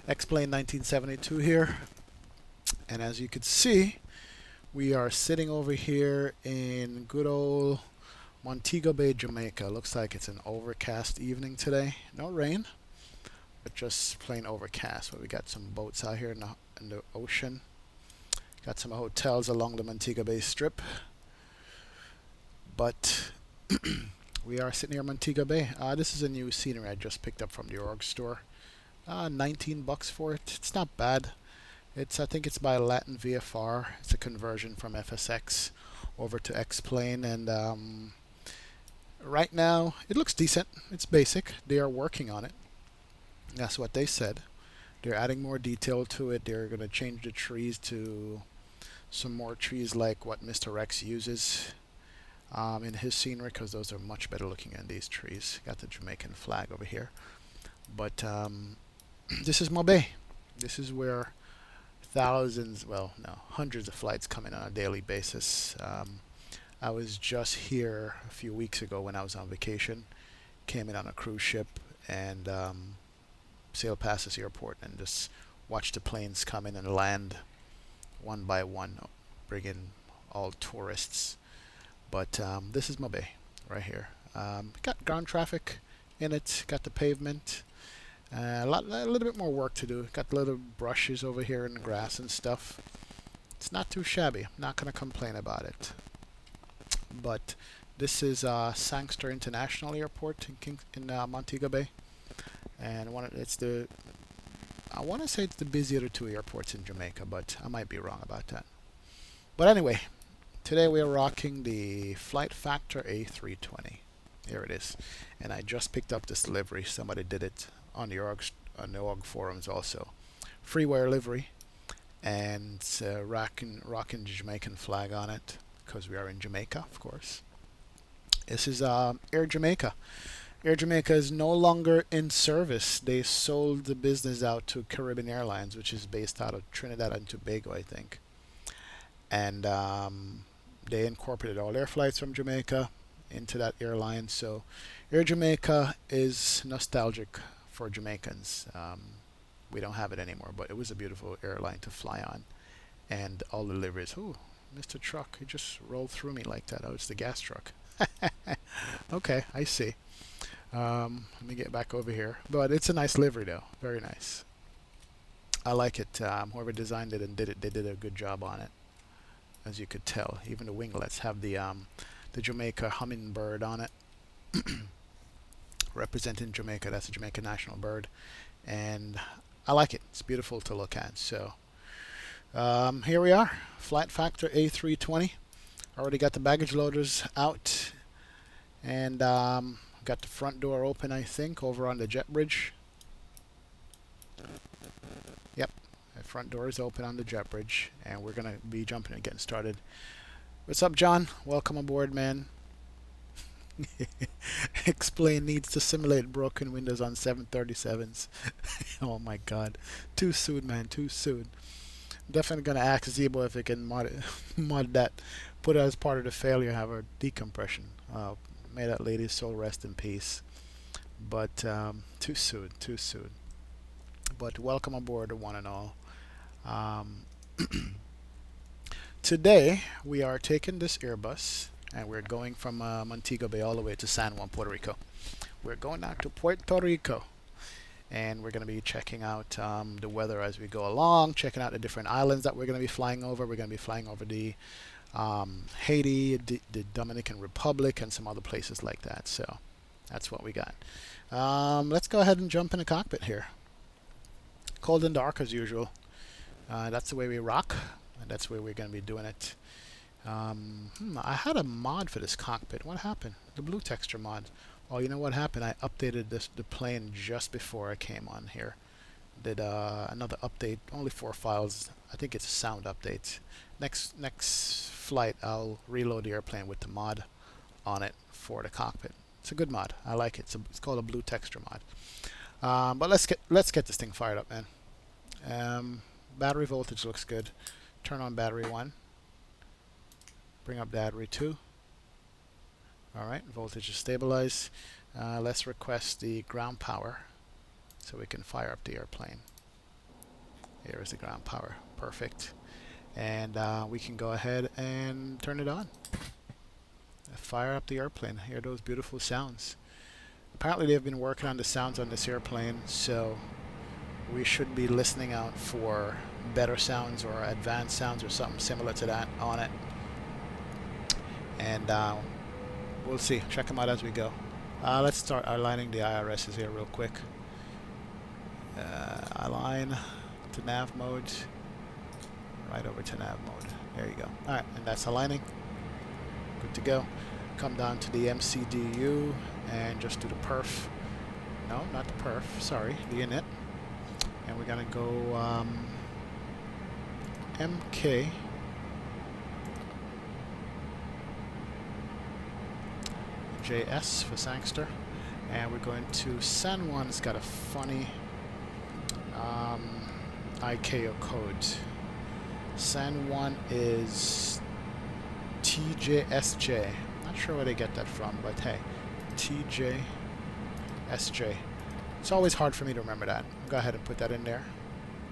X-Plane 1972 here, and as you can see, we are sitting over here in good old Montego Bay, Jamaica. Looks like it's an overcast evening today. No rain, but just plain overcast. But we got some boats out here in the ocean. Got some hotels along the Montego Bay Strip. But we are sitting here in Montego Bay. This is a new scenery I just picked up from the org store. 19 bucks for it. It's not bad. I think it's by Latin VFR. It's a conversion from FSX over to X-Plane, and right now it looks decent. It's basic. They are working on it. That's what they said. They're adding more detail to it. They're going to change the trees to some more trees like what Mr. X uses in his scenery, because those are much better looking than these trees. Got the Jamaican flag over here. But this is Mo-Bay. This is where hundreds of flights come in on a daily basis. I was just here a few weeks ago when I was on vacation. Came in on a cruise ship and sailed past this airport and just watched the planes come in and land one by one, bringing all tourists. But this is Mo-Bay right here. Got ground traffic in it. Got the pavement. A little bit more work to do. Got little brushes over here in the grass and stuff. It's not too shabby. I'm not going to complain about it. But this is Sangster International Airport in Montego Bay, and I want to say it's the busier of the two airports in Jamaica, but I might be wrong about that. But anyway, today we are rocking the Flight Factor A320. Here it is, and I just picked up this livery. Somebody did it on the org forums also. Freeware livery, and rocking the Jamaican flag on it, because we are in Jamaica, of course. This is Air Jamaica. Air Jamaica is no longer in service. They sold the business out to Caribbean Airlines, which is based out of Trinidad and Tobago, I think. And they incorporated all their flights from Jamaica into that airline. So Air Jamaica is nostalgic for Jamaicans. We don't have it anymore, but it was a beautiful airline to fly on. And all the liveries. Ooh, Mr. Truck, he just rolled through me like that. Oh, it's the gas truck. Okay, I see. Let me get back over here. But it's a nice livery though. Very nice. I like it. Whoever designed it and did it, they did a good job on it. As you could tell, even the winglets have the Jamaica hummingbird on it. Representing Jamaica. That's a Jamaican national bird. And I like it. It's beautiful to look at. So here we are. Flight Factor A320. Already got the baggage loaders out. And got the front door open, I think, over on the jet bridge. Yep. The front door is open on the jet bridge. And we're going to be jumping and getting started. What's up, John? Welcome aboard, man. X-Plane needs to simulate broken windows on 737s. Oh my god. Too soon, man. Too soon. I'm definitely going to ask Zebo if it can mod that. Put it as part of the failure, have a decompression. May that lady's soul rest in peace. But too soon. Too soon. But welcome aboard, one and all. Today, we are taking this Airbus, and we're going from Montego Bay all the way to San Juan, Puerto Rico. We're going out to Puerto Rico, and we're going to be checking out the weather as we go along, checking out the different islands that we're going to be flying over. We're going to be flying over the Haiti, the Dominican Republic, and some other places like that. So that's what we got. Let's go ahead and jump in the cockpit here. Cold and dark as usual. That's the way we rock. And that's where we're going to be doing it. I had a mod for this cockpit. What happened? The blue texture mod. Oh, you know what happened? I updated the plane just before I came on here. Did another update. Only 4 files. I think it's a sound update. Next flight, I'll reload the airplane with the mod on it for the cockpit. It's a good mod. I like it. It's called a blue texture mod. But let's get this thing fired up, man. Battery voltage looks good. Turn on battery 1. Bring up battery 2. Alright, voltage is stabilized. Let's request the ground power so we can fire up the airplane. Here is the ground power. Perfect. And we can go ahead and turn it on. Fire up the airplane. Hear those beautiful sounds. Apparently they've been working on the sounds on this airplane, so we should be listening out for better sounds or advanced sounds or something similar to that on it. And we'll see. Check them out as we go. Let's start aligning the IRSs here real quick. Align to nav mode. Right over to nav mode. There you go. Alright, and that's aligning. Good to go. Come down to the MCDU and just do the perf. No, not the perf. Sorry, the init. And we're gonna go MKJS for Sangster. And we're going to San Juan. It's got a funny ICAO code. San Juan is TJSJ. Not sure where they get that from, but hey, TJSJ. It's always hard for me to remember that. Go ahead and put that in there.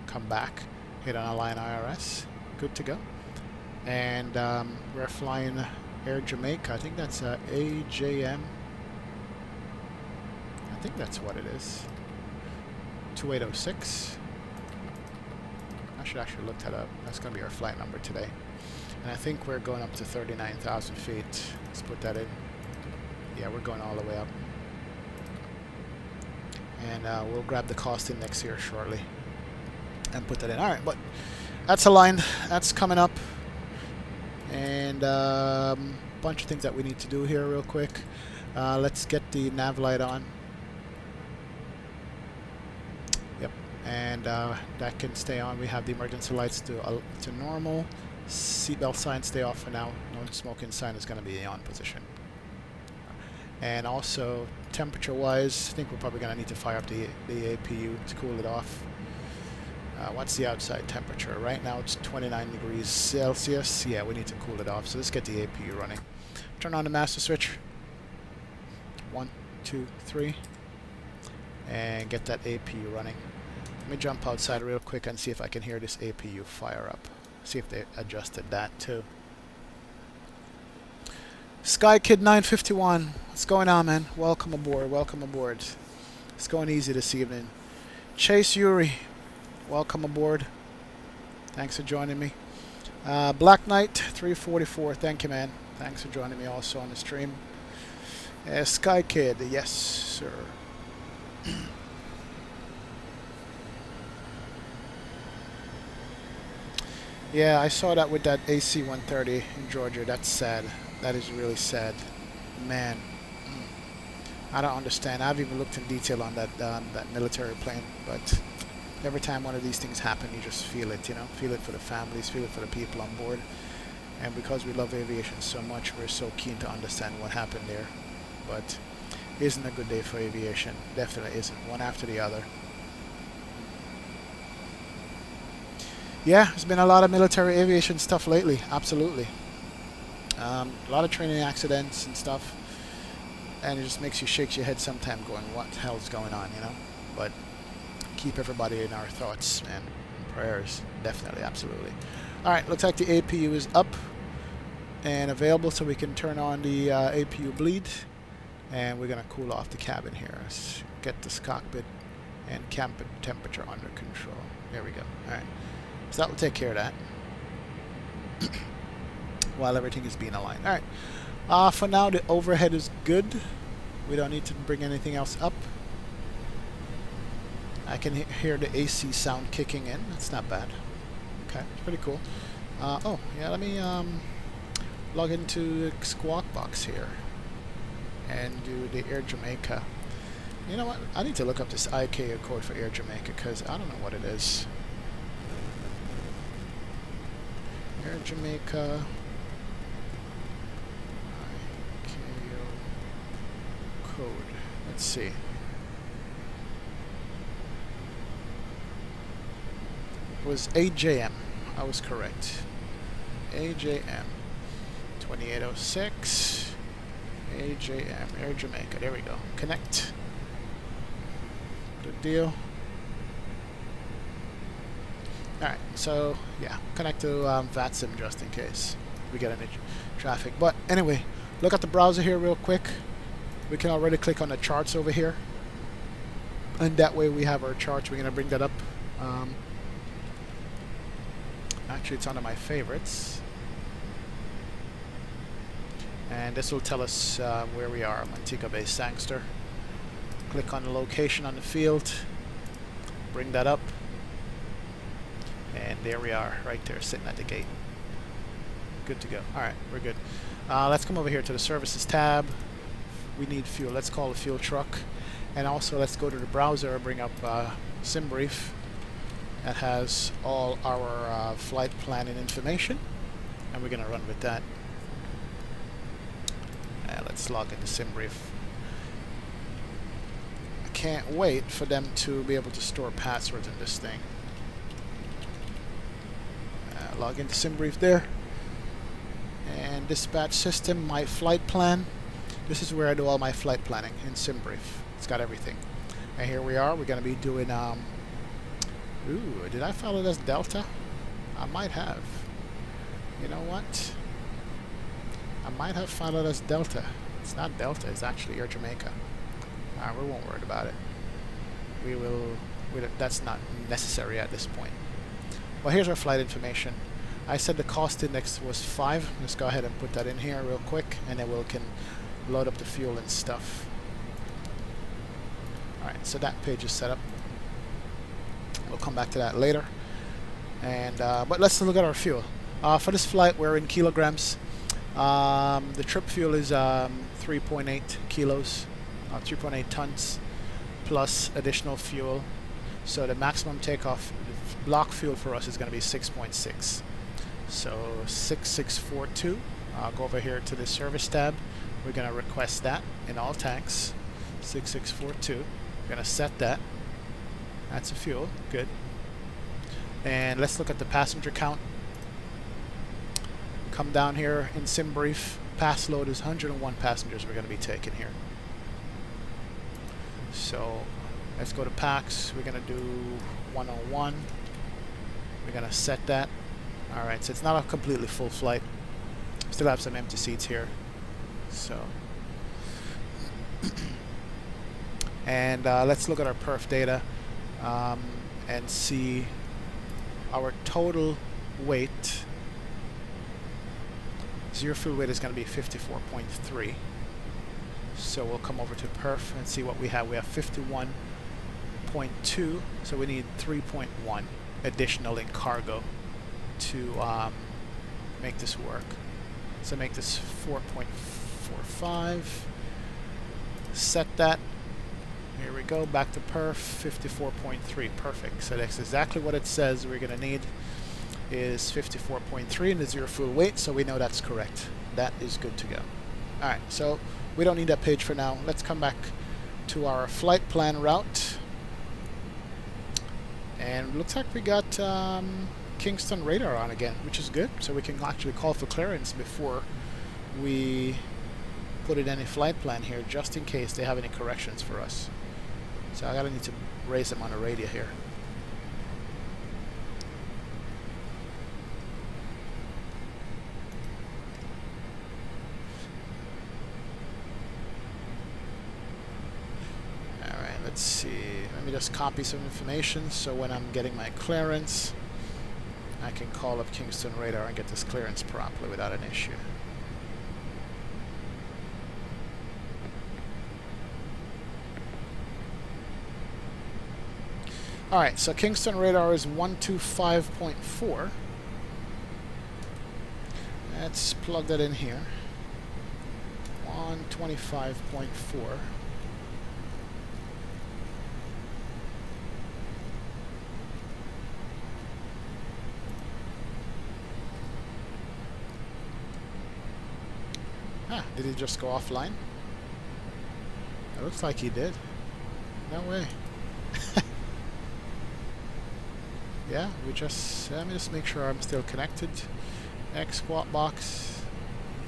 Come back, hit on Align IRS. Good to go. And we're flying Air Jamaica. I think that's AJM. I think that's what it is. 2806. I should actually look that up. That's going to be our flight number today. And I think we're going up to 39,000 feet. Let's put that in. Yeah, we're going all the way up. And we'll grab the cost index here shortly and put that in. Alright, but that's aligned. That's coming up. And bunch of things that we need to do here real quick. Let's get the nav light on. Yep, and that can stay on. We have the emergency lights to normal. Seatbelt sign stay off for now. No smoking sign is going to be on position. And also, temperature-wise, I think we're probably going to need to fire up the APU to cool it off. What's the outside temperature? Right now it's 29 degrees Celsius. Yeah, we need to cool it off. So let's get the APU running. Turn on the master switch. 1, 2, 3. And get that APU running. Let me jump outside real quick and see if I can hear this APU fire up. See if they adjusted that too. SkyKid 951, what's going on, man? Welcome aboard, welcome aboard. It's going easy this evening. Chase Yuri, welcome aboard. Thanks for joining me. Black Knight 344, thank you, man. Thanks for joining me also on the stream. SkyKid, yes, sir. Yeah, I saw that with that AC-130 in Georgia. That's sad. That is really sad. Man, I don't understand. I've even looked in detail on that military plane, but every time one of these things happen, you just feel it, you know? Feel it for the families, feel it for the people on board. And because we love aviation so much, we're so keen to understand what happened there. But it isn't a good day for aviation. Definitely isn't. One after the other. Yeah, there's been a lot of military aviation stuff lately. Absolutely. A lot of training accidents and stuff. And it just makes you shake your head sometime going, what the hell's going on, you know? But keep everybody in our thoughts and prayers. Definitely, absolutely. Alright, looks like the APU is up and available, so we can turn on the APU bleed. And we're going to cool off the cabin here. Let's get this cockpit and cabin temperature under control. There we go. Alright. So that will take care of that. While everything is being aligned. Alright. For now, the overhead is good. We don't need to bring anything else up. I can hear the AC sound kicking in. That's not bad. Okay, it's pretty cool. Oh, yeah, let me log into the Squawk Box here and do the Air Jamaica. You know what? I need to look up this ICAO code for Air Jamaica because I don't know what it is. Air Jamaica ICAO code. Let's see. It was AJM. I was correct. AJM 2806 AJM Air Jamaica. There we go. Connect. Good deal. Alright, so yeah, connect to Vatsim just in case we get any traffic. But anyway, look at the browser here real quick. We can already click on the charts over here. And that way we have our charts. We're going to bring that up. Actually, it's under my favorites. And this will tell us where we are, Montego Bay Sangster. Click on the location on the field. Bring that up. And there we are, right there, sitting at the gate. Good to go. Alright, we're good. Let's come over here to the services tab. We need fuel. Let's call the fuel truck. And also let's go to the browser and bring up SimBrief. That has all our flight planning information. And we're going to run with that. Let's log into SimBrief. I can't wait for them to be able to store passwords in this thing. Log into SimBrief there. And dispatch system, my flight plan. This is where I do all my flight planning in SimBrief. It's got everything. And here we are. We're going to be doing... Ooh, did I follow this Delta? I might have. You know what? I might have followed us Delta. It's not Delta. It's actually Air Jamaica. We won't worry about it. We will... that's not necessary at this point. Well, here's our flight information. I said the cost index was 5. Let's go ahead and put that in here real quick, and then we can load up the fuel and stuff. Alright, so that page is set up. We'll come back to that later. And but let's look at our fuel. For this flight, we're in kilograms. The trip fuel is 3.8 kilos, 3.8 tons, plus additional fuel. So the maximum takeoff block fuel for us is going to be 6.6. So 6642. I'll go over here to the service tab. We're going to request that in all tanks. 6642. We're going to set that. That's the fuel. Good. And let's look at the passenger count. Come down here in SimBrief. Pass load is 101 passengers we're going to be taking here. So let's go to packs. We're going to do 101. We're going to set that. Alright, so it's not a completely full flight. Still have some empty seats here. So, and let's look at our perf data and see our total weight. Zero fuel weight is going to be 54.3. So we'll come over to perf and see what we have. We have 51.2, so we need 3.1 additional in cargo to make this work. So make this 4.45. Set that. Here we go, back to perf, 54.3. Perfect. So that's exactly what it says we're going to need is 54.3 in the zero fuel weight, so we know that's correct. That is good to go. Alright, so we don't need that page for now. Let's come back to our flight plan route. And looks like we got Kingston radar on again, which is good. So we can actually call for clearance before we put in any flight plan here, just in case they have any corrections for us. So I gotta need to raise them on the radio here. Alright, let's see. Let me just copy some information so when I'm getting my clearance, I can call up Kingston radar and get this clearance promptly without an issue. Alright, so Kingston radar is 125.4. Let's plug that in here. 125.4. Did he just go offline? It looks like he did. No way. Yeah, let me just make sure I'm still connected. X squat box.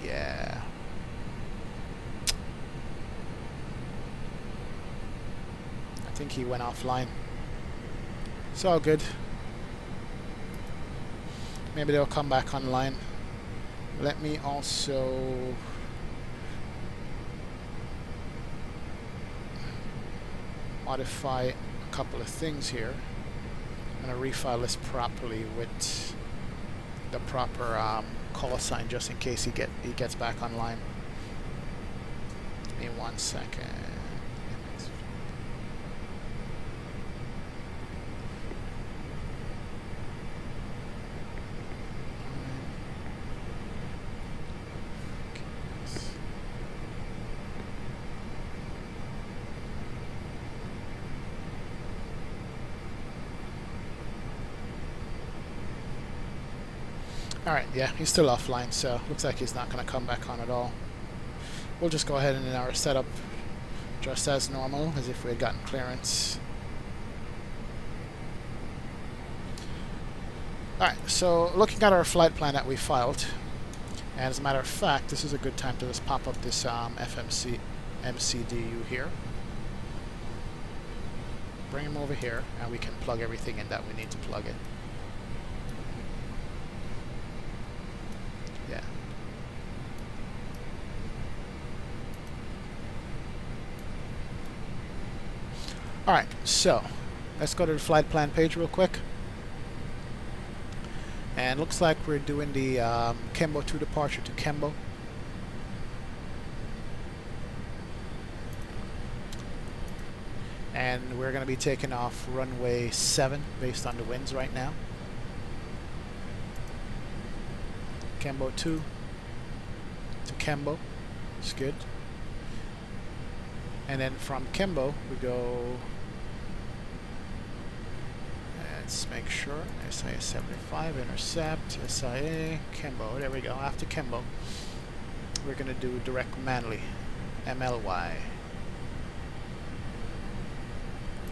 Yeah. I think he went offline. It's all good. maybe they'll come back online. Let me also modify a couple of things here. I'm going to refile this properly with the proper call sign, just in case he gets back online. Give me 1 second. Alright, yeah, he's still offline, so looks like he's not going to come back on at all. We'll just go ahead and in our setup just as normal, as if we had gotten clearance. Alright, so looking at our flight plan that we filed, and as a matter of fact, this is a good time to just pop up this MCDU here. Bring him over here, and we can plug everything in that we need to plug in. Yeah. Alright, so let's go to the flight plan page real quick. And looks like we're doing the Kembo 2 departure to Kembo. And we're going to be taking off runway 7 based on the winds right now. Kembo 2 to Kembo. It's good. And then from Kembo we go, let's make sure, SIA 75, intercept, SIA, Kembo, there we go. After Kembo we're going to do direct Manly, MLY.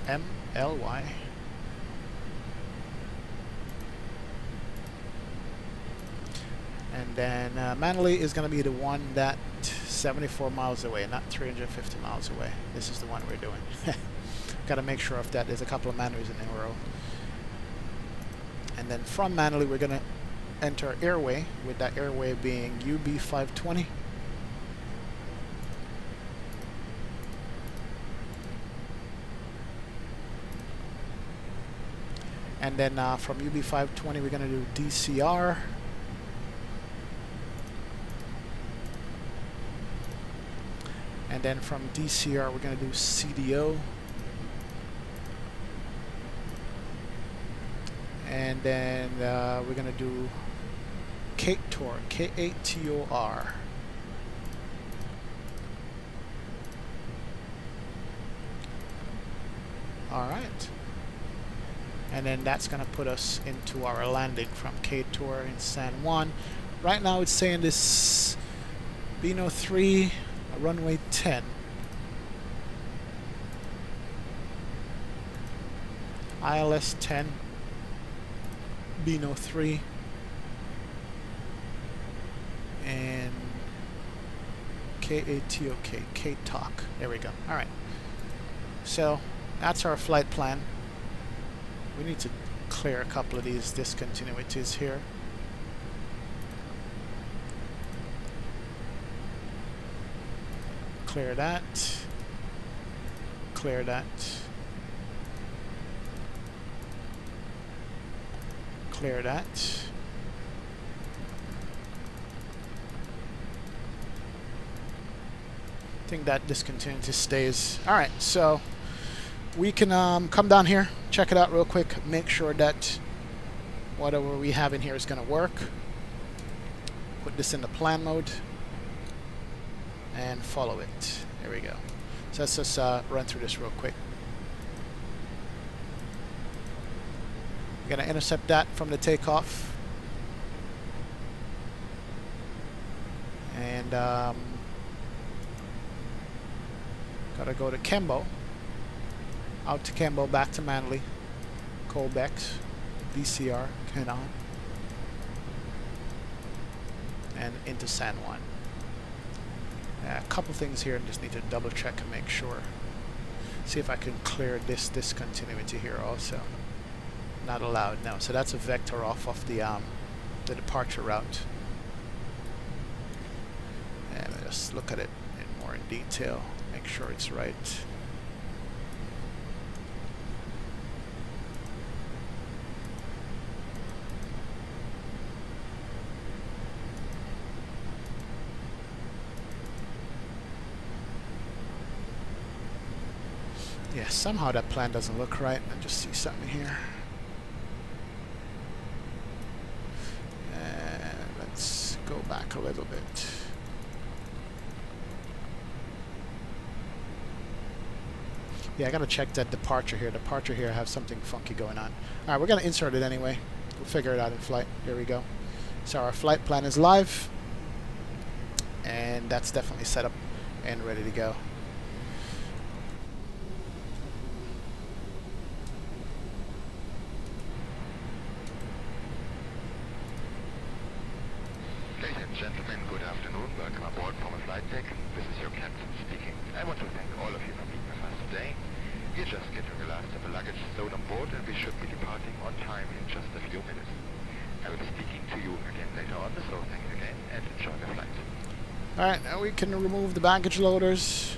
MLY. And then Manly is going to be the one that 74 miles away, not 350 miles away. This is the one we're doing. Got to make sure of that. There's a couple of Manlys in a row. And then from Manly we're going to enter airway, with that airway being UB 520. And then from UB 520 we're going to do DCR. And then from DCR we're going to do CDO. And then we're going to do KATOR, K-A-T-O-R. Alright. And then that's going to put us into our landing from KATOR in San Juan. Right now it's saying this Bino 3, runway 10. ILS 10, Bino 3, and KATOK, KTOK. There we go. Alright. So that's our flight plan. We need to clear a couple of these discontinuities here. Clear that. Clear that. Clear that. I think that discontinuity stays. Alright, so we can come down here, check it out real quick, make sure that whatever we have in here is going to work. Put this into plan mode and follow it. There we go. So let's just run through this real quick. We're going to intercept that from the takeoff. And got to go to Kembo. Out to Kembo, back to Manly. Colbex, DCR, Canon. And into San Juan. A couple things here, and just need to double check and make sure. See if I can clear this discontinuity here also. Not allowed, no. So that's a vector off of the the departure route. And just look at it more in detail, make sure it's right. Yeah, somehow that plan doesn't look right. I just see something here. And let's go back a little bit. Yeah, I gotta check that departure here. Departure here has something funky going on. Alright, we're gonna insert it anyway. We'll figure it out in flight. There we go. So our flight plan is live. And that's definitely set up and ready to go. Ladies and gentlemen, good afternoon. Welcome aboard from a flight deck. This is your captain speaking. I want to thank all of you for being with us today. We're just getting the last of the luggage load on board and we should be departing on time in just a few minutes. I will be speaking to you again later on, so thank you again and enjoy the flight. Alright, now we can remove the baggage loaders.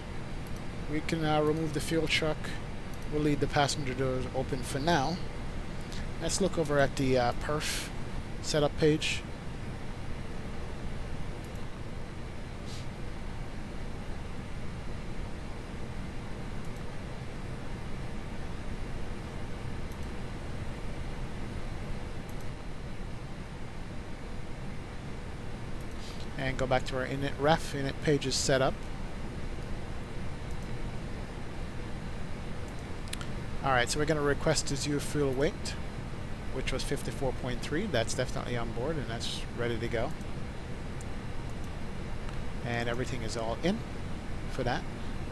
We can remove the fuel truck. We'll leave the passenger doors open for now. Let's look over at the perf setup page. And go back to our init ref. Init page is set up. Alright, so we're going to request to zero fuel weight, which was 54.3. That's definitely on board and that's ready to go. And everything is all in for that.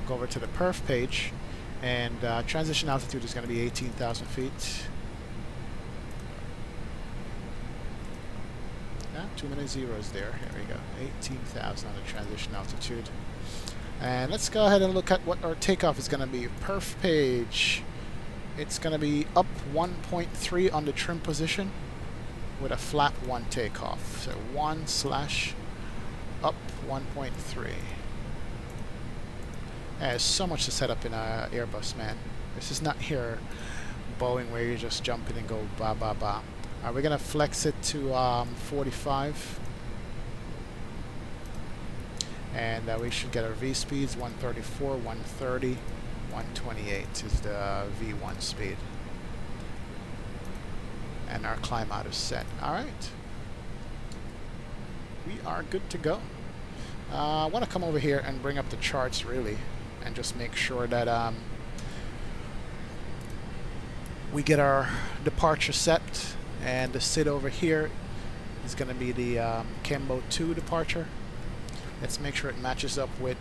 Go over to the perf page and transition altitude is going to be 18,000 feet. Too many zeros there. Here we go. 18,000 on the transition altitude. And let's go ahead and look at what our takeoff is going to be. Perf page. It's going to be up 1.3 on the trim position with a flat 1 takeoff. So 1/up 1.3. There's so much to set up in Airbus, man. This is not your Boeing where you just jump in and go ba ba ba. We're going to flex it to 45 and we should get our V speeds 134, 130, 128 is the V1 speed and our climb out is set. Alright, we are good to go. I want to come over here and bring up the charts really and just make sure that we get our departure set. And the SID over here is going to be the Kembo 2 departure. Let's make sure it matches up with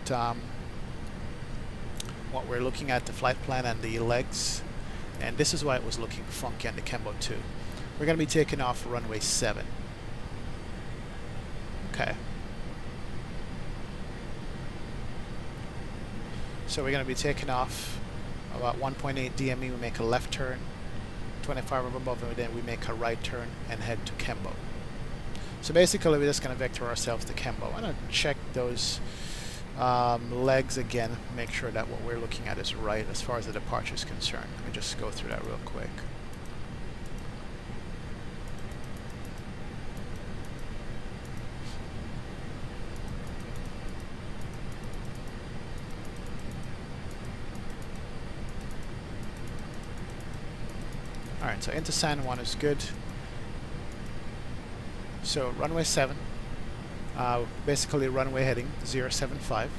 what we're looking at, the flight plan and the legs. And this is why it was looking funky on the Kembo 2. We're going to be taking off runway 7. Okay. So we're going to be taking off about 1.8 DME. We make a left turn. 25 above, and then we make a right turn and head to Kembo. So basically we're just going to vector ourselves to Kembo. I'm going to check those legs again, make sure that what we're looking at is right as far as the departure is concerned. Let me just go through that real quick. Alright, so into San Juan is good. So runway 7, basically runway heading 075.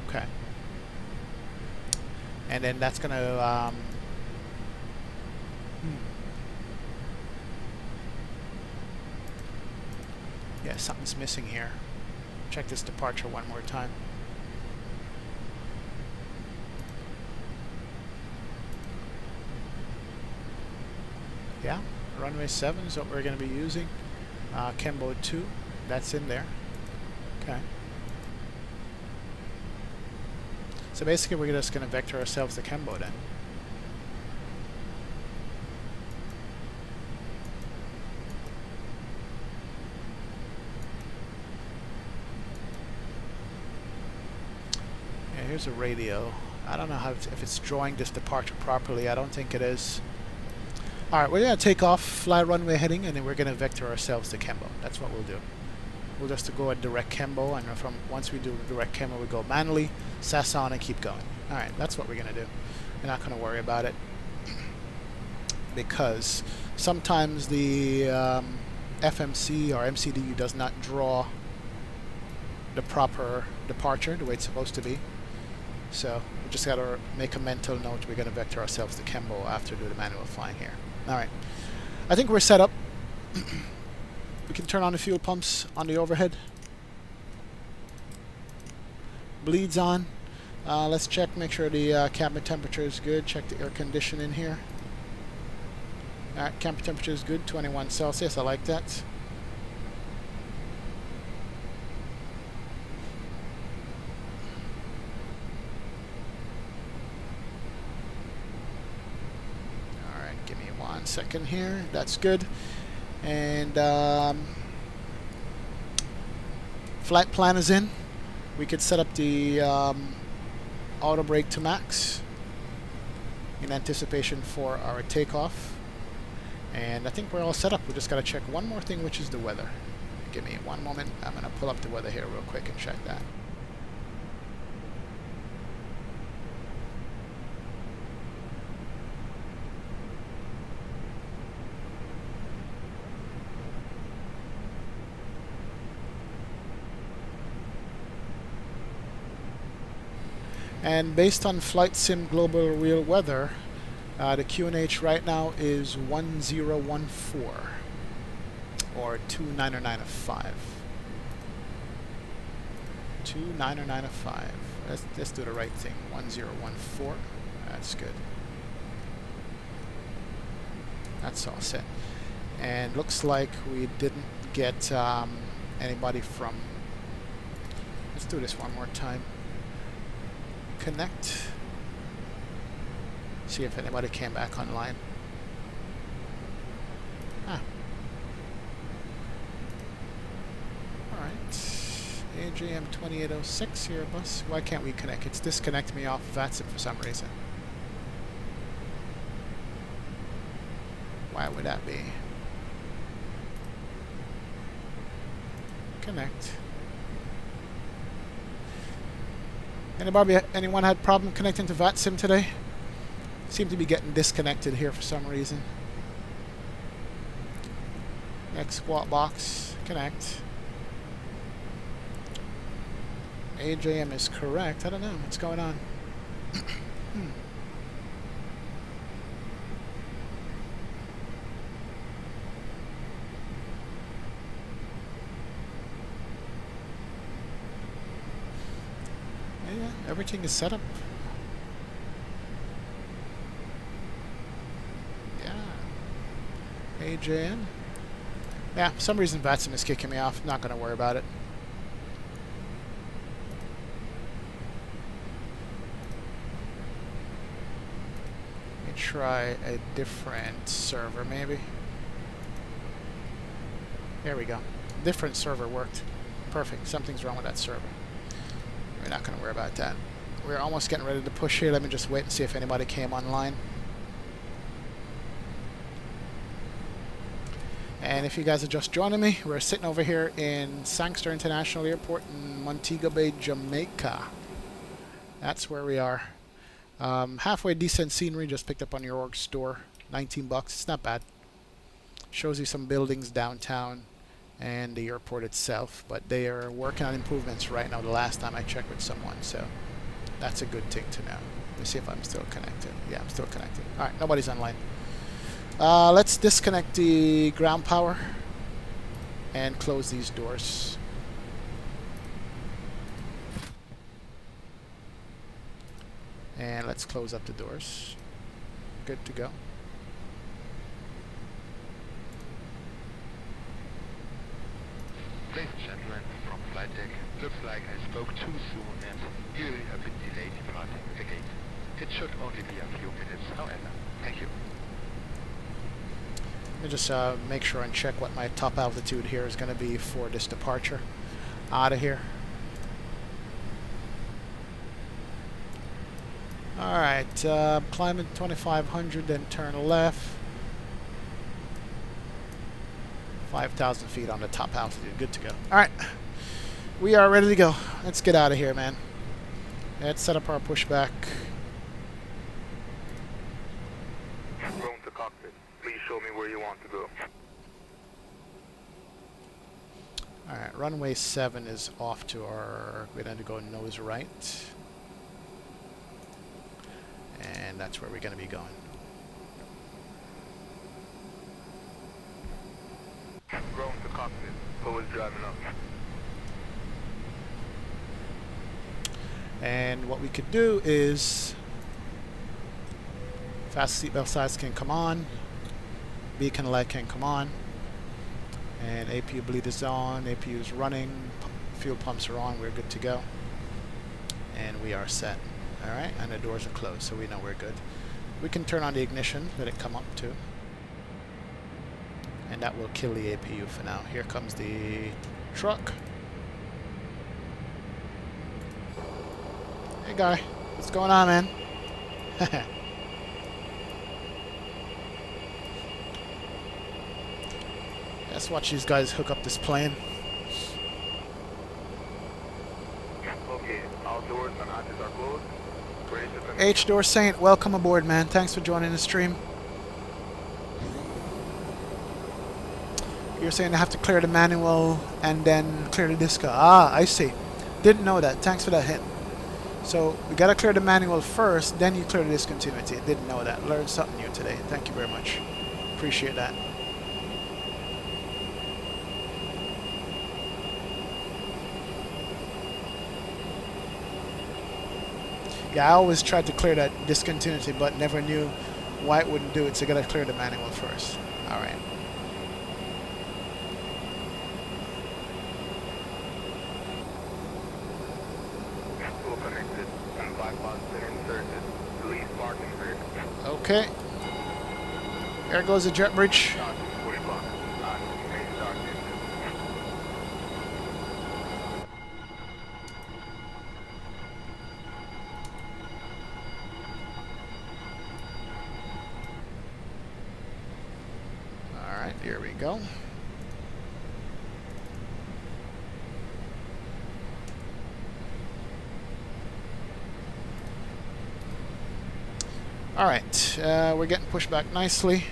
Okay. And then that's going to yeah, something's missing here. Check this departure one more time. Yeah, runway 7 is what we're going to be using. Kembo 2, that's in there. Okay. So basically we're just going to vector ourselves to Kembo then. Here's a radio. I don't know how if it's drawing this departure properly. I don't think it is. Alright, we're going to take off, fly runway heading, and then we're going to vector ourselves to Kembo. That's what we'll do. We'll just go a direct Kembo, and from once we do direct Kembo, we go manually, SAS on, and keep going. Alright, that's what we're going to do. We're not going to worry about it. Because sometimes the FMC or MCDU does not draw the proper departure the way it's supposed to be. So we just got to make a mental note. We're going to vector ourselves to Kembo after do the manual flying here. Alright, I think we're set up. We can turn on the fuel pumps on the overhead. Bleeds on. Let's check, make sure the cabin temperature is good. Check the air conditioning here. Alright, cabin temperature is good, 21 Celsius. I like that. Alright, give me 1 second here. That's good. And flight plan is in. We could set up the auto brake to max in anticipation for our takeoff. And I think we're all set up. We just got to check one more thing, which is the weather. Give me 1 moment. I'm going to pull up the weather here real quick and check that. And based on Flight Sim Global Real Weather, the QNH right now is 1014 or 29905. 29905. Let's do the right thing. 1014. That's good. That's all set. And looks like we didn't get anybody from. Let's do this one more time. Connect. See if anybody came back online. Ah. Alright. AJM 2806 here, bus. Why can't we connect? It's disconnecting me off Vatsim for some reason. Why would that be? Connect. Anyone had problem connecting to Vatsim today? Seem to be getting disconnected here for some reason. Next squat box, connect. AJM is correct. I don't know what's going on. Yeah, everything is set up. AJN. Yeah, for some reason Vatsim is kicking me off. I'm not going to worry about it. Let me try a different server, maybe. There we go. Different server worked. Perfect. Something's wrong with that server. We're not going to worry about that. We're almost getting ready to push here. Let me just wait and see if anybody came online. And if you guys are just joining me, we're sitting over here in Sangster International Airport in Montego Bay, Jamaica. That's where we are. Halfway decent scenery, just picked up on your org store. 19 bucks, it's not bad. Shows you some buildings downtown and the airport itself, but they are working on improvements right now the last time I checked with someone, so that's a good thing to know. Let me see if I'm still connected. Yeah, I'm still connected. Alright, nobody's online. Let's disconnect the ground power and close these doors. And let's close up the doors. Good to go. Ladies and gentlemen, from flight deck, looks like I spoke too soon and you have been delayed departing again. It should only be a few minutes, however. Thank you. Let me just make sure and check what my top altitude here is going to be for this departure out of here. Alright, climb at 2500, then turn left. 5,000 feet on the top altitude. Good to go. Alright, we are ready to go. Let's get out of here, man. Let's set up our pushback. Going to cockpit. Please show me where you want to go. Alright, runway 7 is off to our... We're going to go nose right. And that's where we're going to be going. Going to cockpit. Who is driving up? And what we could do is... Fast seatbelt sights can come on. Beacon light can come on. And APU bleed is on. APU is running. Fuel pumps are on. We're good to go. And we are set. Alright, and the doors are closed, so we know we're good. We can turn on the ignition, let it come up too. And that will kill the APU for now. Here comes the truck. Hey guy, what's going on, man? Let's watch these guys hook up this plane. Okay, outdoors and hatches are closed. H-Door Saint, welcome aboard, man. Thanks for joining the stream. You're saying I have to clear the manual and then clear the disco. Ah, I see. Didn't know that. Thanks for that hint. So we gotta clear the manual first, then you clear the discontinuity. Didn't know that. Learned something new today. Thank you very much. Appreciate that. Yeah, I always tried to clear that discontinuity, but never knew why it wouldn't do it, so you gotta clear the manual first. Alright. Full connected and bypass been inserted. Release parking brake. Okay. There goes the jet bridge. Start pushback and main start engine. Alright, here we go. Alright, we're getting pushed back nicely.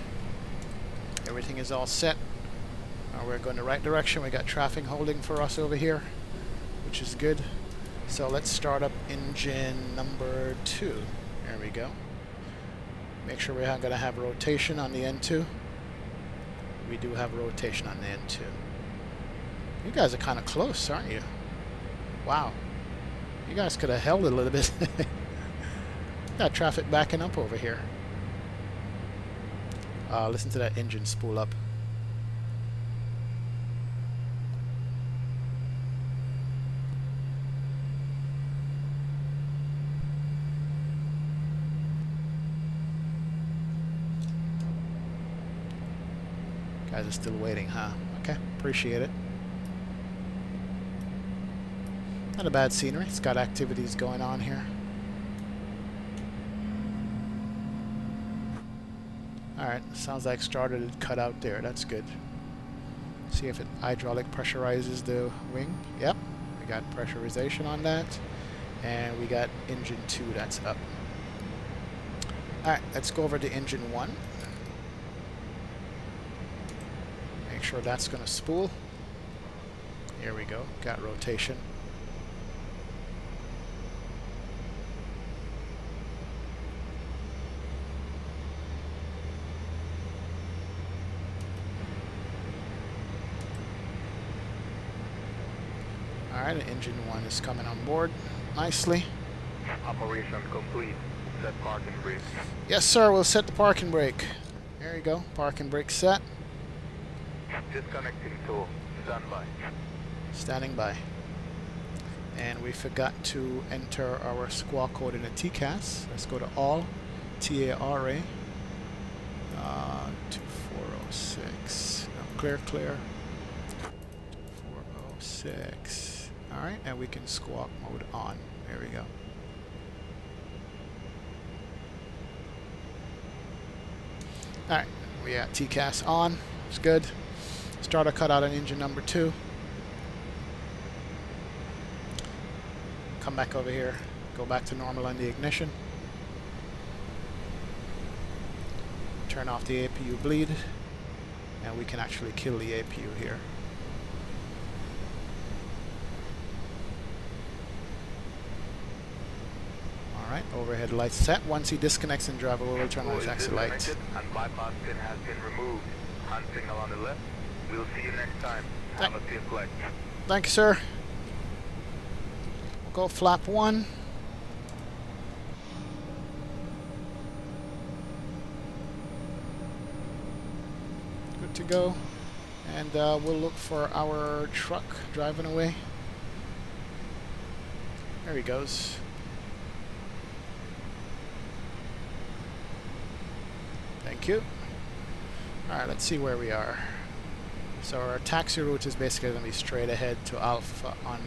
Everything is all set. We're going the right direction. We got traffic holding for us over here, which is good. So let's start up engine number 2. There we go. Make sure we're going to have rotation on the N2. We do have rotation on the N2. You guys are kind of close, aren't you? Wow. You guys could have held it a little bit. Got traffic backing up over here. Listen to that engine spool up. Guys are still waiting, huh? Okay, appreciate it. Not a bad scenery. It's got activities going on here. Alright, sounds like started to cut out there. That's good. See if it hydraulic pressurizes the wing. Yep, we got pressurization on that. And we got engine 2 that's up. Alright, let's go over to engine 1. Make sure that's going to spool. Here we go. Got rotation. Alright, engine 1 is coming on board nicely. Operation complete. Set parking brake. Yes, sir. We'll set the parking brake. There you go. Parking brake set. Disconnecting tool. Standby. Standing by. And we forgot to enter our squawk code in the TCAS. Let's go to all. TARA. 2406. No, clear. 2406. Alright, and we can squawk mode on. There we go. Alright, we got TCAS on. It's good. Starter cut out on engine number 2. Come back over here. Go back to normal on the ignition. Turn off the APU bleed. And we can actually kill the APU here. Alright, overhead lights set. Once he disconnects and driver will turn on the taxi lights. And bypass pin has been removed. Hand signal on the left. We'll see you next time. Have a safe flight. Thank you, sir. We'll go flap 1. Good to go. And we'll look for our truck driving away. There he goes. Thank you. Alright, let's see where we are. So our taxi route is basically going to be straight ahead to Alpha on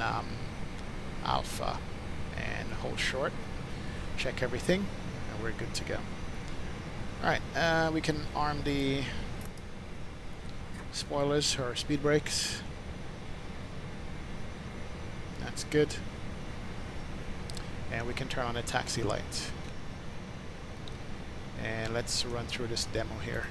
Alpha and hold short. Check everything and we're good to go. Alright, we can arm the spoilers or speed brakes. That's good. And we can turn on the taxi light. And let's run through this demo here.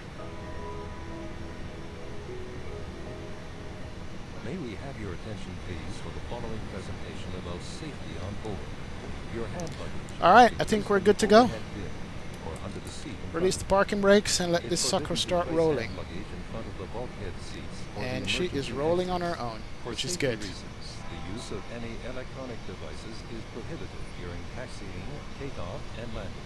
May we have your attention, please, for the following presentation about safety on board. Your hand luggage. Alright, I think we're good to go. Or under the seat Release the parking brakes and let this sucker start rolling. luggage in front of the bulkhead seats or the And she is emergency rolling on exits. her own, For which is safety good. reasons, the use of any electronic devices is prohibited during taxiing, takeoff, and landing.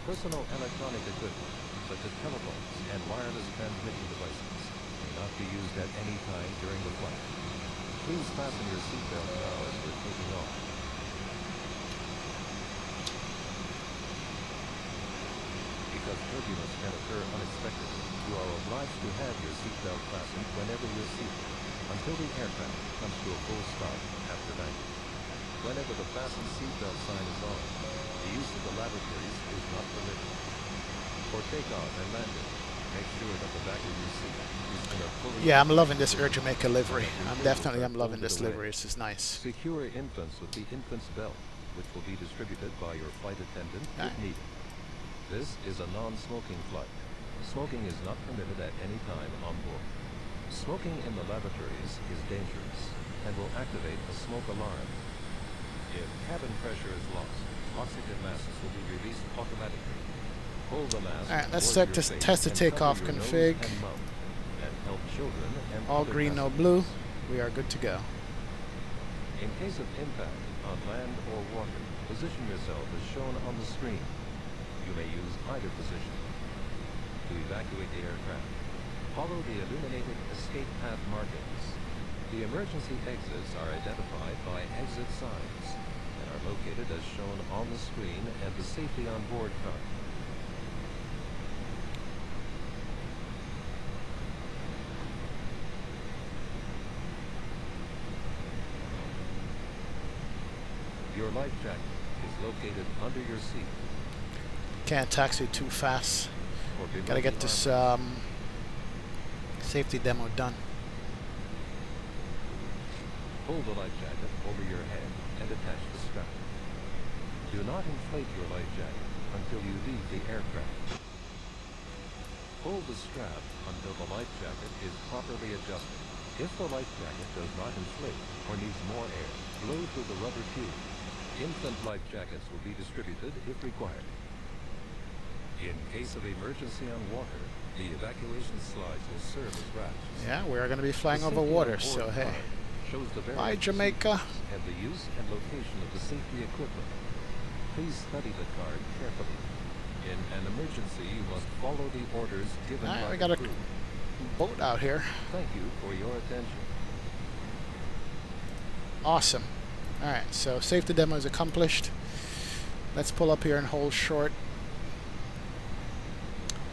Personal electronic equipment, such as telephones and wireless transmission devices, may not be used at any time during the flight. Please fasten your seatbelt now as we're taking off. Because turbulence can occur unexpectedly, you are obliged to have your seatbelt fastened whenever you're seated, until the aircraft comes to a full stop after landing. Whenever the fasten seatbelt sign is on, the use of the lavatories is not permitted. For takeoff and landing, make sure that the back of your seat is in a fully... Yeah, I'm loving this Air Jamaica livery. I'm loving this livery. This is nice. Secure infants with the infant's belt, which will be distributed by your flight attendant if needed. This is a non-smoking flight. Smoking is not permitted at any time on board. Smoking in the lavatories is dangerous and will activate a smoke alarm. If cabin pressure is lost, oxygen masks will be released automatically. Hold the mask. Alright, let's towards check your this face test the and cover takeoff your nose config. and mouth, and help children and All other green, no passengers. blue. We are good to go. In case of impact on land or water, position yourself as shown on the screen. You may use either position. To evacuate the aircraft, follow the illuminated escape path markings. The emergency exits are identified by exit signs and are located as shown on the screen and the safety on board card. Your life jacket is located under your seat. Can't taxi too fast. For below Gotta get the this arm. safety demo done. Hold the life jacket over your head and attach the strap. Do not inflate your life jacket until you leave the aircraft. Hold the strap until the life jacket is properly adjusted. If the life jacket does not inflate or needs more air, blow through the rubber tube. Infant life jackets will be distributed if required. In case of emergency on water, the evacuation slides will serve as rafts. Yeah, we are going to be flying The over safety water, on board so hey. card shows the various Bye, Jamaica. procedures and the use and location of the safety equipment. Please study the card carefully. In an emergency, you must follow the orders given Alright, by we the got a crew. boat out here. Thank you for your attention. Awesome. Alright, so safety demo is accomplished. Let's pull up here and hold short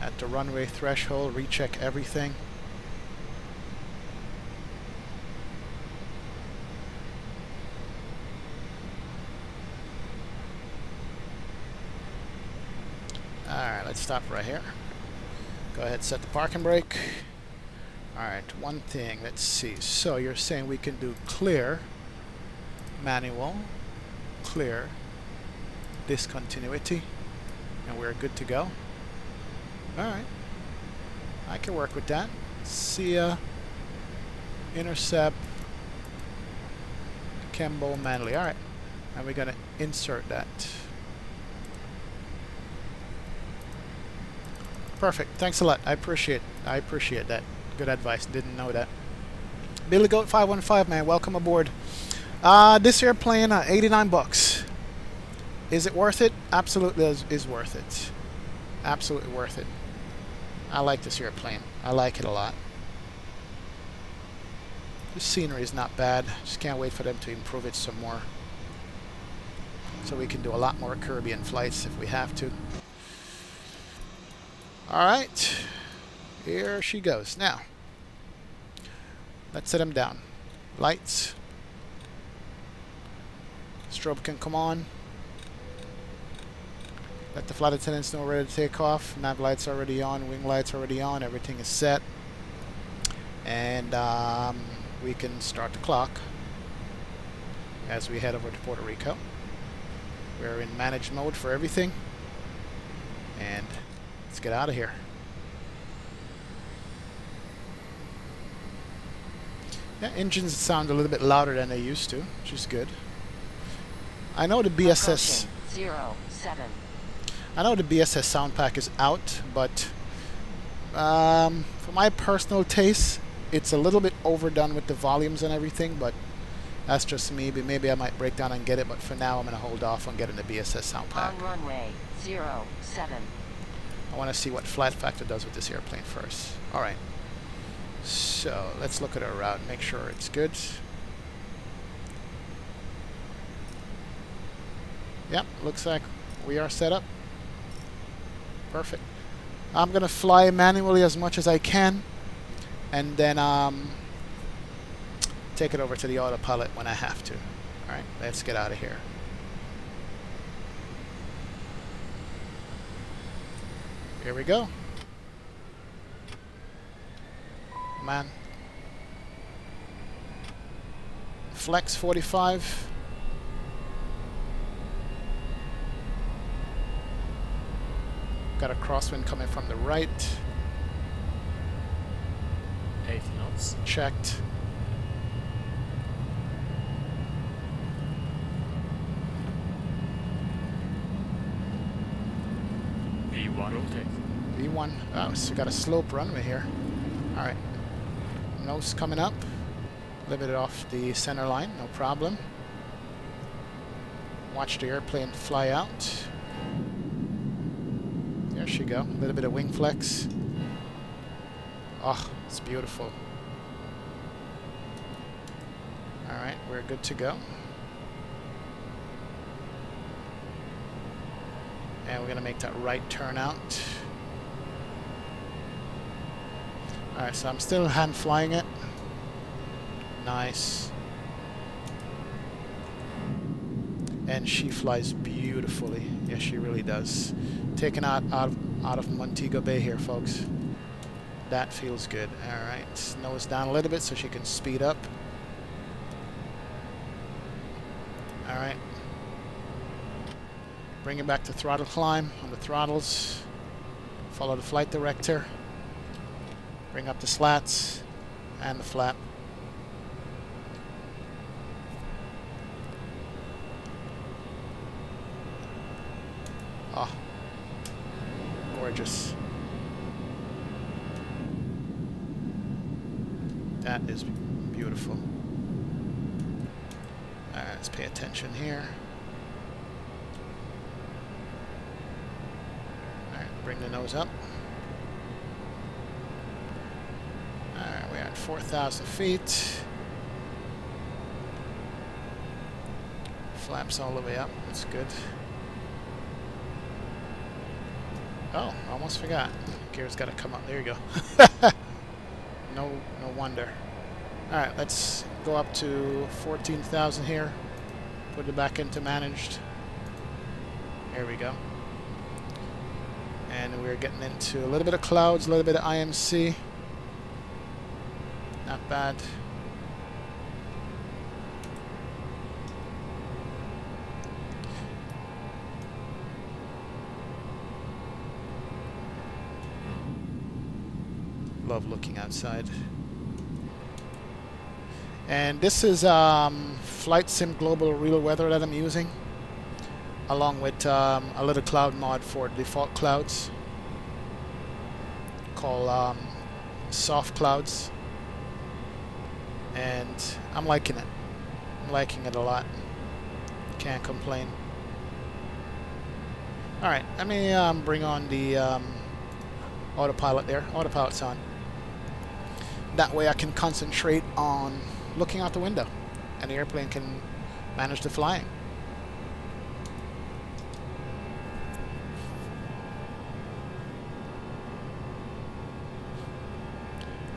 at the runway threshold, recheck everything. Alright, let's stop right here. Go ahead, set the parking brake. Alright, one thing, let's see. So you're saying we can do clear, manual, clear, discontinuity, and we're good to go. Alright, I can work with that. See ya. Intercept, Kembo, manually. Alright, and we're gonna insert that. Perfect. Thanks a lot. I appreciate that. Good advice. Didn't know that. Billy Goat 515, man. Welcome aboard. This airplane, 89 bucks. Is it worth it? Absolutely is worth it. Absolutely worth it. I like this airplane. I like it a lot. The scenery is not bad. Just can't wait for them to improve it some more, so we can do a lot more Caribbean flights if we have to. Alright, here she goes. Now, let's set them down. Lights. Strobe can come on. Let the flight attendants know we're ready to take off. Nav lights already on, wing lights already on, everything is set. And we can start the clock as we head over to Puerto Rico. We're in managed mode for everything. And let's get out of here. Yeah, engines sound a little bit louder than they used to, which is good. I know the BSS 07. I know the BSS sound pack is out, but for my personal taste, it's a little bit overdone with the volumes and everything, but that's just me. Maybe I might break down and get it, but for now I'm going to hold off on getting the BSS sound pack. On runway 07. I want to see what flight factor does with this airplane first. Alright, so let's look at our route, make sure it's good. Yep, looks like we are set up. Perfect. I'm going to fly manually as much as I can, and then take it over to the autopilot when I have to. Alright, let's get out of here. Here we go. Man. Flex 45. Got a crosswind coming from the right. 80 knots. Checked. V1 rotate. V1. Oh, so we got a slope runway here. Alright. Nose coming up. A little bit off the center line, no problem. Watch the airplane fly out. There she go. A little bit of wing flex. Oh, it's beautiful. Alright, we're good to go. And we're going to make that right turn out. Alright, so I'm still hand flying it. Nice. And she flies beautifully. Yes, she really does. Taking out of Montego Bay here, folks. That feels good. Alright, nose down a little bit so she can speed up. Alright. Bring it back to throttle climb on the throttles. Follow the flight director. Bring up the slats and the flap. Oh, gorgeous. That is beautiful. Alright, let's pay attention here. Alright, bring the nose up. Alright, we're at 4,000 feet. Flaps all the way up, that's good. Oh, almost forgot. Gear's got to come up. There you go. No wonder. Alright, let's go up to 14,000 here. Put it back into managed. There we go. And we're getting into a little bit of clouds, a little bit of IMC. Not bad. Love looking outside. And this is Flight Sim Global Real Weather that I'm using, along with a little cloud mod for default clouds called Soft Clouds, and I'm liking it. I'm liking it a lot. Can't complain. Alright, let me bring on the autopilot there. Autopilot's on. That way I can concentrate on looking out the window and the airplane can manage the flying.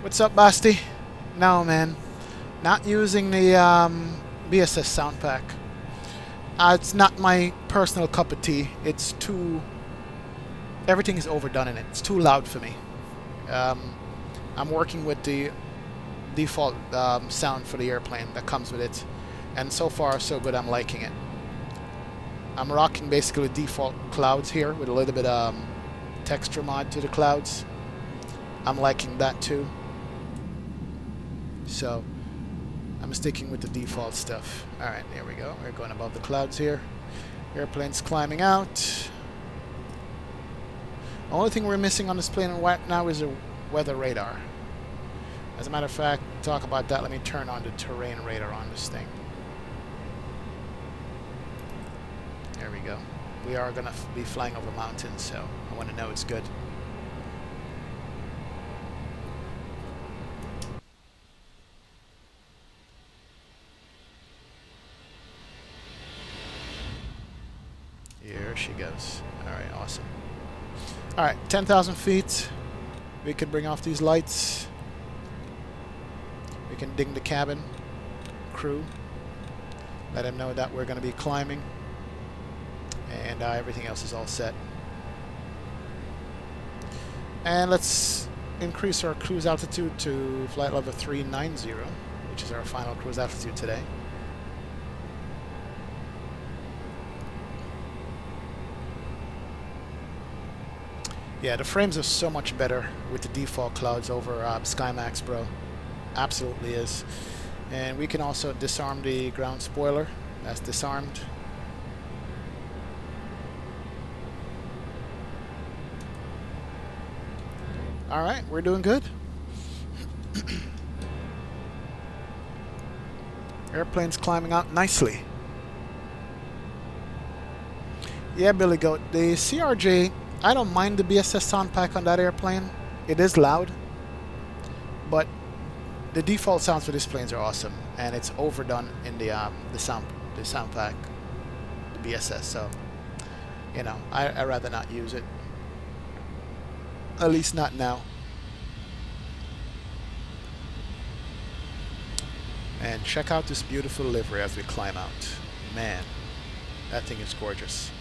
What's up, Basti? No, man. Not using the BSS sound pack. It's not my personal cup of tea. It's too... Everything is overdone in it. It's too loud for me. I'm working with the default sound for the airplane that comes with it, and so far so good. I'm liking it. I'm rocking basically default clouds here with a little bit texture mod to the clouds. I'm liking that too, so I'm sticking with the default stuff. Alright, there we go. We're going above the clouds here. Airplane's climbing out. The only thing we're missing on this plane right now is a weather radar. As a matter of fact, talk about that. Let me turn on the terrain radar on this thing. There we go. We are going to be flying over mountains, so I want to know it's good. Here she goes. Alright, awesome. Alright, 10,000 feet. We could bring off these lights. We can ding the cabin crew. Let them know that we're going to be climbing. And everything else is all set. And let's increase our cruise altitude to flight level 390, which is our final cruise altitude today. Yeah, the frames are so much better with the default clouds over SkyMax, bro. Absolutely is. And we can also disarm the ground spoiler. That's disarmed. Alright, we're doing good. Airplane's climbing out nicely. Yeah, Billy Goat. The CRJ, I don't mind the BSS sound pack on that airplane. It is loud, but the default sounds for these planes are awesome, and it's overdone in the sound pack, the BSS. So, you know, I'd rather not use it. At least not now. And check out this beautiful livery as we climb out. Man, that thing is gorgeous.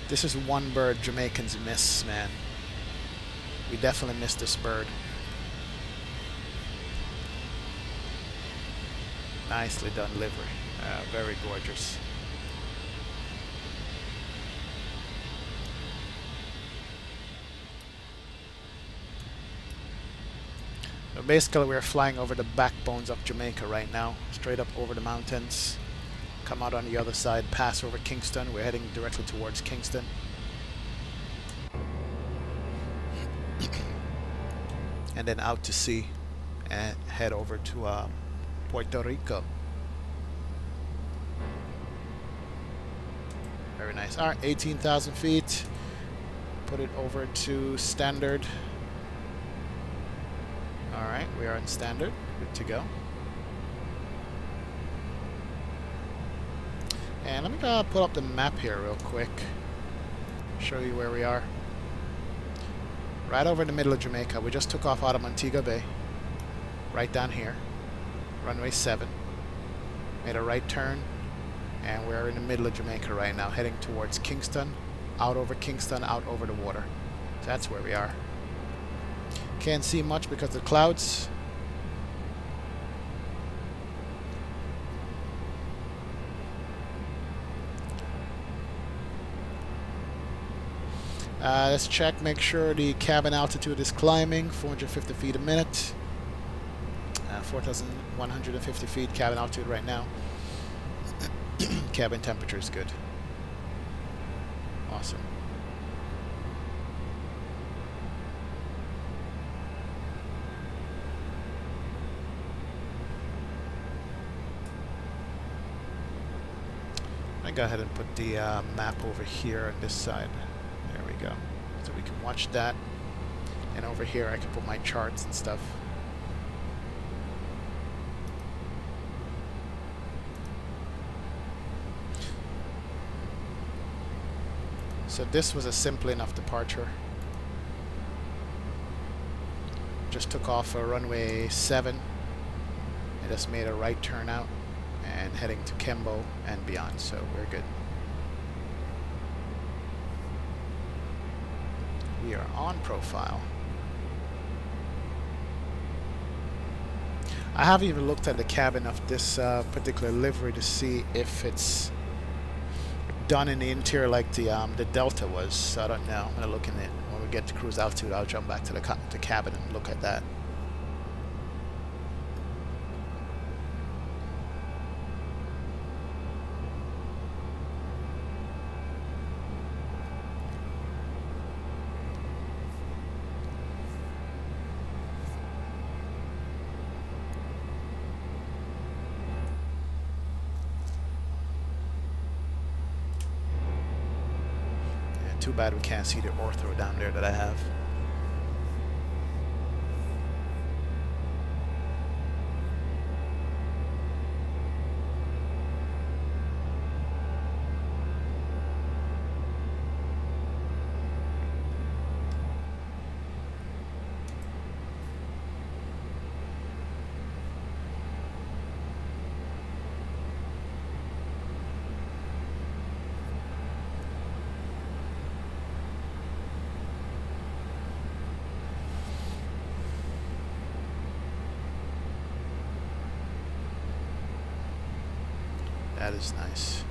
This is one bird Jamaicans miss, man. We definitely miss this bird. Nicely done livery. Very gorgeous. So basically we're flying over the backbones of Jamaica right now. Straight up over the mountains. Come out on the other side, pass over Kingston. We're heading directly towards Kingston. And then out to sea and head over to Puerto Rico. Very nice. Alright, 18,000 feet. Put it over to standard. Alright, we are in standard. Good to go. And let me pull up the map here real quick. Show you where we are. Right over in the middle of Jamaica. We just took off out of Montego Bay. Right down here. Runway 7. Made a right turn. And we're in the middle of Jamaica right now, heading towards Kingston, out over Kingston, out over the water. So that's where we are. Can't see much because of the clouds. Let's check, make sure the cabin altitude is climbing, 450 feet a minute. 4,150 feet cabin altitude right now. Cabin temperature is good. Awesome. I go ahead and put the map over here on this side. There we go. So we can watch that. And over here I can put my charts and stuff. So this was a simple enough departure. Just took off a runway 7 and just made a right turn out and heading to Kembo and beyond, so we're good. We are on profile. I haven't even looked at the cabin of this particular livery to see if it's done in the interior like the Delta was, so I don't know. I'm gonna look in it when we get to cruise altitude. I'll jump back to the cabin and look at that. Too bad we can't see the ortho down there that I have. That is nice.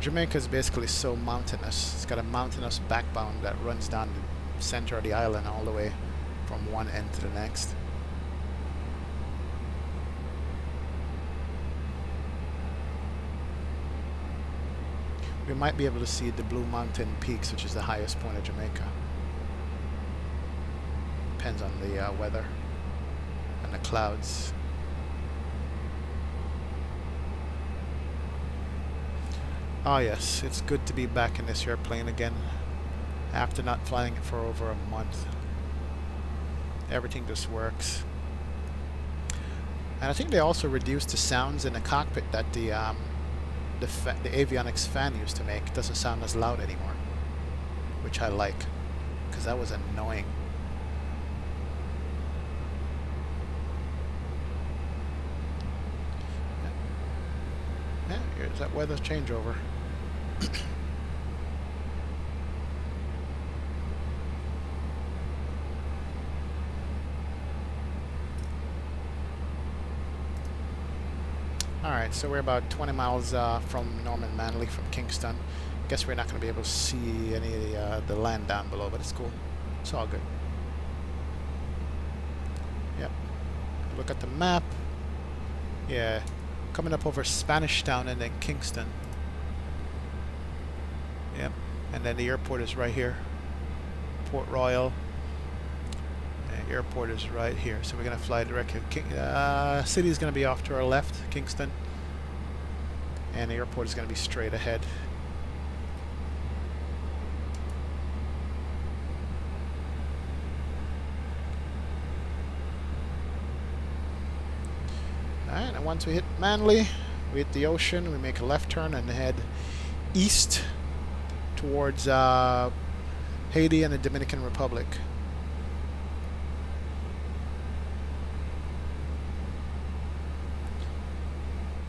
Jamaica is basically so mountainous. It's got a mountainous backbone that runs down the center of the island all the way from one end to the next. We might be able to see the Blue Mountain Peaks, which is the highest point of Jamaica. Depends on the weather and the clouds. Oh yes, it's good to be back in this airplane again after not flying it for over a month. Everything just works. And I think they also reduced the sounds in the cockpit that the avionics fan used to make. It doesn't sound as loud anymore, which I like, because that was annoying. Yeah, here's that weather changeover. Alright, so we're about 20 miles from Norman Manley, from Kingston. Guess we're not going to be able to see any of the land down below, but it's cool. It's all good. Yep. Look at the map. Yeah. Coming up over Spanish Town and then Kingston. Yep. And then the airport is right here. Port Royal. The airport is right here. So we're going to fly directly. City is going to be off to our left, Kingston. And the airport is going to be straight ahead. Alright, and once we hit Manly, we hit the ocean, we make a left turn and head east towards Haiti and the Dominican Republic.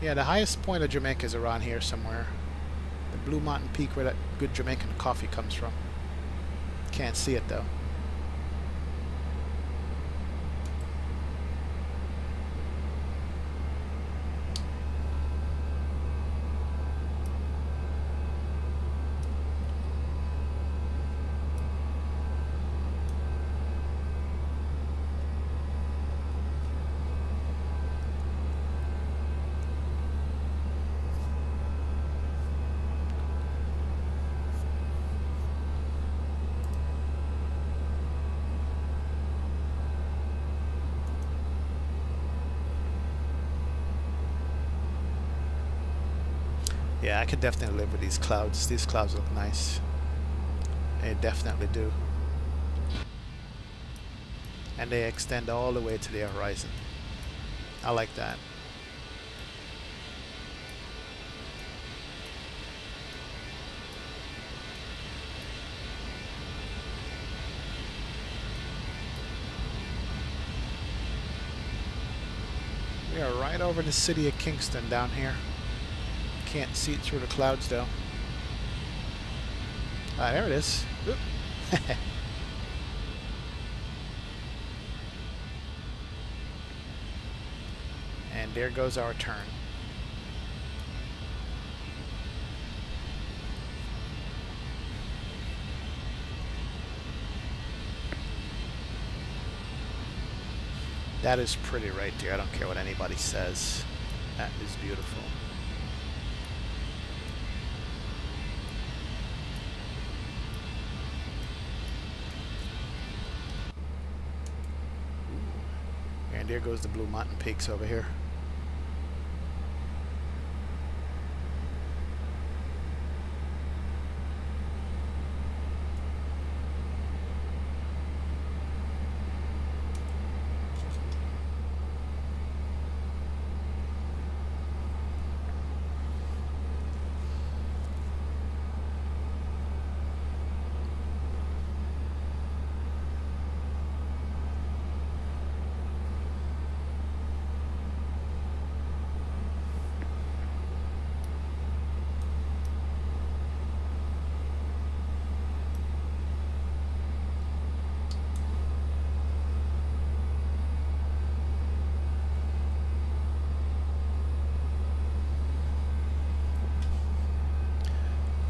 Yeah, the highest point of Jamaica is around here somewhere. The Blue Mountain Peak where that good Jamaican coffee comes from. Can't see it though. Yeah, I could definitely live with these clouds. These clouds look nice. They definitely do. And they extend all the way to the horizon. I like that. We are right over the city of Kingston down here. Can't see it through the clouds though. Ah, there it is. And there goes our turn. That is pretty right there. I don't care what anybody says. That is beautiful. And there goes the Blue Mountain Peaks over here.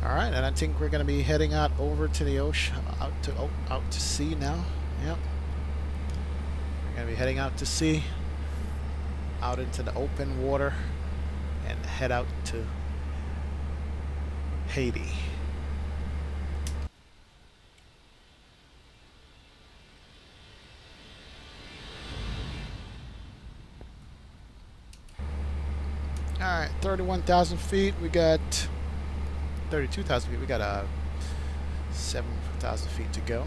Alright, and I think we're going to be heading out over to the ocean, out to sea now. Yep. We're going to be heading out to sea, out into the open water, and head out to Haiti. Alright, 31,000 feet. We got 32,000 feet. We got 7,000 feet to go.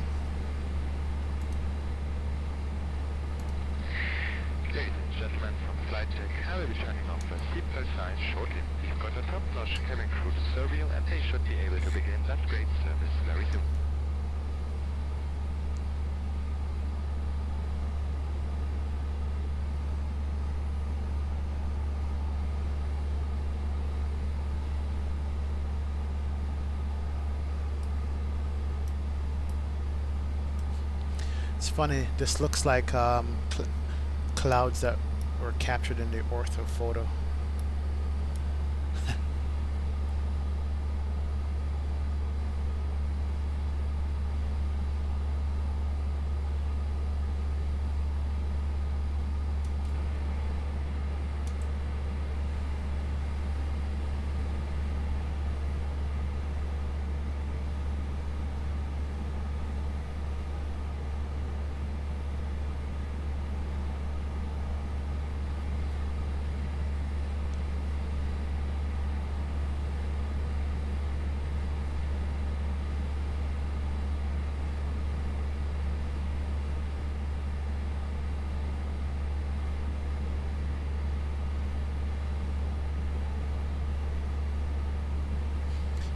Ladies and gentlemen from Flight Deck, I will be turning off the seatbelt sign shortly. We've got a top-notch cabin crew to serve you, and they should be able to begin that great service very soon. It's funny, this looks like clouds that were captured in the ortho photo.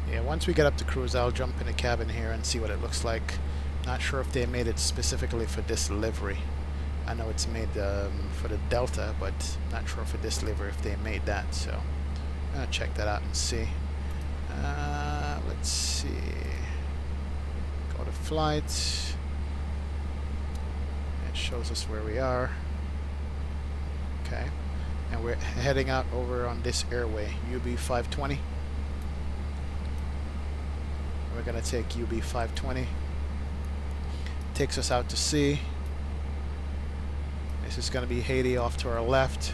Yeah, once we get up to cruise, I'll jump in the cabin here and see what it looks like. Not sure if they made it specifically for this delivery. I know it's made for the Delta, but not sure for this liver if they made that. So I'm gonna check that out and see. Let's see. Go to flights. It shows us where we are. Okay, and we're heading out over on this airway, UB 520. We're gonna take UB 520. Takes us out to sea. This is gonna be Haiti off to our left.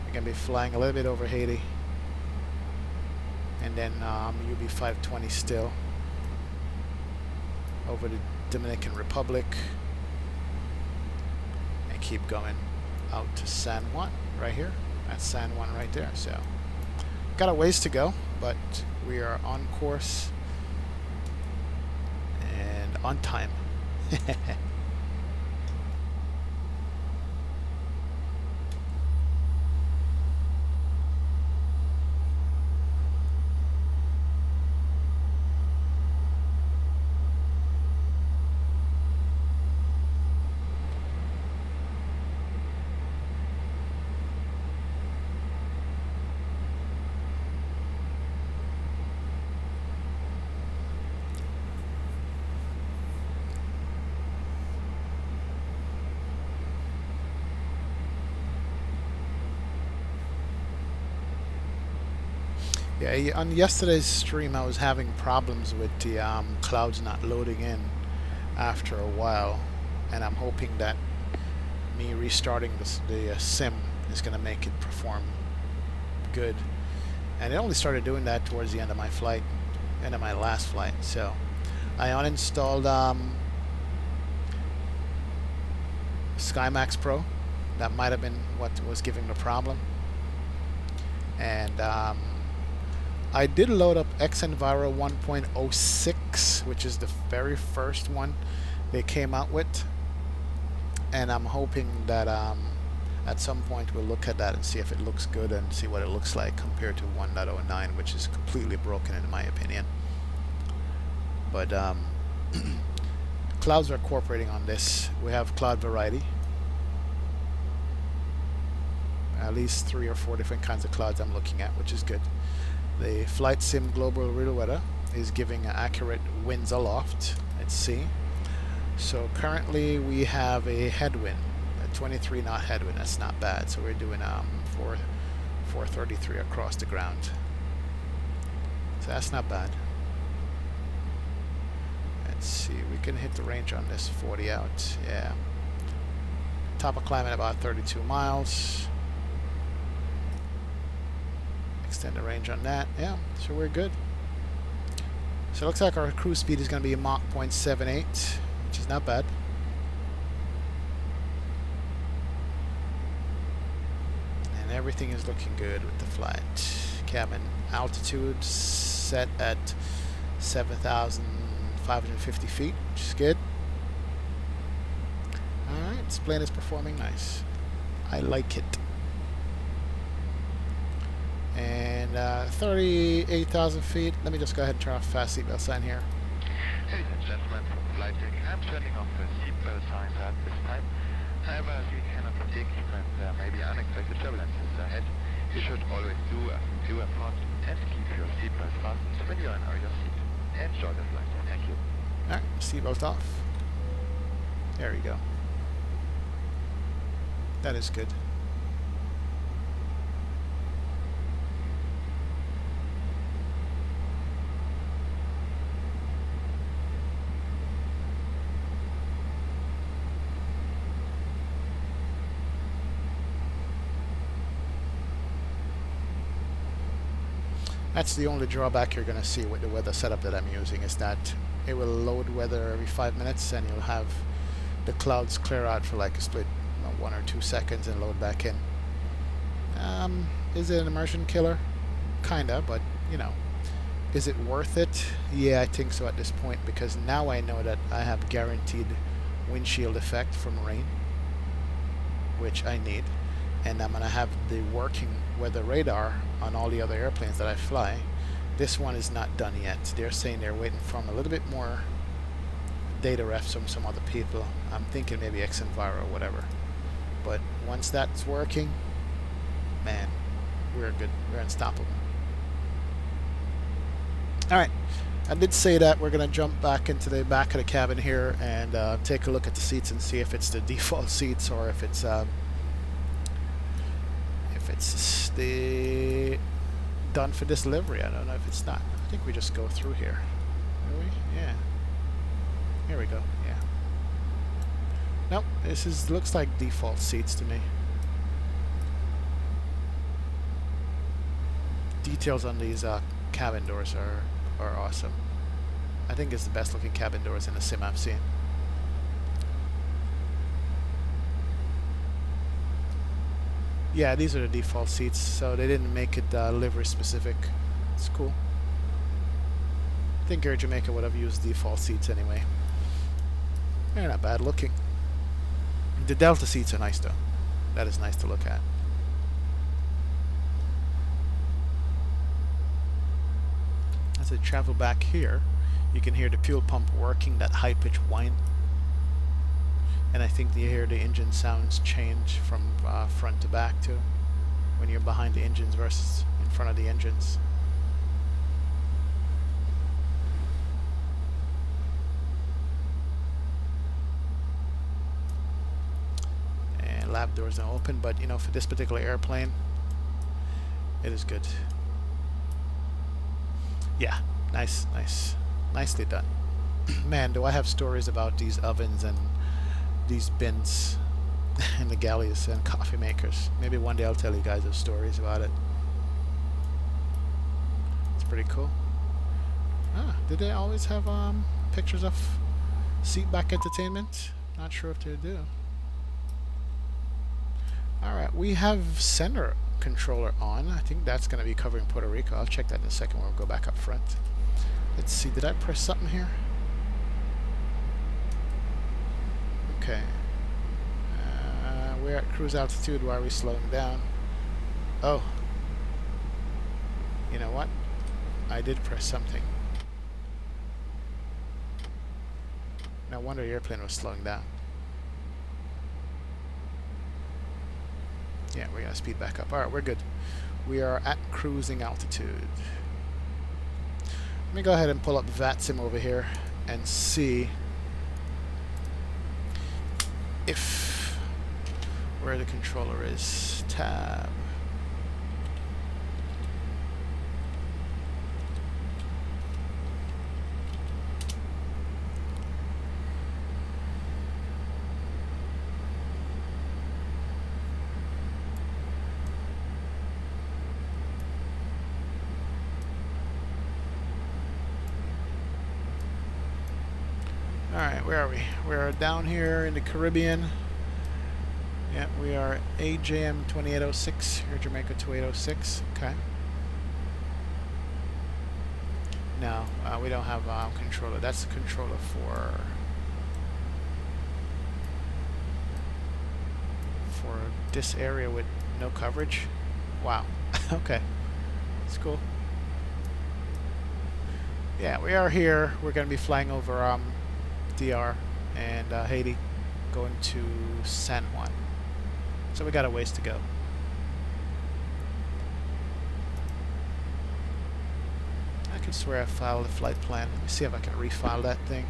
We're gonna be flying a little bit over Haiti, and then UB 520 still over the Dominican Republic, and keep going out to San Juan right here. That's San Juan right there. So got a ways to go, but we are on course and on time. Yeah, on yesterday's stream I was having problems with the clouds not loading in after a while, and I'm hoping that me restarting the sim is going to make it perform good. And it only started doing that towards the end of my flight, end of my last flight. So I uninstalled SkyMax Pro. That might have been what was giving the problem. And I did load up X-Enviro 1.06, which is the very first one they came out with, and I'm hoping that at some point we'll look at that and see if it looks good and see what it looks like compared to 1.09, which is completely broken in my opinion. But clouds are cooperating on this. We have cloud variety, at least 3 or 4 different kinds of clouds I'm looking at, which is good. The Flight Sim Global Real Weather is giving accurate winds aloft at sea. So currently we have a headwind, a 23 knot headwind. That's not bad. So we're doing 433 across the ground. So that's not bad. Let's see, we can hit the range on this 40 out. Yeah. Top of climb at about 32 miles. Extend the range on that. Yeah, so we're good. So it looks like our cruise speed is going to be Mach 0.78, which is not bad. And everything is looking good with the flight. Cabin altitude set at 7,550 feet, which is good. Alright, this plane is performing nice. I like it. And 38,000 feet. Let me just go ahead and turn off fast seatbelt sign here. Ladies and gentlemen, from flight deck, I'm turning off the seatbelt signs at this time. However, as we cannot predict when there may be unexpected turbulences ahead, you should always do a front and keep your seatbelt fastened when you are in your seat. Enjoy the flight. Thank you. Alright, seatbelt off. There we go. That is good. That's the only drawback you're going to see with the weather setup that I'm using, is that it will load weather every 5 minutes, and you'll have the clouds clear out for like a split 1 or 2 seconds and load back in. Is it an immersion killer? Kinda, but you know, is it worth it? Yeah, I think so at this point, because now I know that I have guaranteed windshield effect from rain, which I need. And I'm going to have the working weather radar on all the other airplanes that I fly. This one is not done yet. They're saying they're waiting for a little bit more data ref from some other people. I'm thinking maybe X-Enviro or whatever. But once that's working, man, we're good. We're unstoppable. All right. I did say that we're going to jump back into the back of the cabin here and take a look at the seats and see if it's the default seats or if it's the done for this delivery. I don't know if it's not. I think we just go through here. Do we? Yeah. Here we go. Yeah. Nope. This looks like default seats to me. Details on these cabin doors are awesome. I think it's the best looking cabin doors in a sim I've seen. Yeah, these are the default seats, so they didn't make it livery specific. It's cool. I think Air Jamaica would have used default seats anyway. They're not bad looking. The Delta seats are nice though. That is nice to look at. As I travel back here, you can hear the fuel pump working, that high-pitched whine. And I think you hear the engine sounds change from front to back too, when you're behind the engines versus in front of the engines. And lab doors are open, but you know, for this particular airplane, it is good. Yeah, nicely done. Man, do I have stories about these ovens and these bins and the galleys and coffee makers. Maybe one day I'll tell you guys those stories about it. It's pretty cool. Did they always have pictures of seatback entertainment? Not sure if they do. Alright, we have center controller on. I think that's going to be covering Puerto Rico. I'll check that in a second when we go back up front. Let's see, did I press something here? Okay. We're at cruise altitude. Why are we slowing down? Oh. You know what? I did press something. No wonder the airplane was slowing down. Yeah, we're going to speed back up. Alright, we're good. We are at cruising altitude. Let me go ahead and pull up Vatsim over here and see if where the controller is. Tab. Alright, where are we? We're down here in the Caribbean. Yeah, we are AJM 2806, Air Jamaica 2806. Okay. No, we don't have controller. That's the controller for this area with no coverage. Wow. Okay. It's cool. Yeah, we are here. We're going to be flying over DR and Haiti, going to San Juan. So we got a ways to go. I could swear I filed a flight plan. Let me see if I can refile that thing.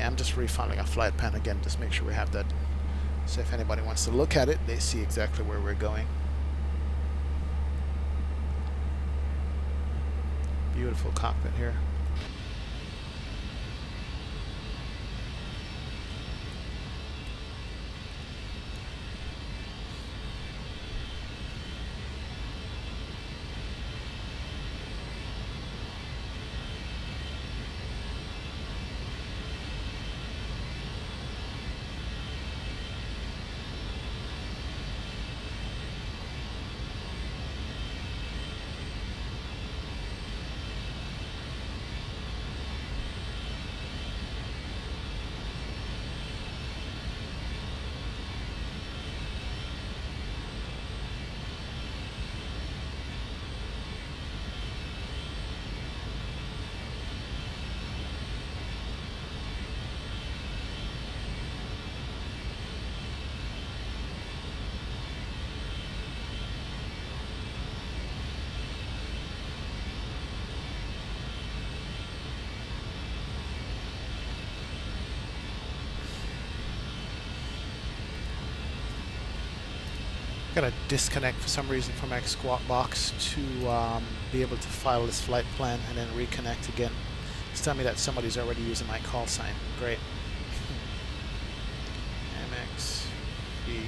I'm just refiling a flight plan again, just make sure we have that, so if anybody wants to look at it, they see exactly where we're going. Beautiful cockpit here. Gotta disconnect for some reason from my squawk box to be able to file this flight plan and then reconnect again. It's telling me that somebody's already using my call sign. Great. MXV.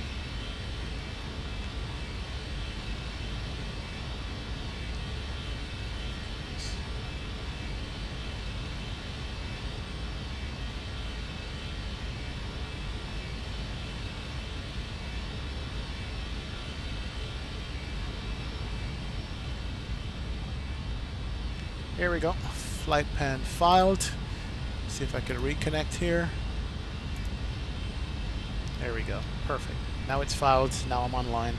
Here we go. Flight plan filed. See if I can reconnect here. There we go. Perfect. Now it's filed. Now I'm online.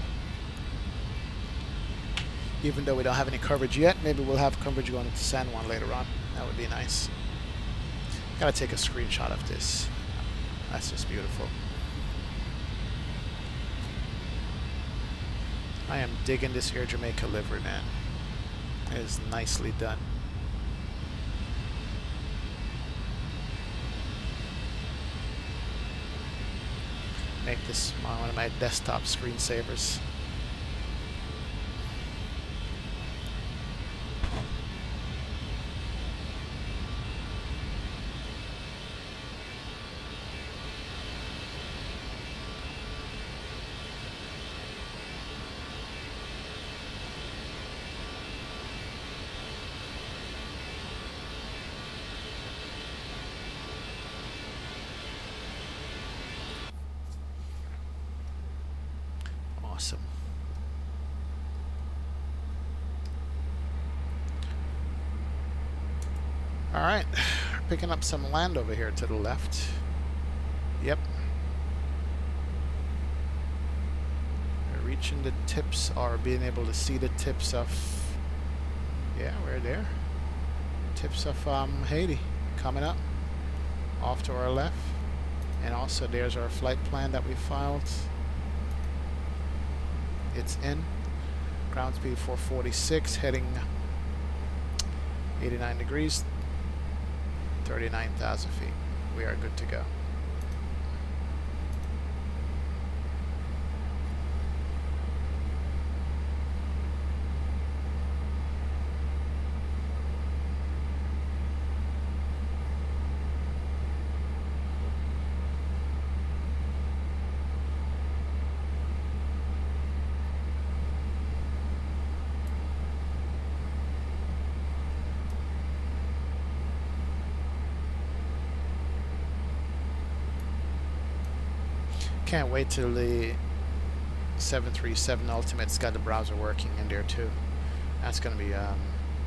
Even though we don't have any coverage yet, maybe we'll have coverage going into San Juan later on. That would be nice. Gotta take a screenshot of this. That's just beautiful. I am digging this Air Jamaica livery, man. It is nicely done. Make this one of my desktop screensavers. Awesome. All right, picking up some land over here to the left. Yep. We're reaching the tips, or being able to see the tips of, yeah, we're there. Tips of Haiti coming up off to our left. And also there's our flight plan that we filed. It's in. Ground speed 446, heading 89 degrees, 39,000 feet. We are good to go. Can't wait till the 737 Ultimate's got the browser working in there too. That's gonna be a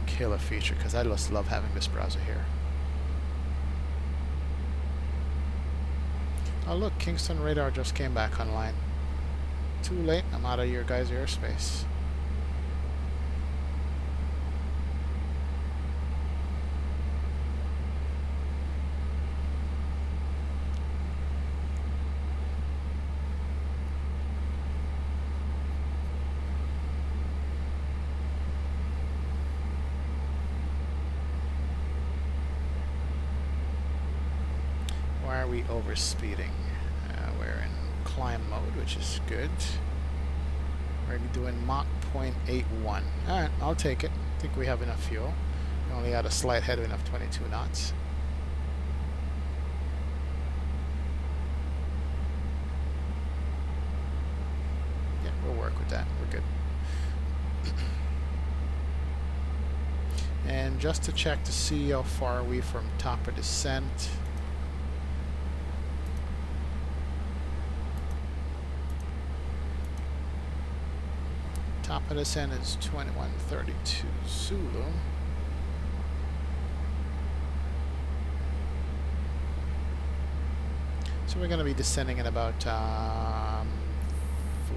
killer feature because I just love having this browser here. Oh look, Kingston radar just came back online. Too late, I'm out of your guys' airspace. Why are we overspeeding? We're in climb mode, which is good. We're doing Mach 0.81. Alright, I'll take it. I think we have enough fuel. We only had a slight headwind of 22 knots. Yeah, we'll work with that. We're good. And just to check to see how far are we from top of descent. Top of descent is 2132 Zulu. So we're going to be descending in about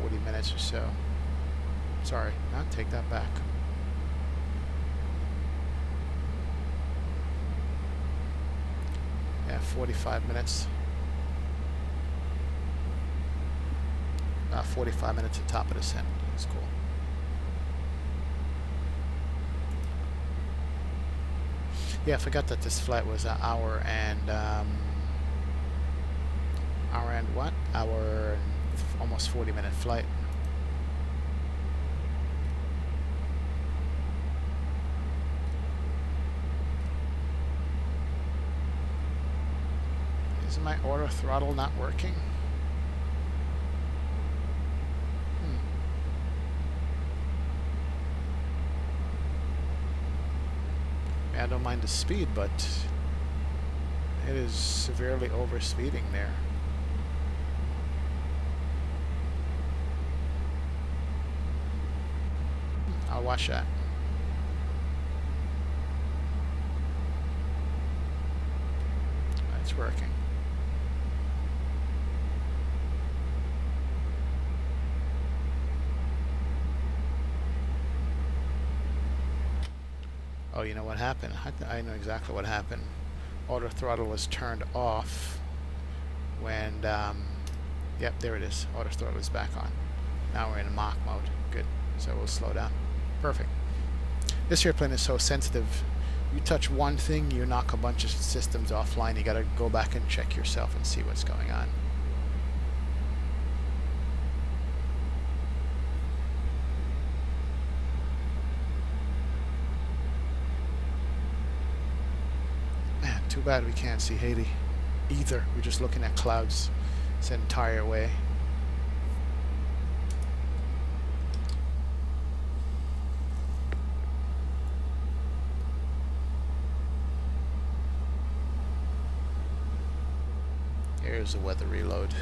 40 minutes or so. Sorry, not take that back. Yeah, 45 minutes. 45 minutes at top of descent. That's cool. Yeah, I forgot that this flight was an hour and what? Hour and almost 40-minute flight. Is my auto throttle not working? I don't mind the speed, but it is severely overspeeding there. I'll watch that. It's working. Oh, you know what happened? I know exactly what happened. Auto throttle was turned off when, yep, there it is. Auto throttle is back on. Now we're in Mach mode. Good. So we'll slow down. Perfect. This airplane is so sensitive. You touch one thing, you knock a bunch of systems offline. You gotta go back and check yourself and see what's going on. Man, too bad we can't see Haiti either. We're just looking at clouds this entire way. Here's the weather reload.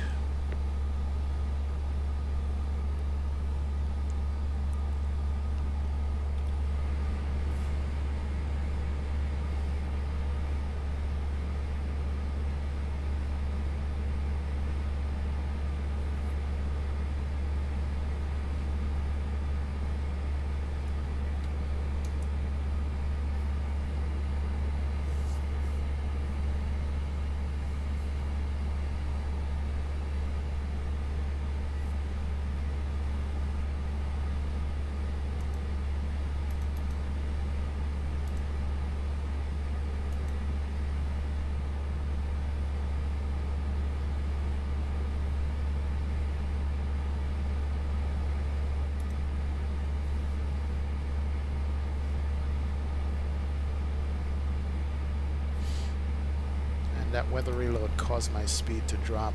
That weather reload caused my speed to drop.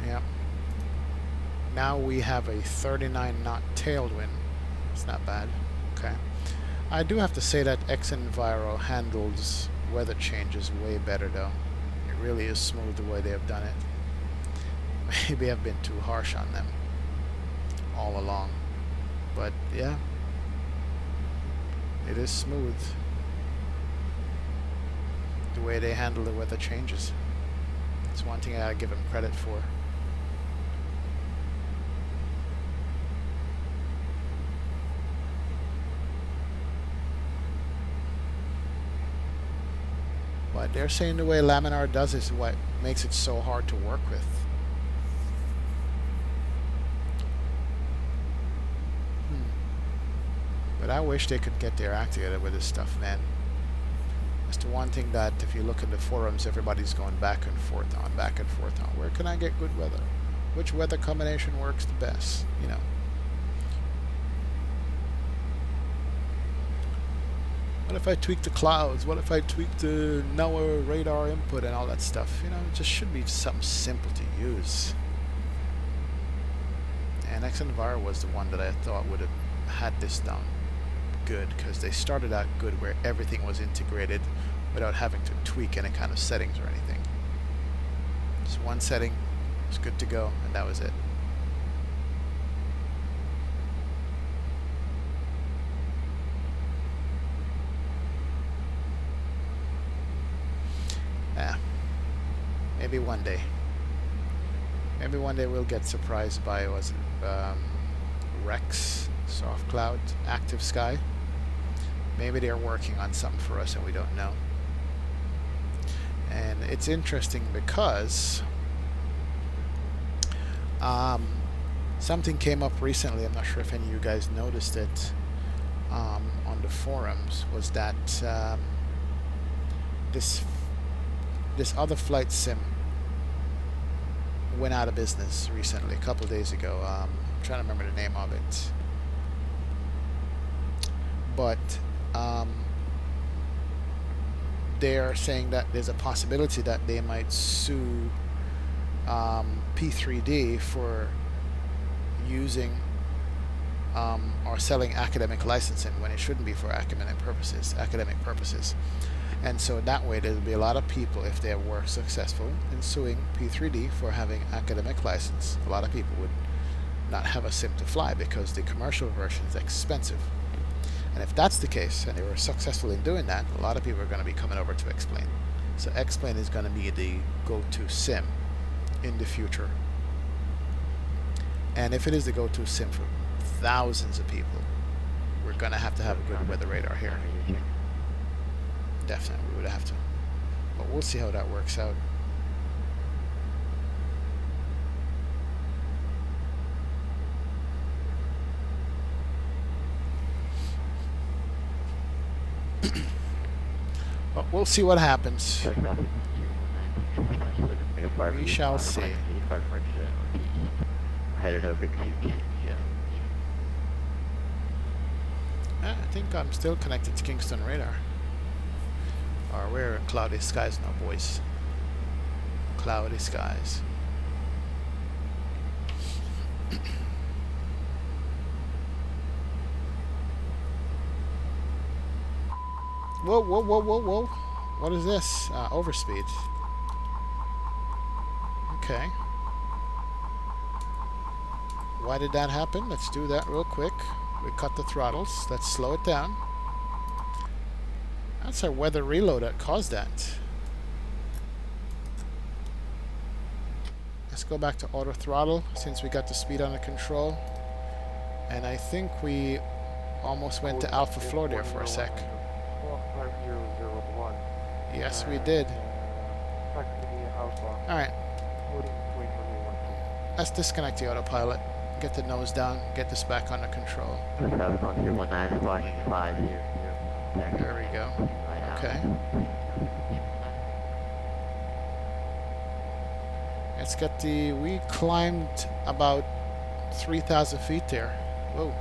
Yep. Now we have a 39 knot tailwind. It's not bad. Okay. I do have to say that X-Enviro handles weather changes way better though. It really is smooth the way they have done it. Maybe I've been too harsh on them all along. But yeah. It is smooth. The way they handle the weather changes. It's one thing I gotta give them credit for. But they're saying the way Laminar does is what makes it so hard to work with. But I wish they could get their act together with this stuff, man. It's the one thing that if you look in the forums, everybody's going back and forth on. Where can I get good weather? Which weather combination works the best? You know. What if I tweak the clouds? What if I tweak the NOAA radar input and all that stuff? You know, it just should be something simple to use. And X-Enviro was the one that I thought would have had this done good, because they started out good where everything was integrated without having to tweak any kind of settings or anything. Just one setting, it's good to go, and that was it. Yeah, maybe one day. Maybe one day we'll get surprised by, was it Rex, soft cloud, active sky. Maybe they're working on something for us and we don't know. And it's interesting because something came up recently, I'm not sure if any of you guys noticed it, on the forums, was that this other flight sim went out of business recently, a couple of days ago. I'm trying to remember the name of it. But they are saying that there's a possibility that they might sue P3D for using or selling academic licensing when it shouldn't be for academic purposes. And so that way there'll be a lot of people, if they were successful in suing P3D for having academic license, a lot of people would not have a sim to fly because the commercial version is expensive. And if that's the case, and they were successful in doing that, a lot of people are going to be coming over to X-Plane. So X-Plane is going to be the go-to sim in the future. And if it is the go-to sim for thousands of people, we're going to have a good weather radar here. Definitely, we would have to. But we'll see how that works out. But we'll see what happens. We shall see. Headed over to I think I'm still connected to Kingston radar. Or we're in cloudy skies now, boys. Cloudy skies. Whoa, whoa, whoa, whoa, whoa. What is this? Overspeed. Okay. Why did that happen? Let's do that real quick. We cut the throttles. Let's slow it down. That's our weather reload that caused that. Let's go back to auto throttle since we got the speed under control. And I think we almost went to alpha floor there for a sec. Yes, we did. Alright. Let's disconnect the autopilot. Get the nose down. Get this back under control. There we go. Okay. Let's get the... We climbed about 3,000 feet there. Whoa.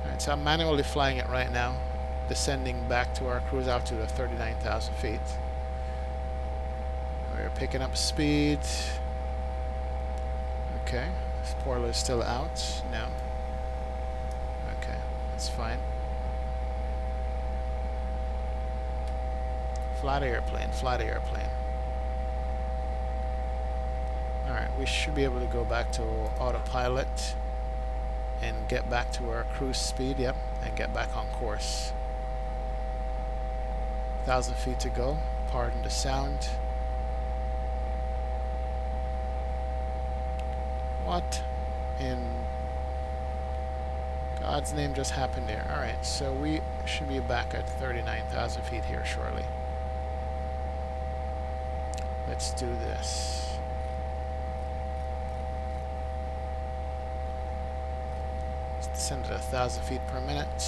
Alright, so I'm manually flying it right now. Descending back to our cruise altitude of 39,000 feet. We're picking up speed. Okay. Spoiler is still out. No. Okay. That's fine. Fly the airplane. Fly the airplane. Alright. We should be able to go back to autopilot and get back to our cruise speed. Yep. And get back on course. 1,000 feet to go. Pardon the sound. What in God's name just happened there? Alright, so we should be back at 39,000 feet here shortly. Let's do this. Let's descend to 1,000 feet per minute.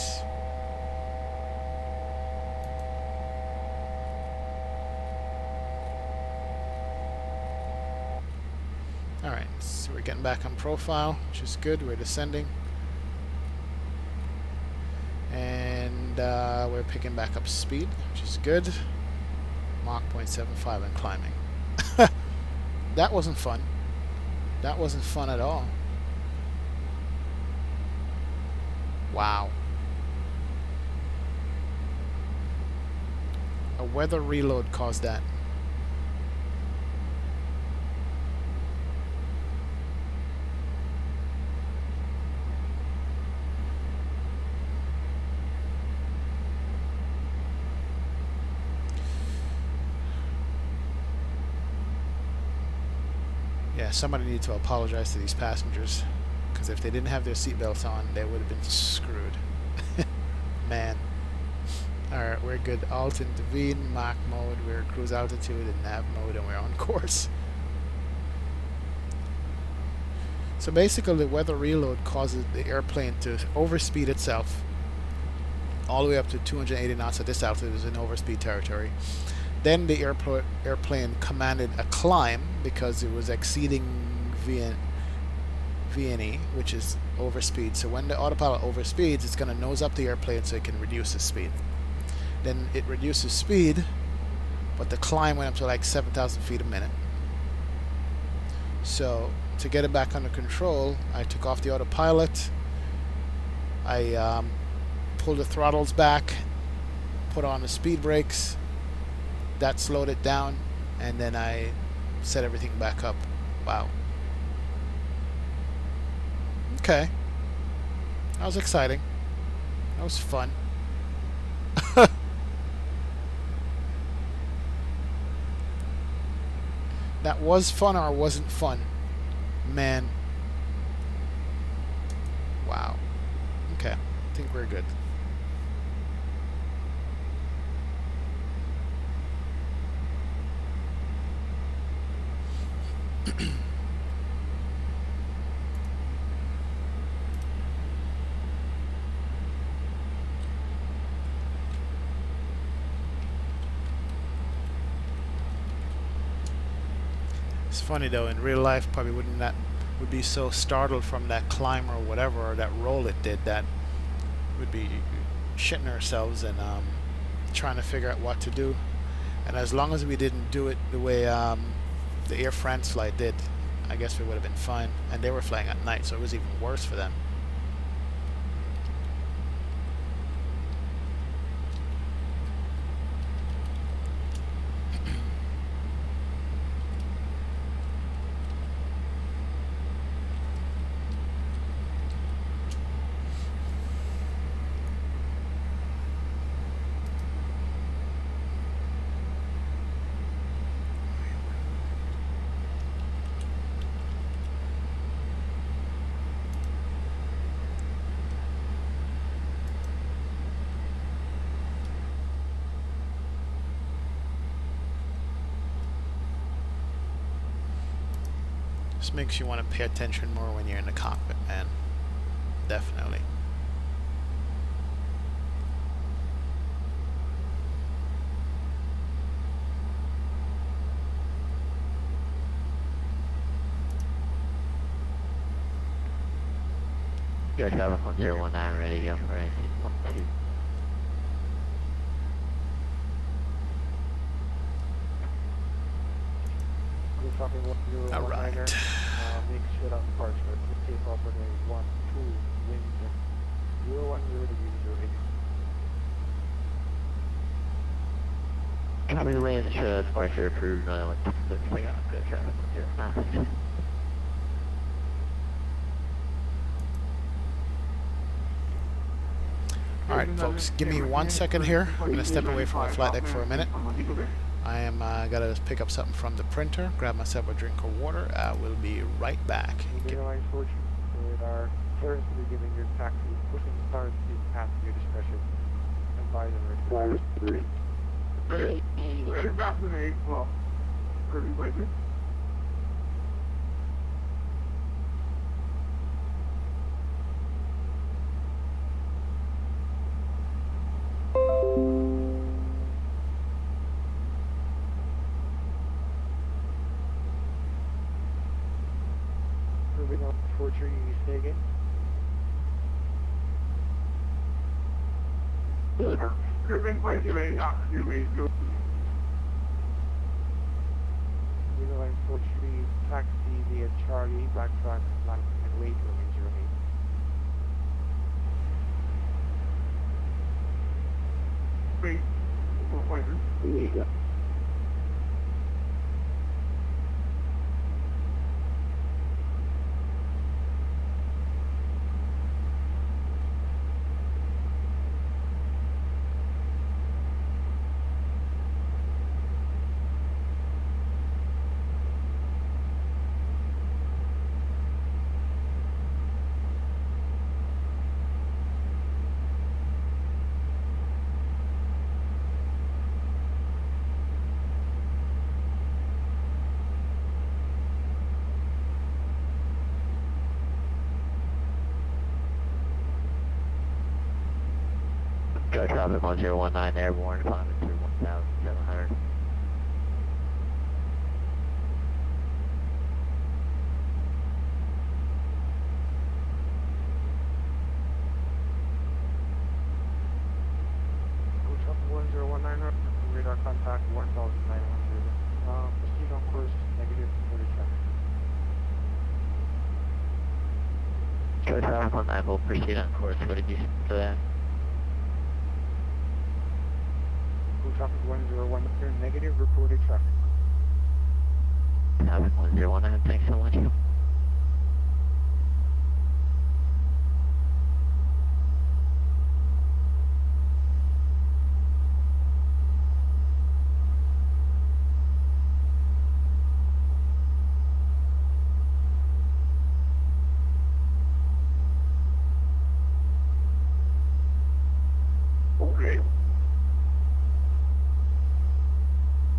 Alright, so we're getting back on profile, which is good. We're descending. And we're picking back up speed, which is good. Mach 0.75 and climbing. That wasn't fun. That wasn't fun at all. Wow. A weather reload caused that. Yeah, somebody needed to apologize to these passengers, because if they didn't have their seatbelts on, they would have been screwed. Man. Alright, we're good. Alt intervene, Mach mode, we're cruise altitude and nav mode, and we're on course. So basically the weather reload causes the airplane to overspeed itself all the way up to 280 knots at this altitude is in overspeed territory. Then the airplane commanded a climb because it was exceeding VNE, which is overspeed. So when the autopilot overspeeds, it's going to nose up the airplane so it can reduce its speed. Then it reduces speed, but the climb went up to like 7,000 feet a minute. So to get it back under control, I took off the autopilot. I pulled the throttles back, put on the speed brakes. That slowed it down, and then I set everything back up. Wow. Okay. That was exciting. That was fun. That was fun or wasn't fun? Man. Wow. Okay. I think we're good. It's funny though, in real life probably would be so startled from that climb or whatever, or that roll it did, that would be shitting ourselves and trying to figure out what to do. And as long as we didn't do it the way the Air France flight did, I guess we would have been fine. And they were flying at night, so it was even worse for them. Just makes you want to pay attention more when you're in the cockpit, man. Definitely. Good, 71019 ready to go for AC 12. All right. Make sure that parts are to take off on a 1, 2, wind 010 degrees 08. Copy the wind, sure that's partially approved. Looks like I'm good, traffic 09. Alright folks, give me 1 second here. I'm going to step away from my flight deck for a minute. I am gotta pick up something from the printer, grab myself a drink of water. I will be right back. Airline fortune with our terrorists will be giving your taxi, pushing the cars to pass your discretion. Advise and Fortune, you stay again? Line 43, taxi via Charlie, backtrack, line, and wait for me 08. Go traffic 1019 airborne, climbing through 1,700. Go traffic 1019, radar contact 1,900. Proceed on course, negative for the traffic. Show traffic on that, we'll proceed on course. What did you say to that? Go traffic 101 clear, negative, reported traffic. Traffic 101, thanks so much.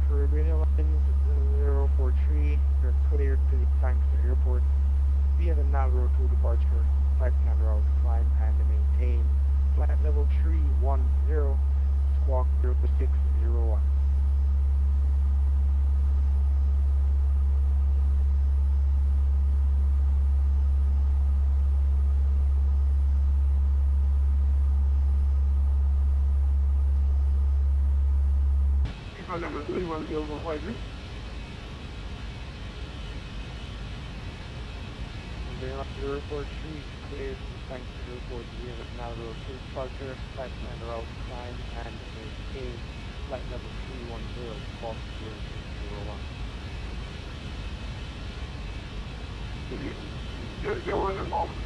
Caribbean Airlines 043, you're cleared to the Frankfurt Airport via the Nalro to departure, flight Nalro to climb and maintain flight level 310, squawk 0601. Number 310 Whiteley. Caribbean 043, cleared to the Frankfurt Airport via the Nalro to departure, flight Nalro to climb and maintain flight level 310, squawk 0601. There was a moment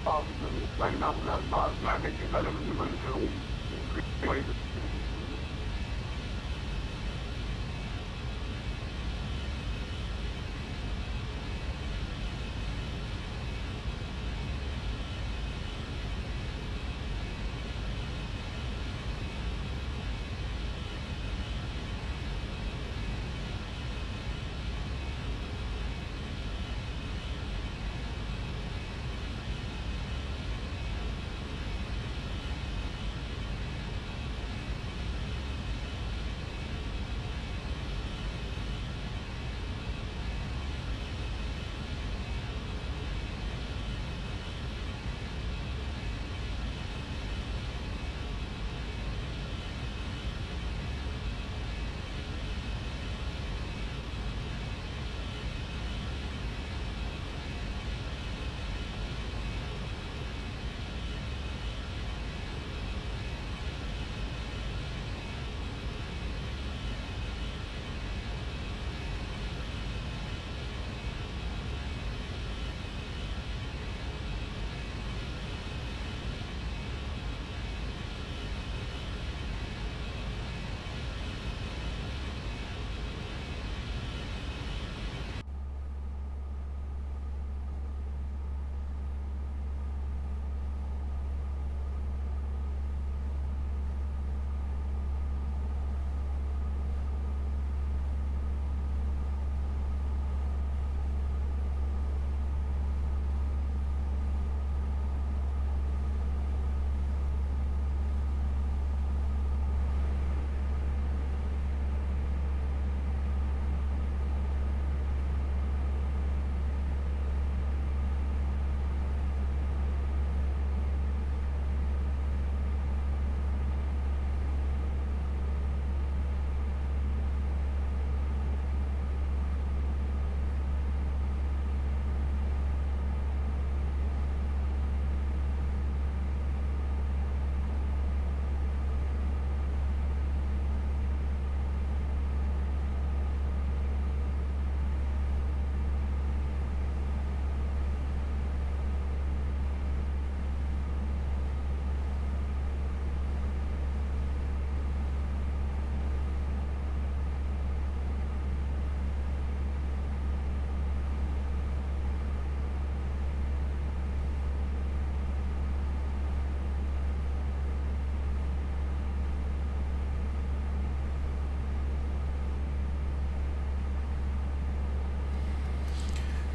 of flying out that bar, flying to the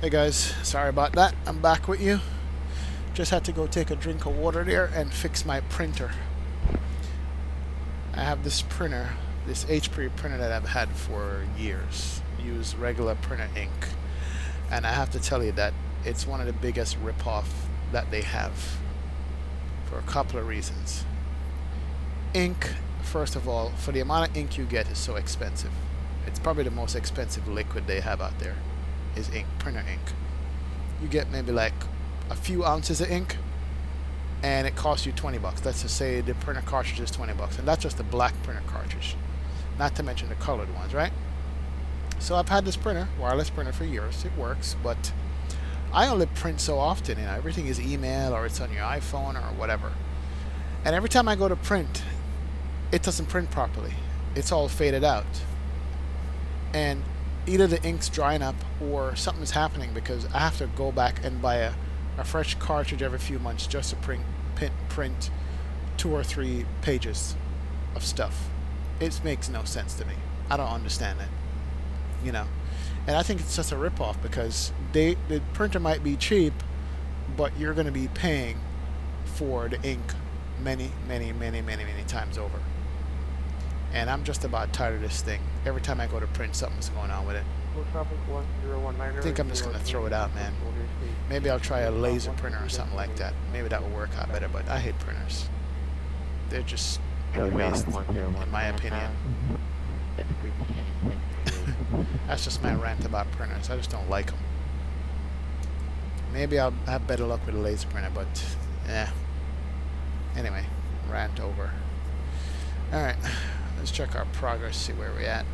Hey guys, sorry about that. I'm back with you. Just had to go take a drink of water there and fix my printer. I have this printer, this HP printer that I've had for years. Use regular printer ink. And I have to tell you that it's one of the biggest rip-off that they have for a couple of reasons. Ink, first of all, for the amount of ink you get is so expensive. It's probably the most expensive liquid they have out there is ink, printer ink. You get maybe like a few ounces of ink, and it costs you 20 bucks. Let's just say the printer cartridge is 20 bucks, and that's just the black printer cartridge, not to mention the colored ones, right? So I've had this printer, wireless printer, for years. It works, but I only print so often. You know, everything is email or it's on your iPhone or whatever. And every time I go to print, it doesn't print properly. It's all faded out. And either the ink's drying up or something's happening, because I have to go back and buy a fresh cartridge every few months just to print 2 or 3 pages of stuff. It makes no sense to me. I don't understand it. You know, and I think it's just a ripoff, because the printer might be cheap, but you're going to be paying for the ink many times over. And I'm just about tired of this thing. Every time I go to print, something's going on with it. I think I'm just going to throw it out, man. Maybe I'll try a laser printer or something like that. Maybe that will work out better, but I hate printers. They're just a waste, in my opinion. That's just my rant about printers. I just don't like them. Maybe I'll have better luck with a laser printer, but anyway, rant over. Alright, let's check our progress, see where we're at.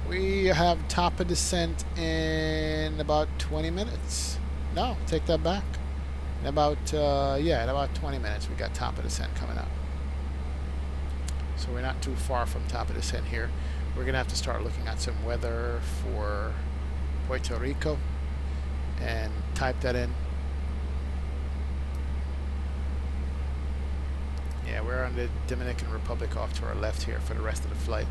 We have top of descent in about 20 minutes. No, take that back. In about, in about 20 minutes we got top of descent coming up. So we're not too far from top of descent here. We're going to have to start looking at some weather for Puerto Rico and type that in. Yeah, we're on the Dominican Republic off to our left here for the rest of the flight.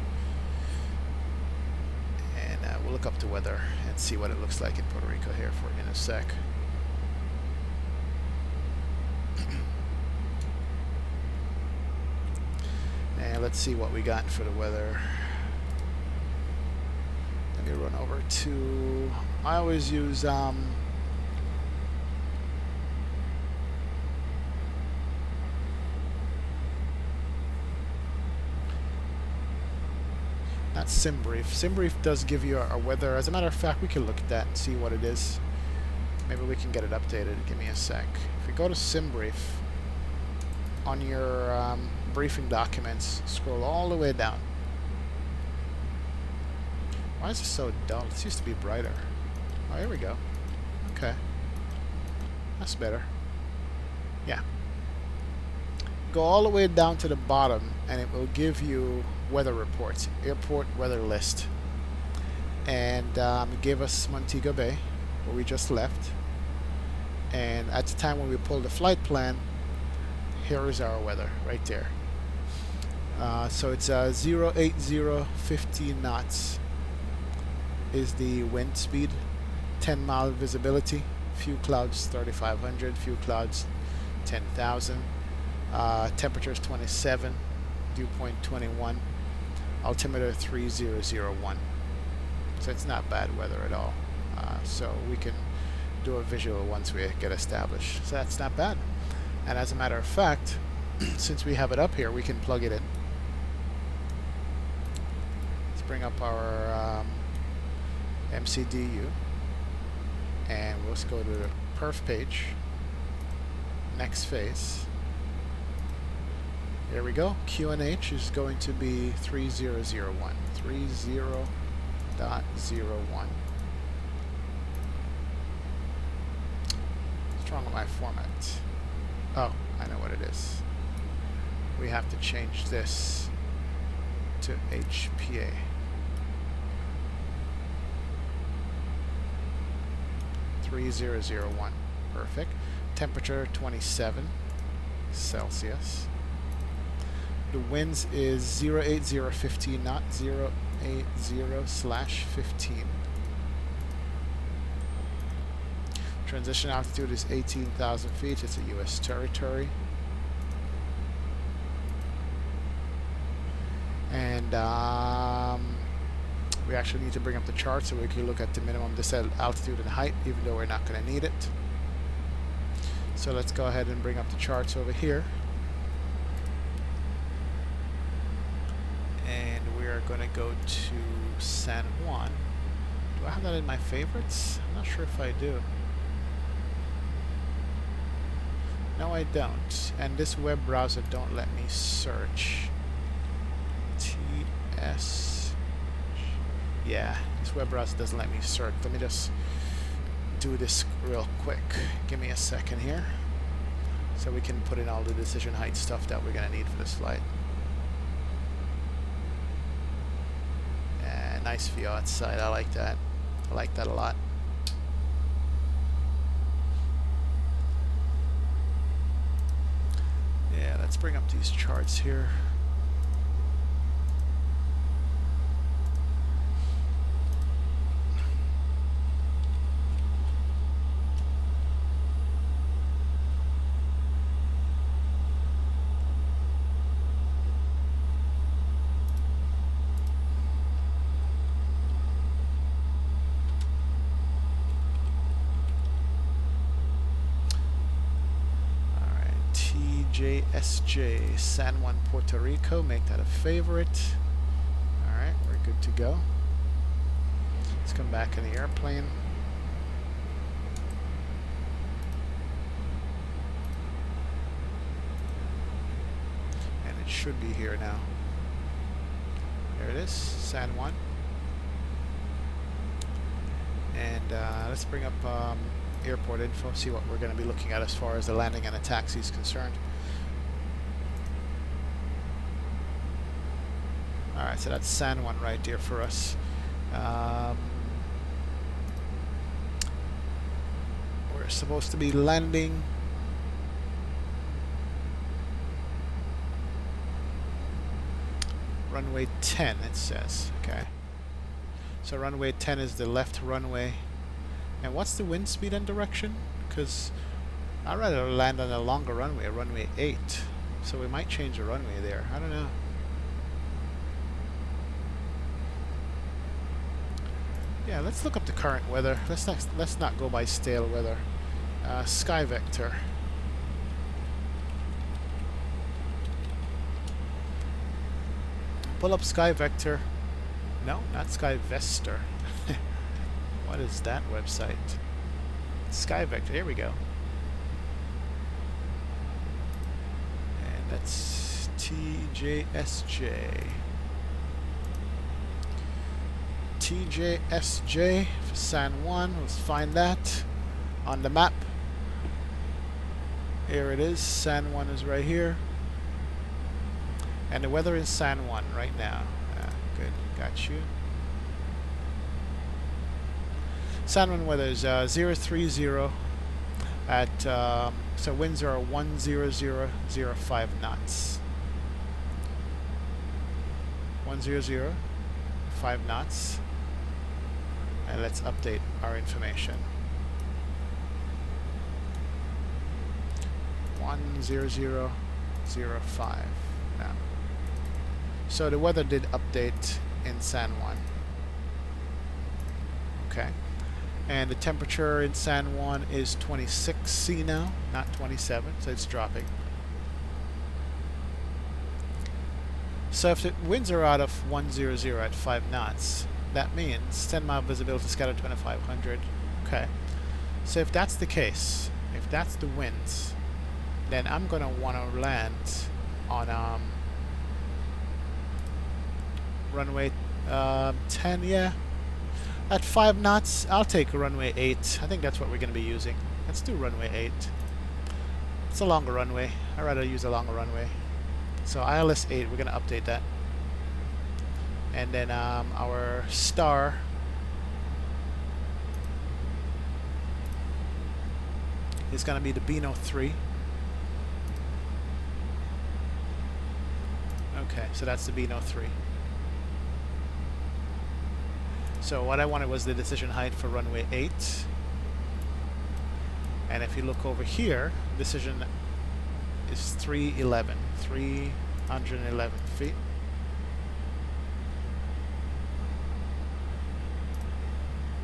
And we'll look up the weather and see what it looks like in Puerto Rico here in a sec. And let's see what we got for the weather. Let me run over to, I always use not SimBrief. SimBrief does give you a weather. As a matter of fact, we can look at that and see what it is. Maybe we can get it updated. Give me a sec. If you go to SimBrief on your briefing documents, scroll all the way down. Why is it so dull? It used to be brighter. Oh, here we go. Okay. That's better. Yeah. Go all the way down to the bottom and it will give you weather reports, airport weather list. And it gave us Montego Bay, where we just left. And at the time when we pulled the flight plan, here is our weather right there. So it's 08050 knots is the wind speed, 10 mile visibility, few clouds 3,500, few clouds 10,000. Temperature is 27, dew point 21, altimeter 3001. So it's not bad weather at all. So we can do a visual once we get established. So that's not bad. And as a matter of fact, since we have it up here, we can plug it in. Let's bring up our MCDU, and let's go to the perf page. Next phase. There we go. QNH is going to be 3001. 30.01. What's wrong with my format? Oh, I know what it is. We have to change this to HPA. .3001. Perfect. Temperature 27 Celsius. The winds is 08050, not 080/15. Transition altitude is 18,000 feet. It's a U.S. territory. And we actually need to bring up the chart so we can look at the minimum descent altitude and height, even though we're not going to need it. So let's go ahead and bring up the charts over here. And we are going to go to San Juan. Do I have that in my favorites? I'm not sure if I do. No, I don't. And this web browser don't let me search. TS. Yeah, this web browser doesn't let me search. Let me just do this real quick. Give me a second here, so we can put in all the decision height stuff that we're gonna need for this flight. And nice view outside. I like that. I like that a lot. Yeah, let's bring up these charts here. TJSJ, San Juan, Puerto Rico, make that a favorite. Alright, we're good to go. Let's come back in the airplane. And it should be here now. There it is, San Juan. And let's bring up airport info, see what we're going to be looking at as far as the landing and the taxi is concerned. Alright, so that's San Juan right there for us. We're supposed to be landing runway 10, it says. Okay. So runway 10 is the left runway. And what's the wind speed and direction? Because I'd rather land on a longer runway, runway 8. So we might change the runway there. I don't know. Yeah, let's look up the current weather. Let's not go by stale weather. Sky vector. Pull up Sky Vector. No, not Sky Vector. What is that website? Sky Vector. Here we go. And that's TJSJ. TJSJ for San Juan. Let's find that on the map. Here it is. San Juan is right here. And the weather in San Juan right now. Good. Got you. San Juan weather is 030 at so winds are 10005 knots. 10005 knots. And let's update our information. 10005 now. So the weather did update in San Juan. Okay. And the temperature in San Juan is 26 C now, not 27, so it's dropping. So if the winds are out of 100 at 5 knots, that means 10 mile visibility scatter 2500. Okay. So if that's the case, if that's the winds, then I'm going to want to land on runway 10, yeah. At 5 knots, I'll take runway 8. I think that's what we're going to be using. Let's do runway 8. It's a longer runway. I'd rather use a longer runway. So ILS 8, we're going to update that. And then our star is going to be the Beano 3. Okay, so that's the Beano 3. So what I wanted was the decision height for runway 8. And if you look over here, decision is 311 feet.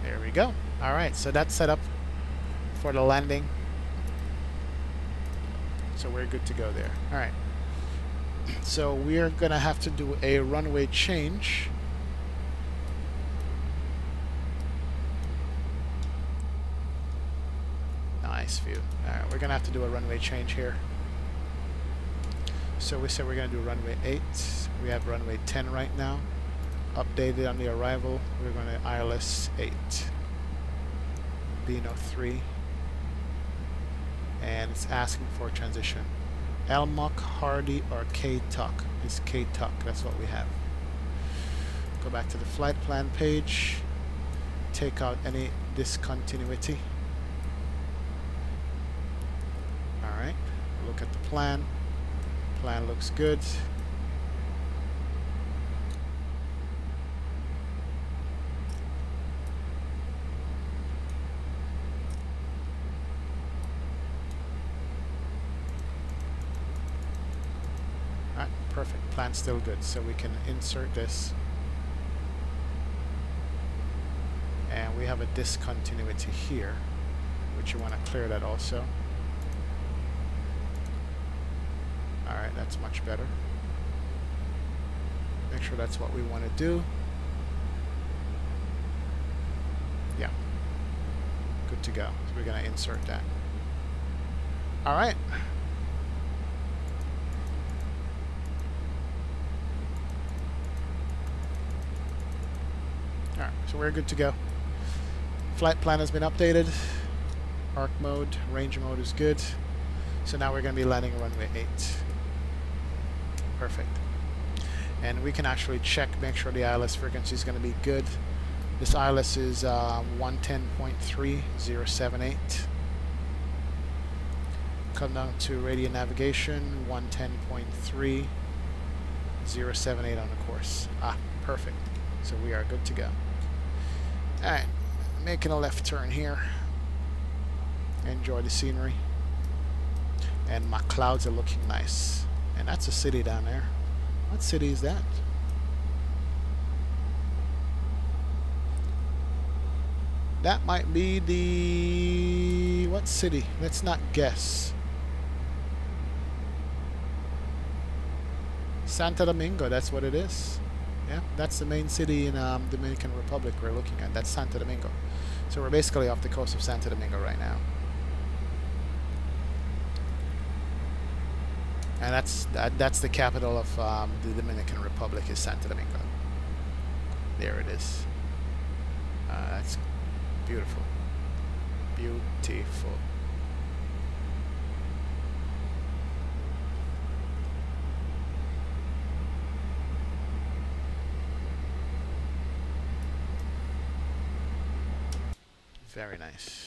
There we go. Alright, so that's set up for the landing. So we're good to go there. Alright. So we're going to have to do a runway change. nice view. Alright, we're gonna have to do a runway change here. So we said we're gonna do runway 8. We have runway 10 right now. Updated on the arrival. We're gonna ILS 8. Beano 3. And it's asking for transition. Elmock, Hardy, or K-Tuck. It's K-Tuck, that's what we have. Go back to the flight plan page. Take out any discontinuity. Alright, look at the plan. Plan looks good. Alright, perfect. Plan's still good. So we can insert this. And we have a discontinuity here, which you want to clear that also. Alright, that's much better. Make sure that's what we want to do. Yeah. Good to go. So we're going to insert that. Alright. Alright, so we're good to go. Flight plan has been updated. Arc mode, range mode is good. So now we're going to be landing runway 8. Perfect. And we can actually check, make sure the ILS frequency is going to be good. This ILS is 110.3078. Come down to radio navigation, 110.3078 on the course. Ah, perfect. So we are good to go. Alright, making a left turn here. Enjoy the scenery. And my clouds are looking nice. And that's a city down there. What city is that? That might be the... what city? Let's not guess. Santo Domingo, that's what it is. Yeah, that's the main city in Dominican Republic we're looking at. That's Santo Domingo. So we're basically off the coast of Santo Domingo right now. And that's the capital of the Dominican Republic, is Santo Domingo. There it is. That's beautiful. Beautiful. Very nice.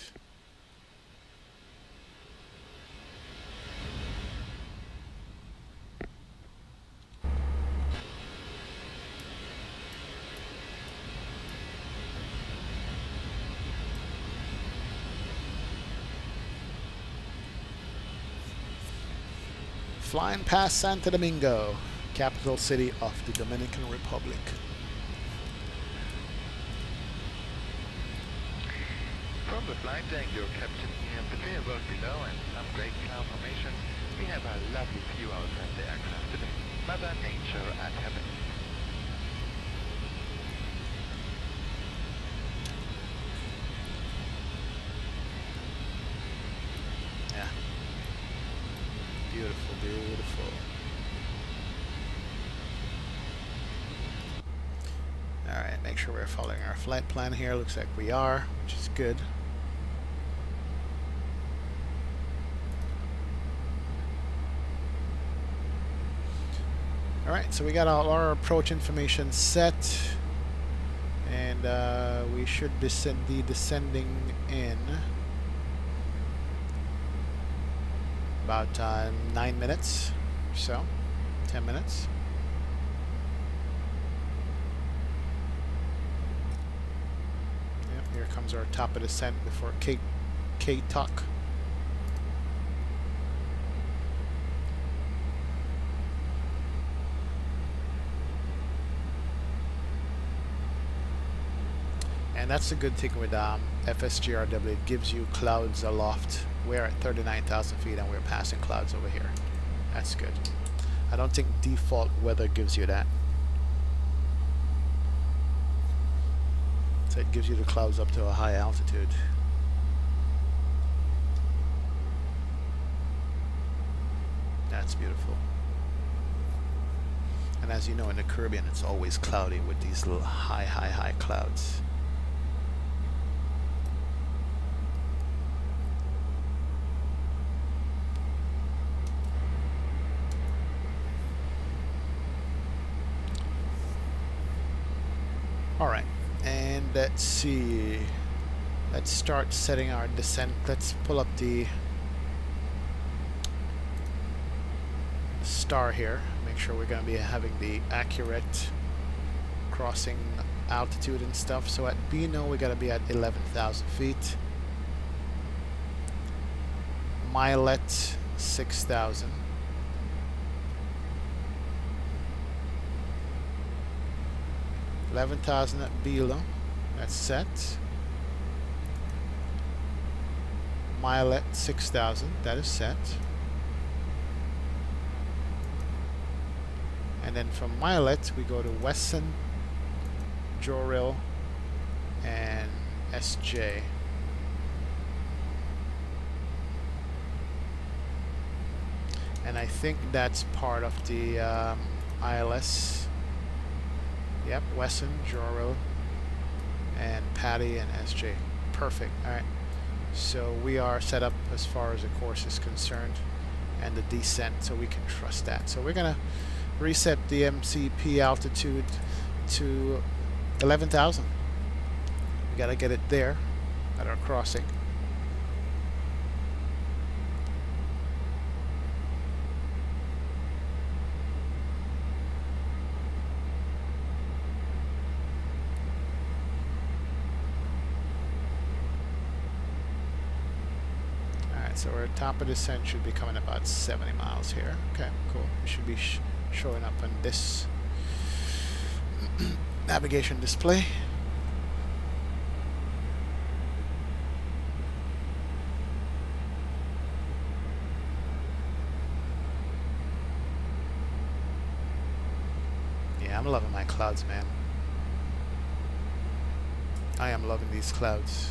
Flying past Santo Domingo, capital city of the Dominican Republic. From the flight deck, your captain here, between the world below and some great cloud formation, we have a lovely view outside the aircraft today. Mother Nature at heaven. Yeah. Beautiful, beautiful. Alright, make sure we're following our flight plan here. Looks like we are, which is good. Alright, so we got all our approach information set. And we should be descending in about 9 minutes or so. 10 minutes. Yep, here comes our top of descent before K-Tuck. And that's the good thing with FSGRW. It gives you clouds aloft. We're at 39,000 feet and we're passing clouds over here. That's good. I don't think default weather gives you that. So it gives you the clouds up to a high altitude. That's beautiful. And as you know, in the Caribbean, it's always cloudy with these little high clouds. All right, and let's see. Let's start setting our descent. Let's pull up the star here. Make sure we're going to be having the accurate crossing altitude and stuff. So at Bino, we got to be at 11,000 feet. Milet, 6,000. $11,000 at Bilo. That's set. Milet 6,000. That is set. And then from Milet we go to Wesson, Joril, and SJ. And I think that's part of the ILS. Yep, Wesson, Joril, and Patty and SJ. Perfect. Alright. So we are set up as far as the course is concerned and the descent, so we can trust that. So we're gonna reset the MCP altitude to 11,000. We gotta get it there at our crossing. So our top of descent should be coming about 70 miles here. Okay, cool. We should be showing up on this navigation display. Yeah, I'm loving my clouds, man. I am loving these clouds.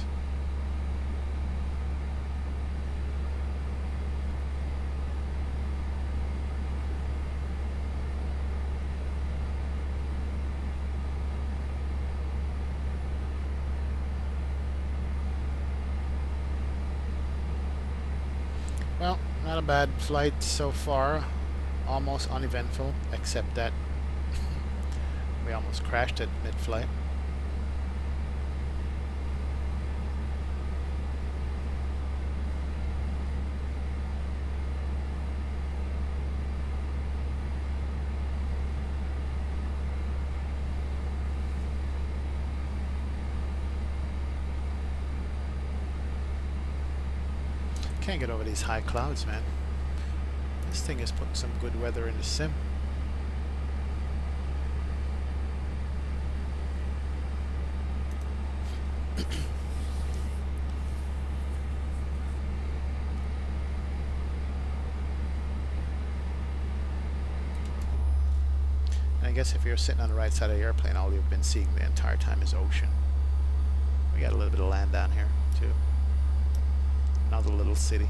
Well, not a bad flight so far. Almost uneventful, except that we almost crashed at mid-flight. Can't get over these high clouds, man. This thing is putting some good weather in the sim. I guess if you're sitting on the right side of the airplane, all you've been seeing the entire time is ocean. We got a little bit of land down here, too. Another little city.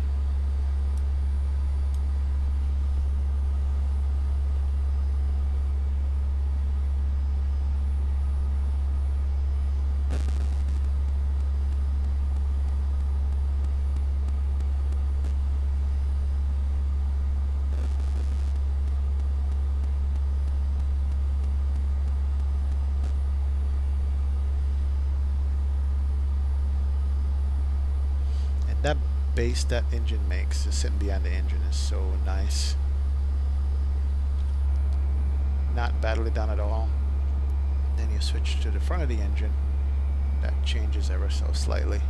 That bass that engine makes, just sitting behind the engine, is so nice. Not badly done at all. Then you switch to the front of the engine, that changes ever so slightly.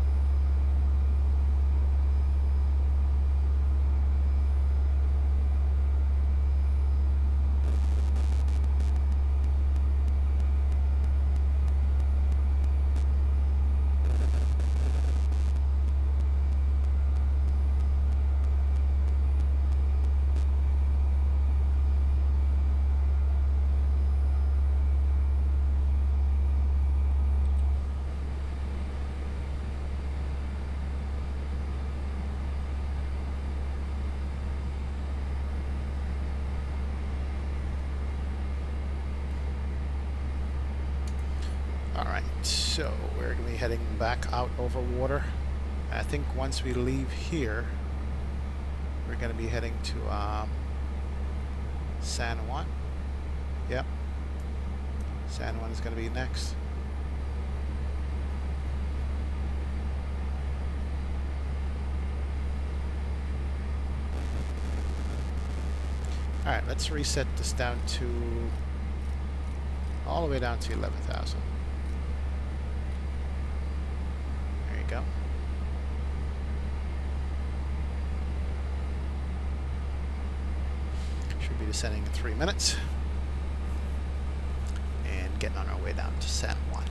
Alright, so we're going to be heading back out over water. I think once we leave here, we're going to be heading to San Juan. Yep. San Juan is going to be next. Alright, let's reset this down to all the way down to 11,000. There you go. Should be descending in 3 minutes. And getting on our way down to San Juan.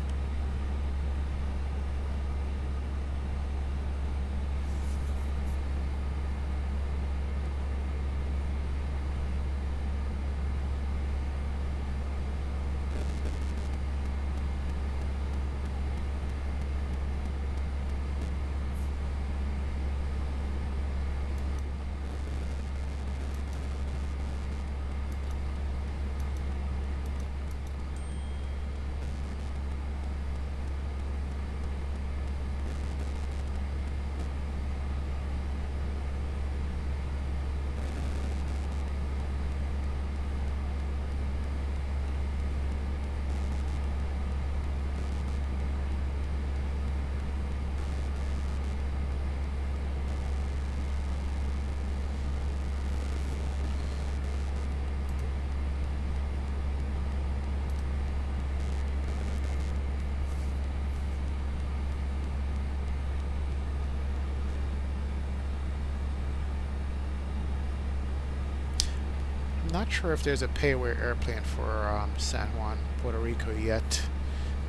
Not sure if there's a pay-aware airplane for San Juan, Puerto Rico yet.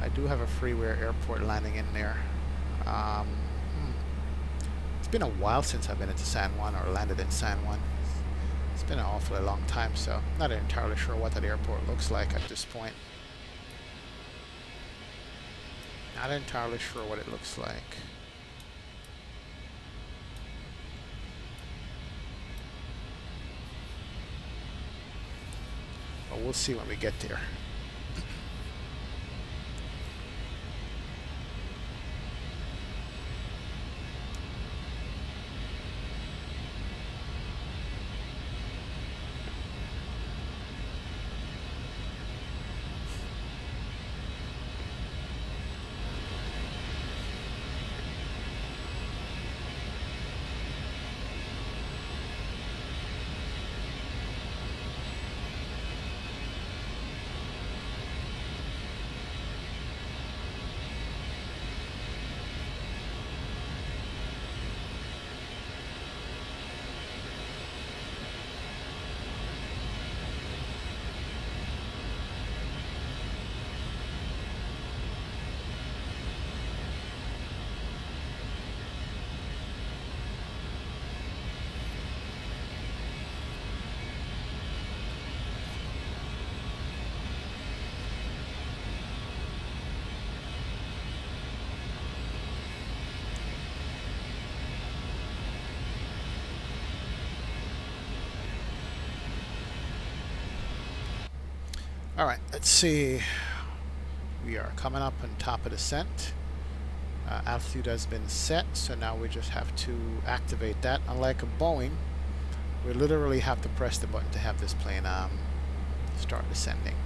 I do have a freeware airport landing in there. It's been a while since I've been into San Juan or landed in San Juan. It's been an awfully long time, so not entirely sure what that airport looks like at this point. Not entirely sure what it looks like. But we'll see when we get there. Alright, let's see. We are coming up on top of the descent. Altitude has been set, so now we just have to activate that. Unlike a Boeing, we literally have to press the button to have this plane start descending.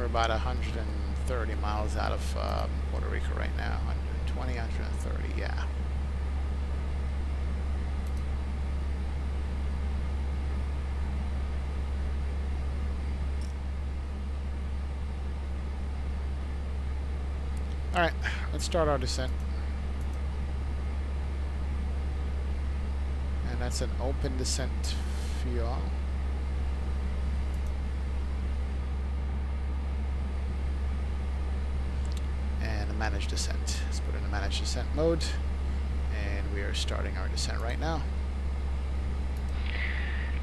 About 130 miles out of Puerto Rico right now. 120, 130, yeah. Alright, let's start our descent. And that's an open descent fuel. Manage descent. Let's put in a manage descent mode, and we are starting our descent right now.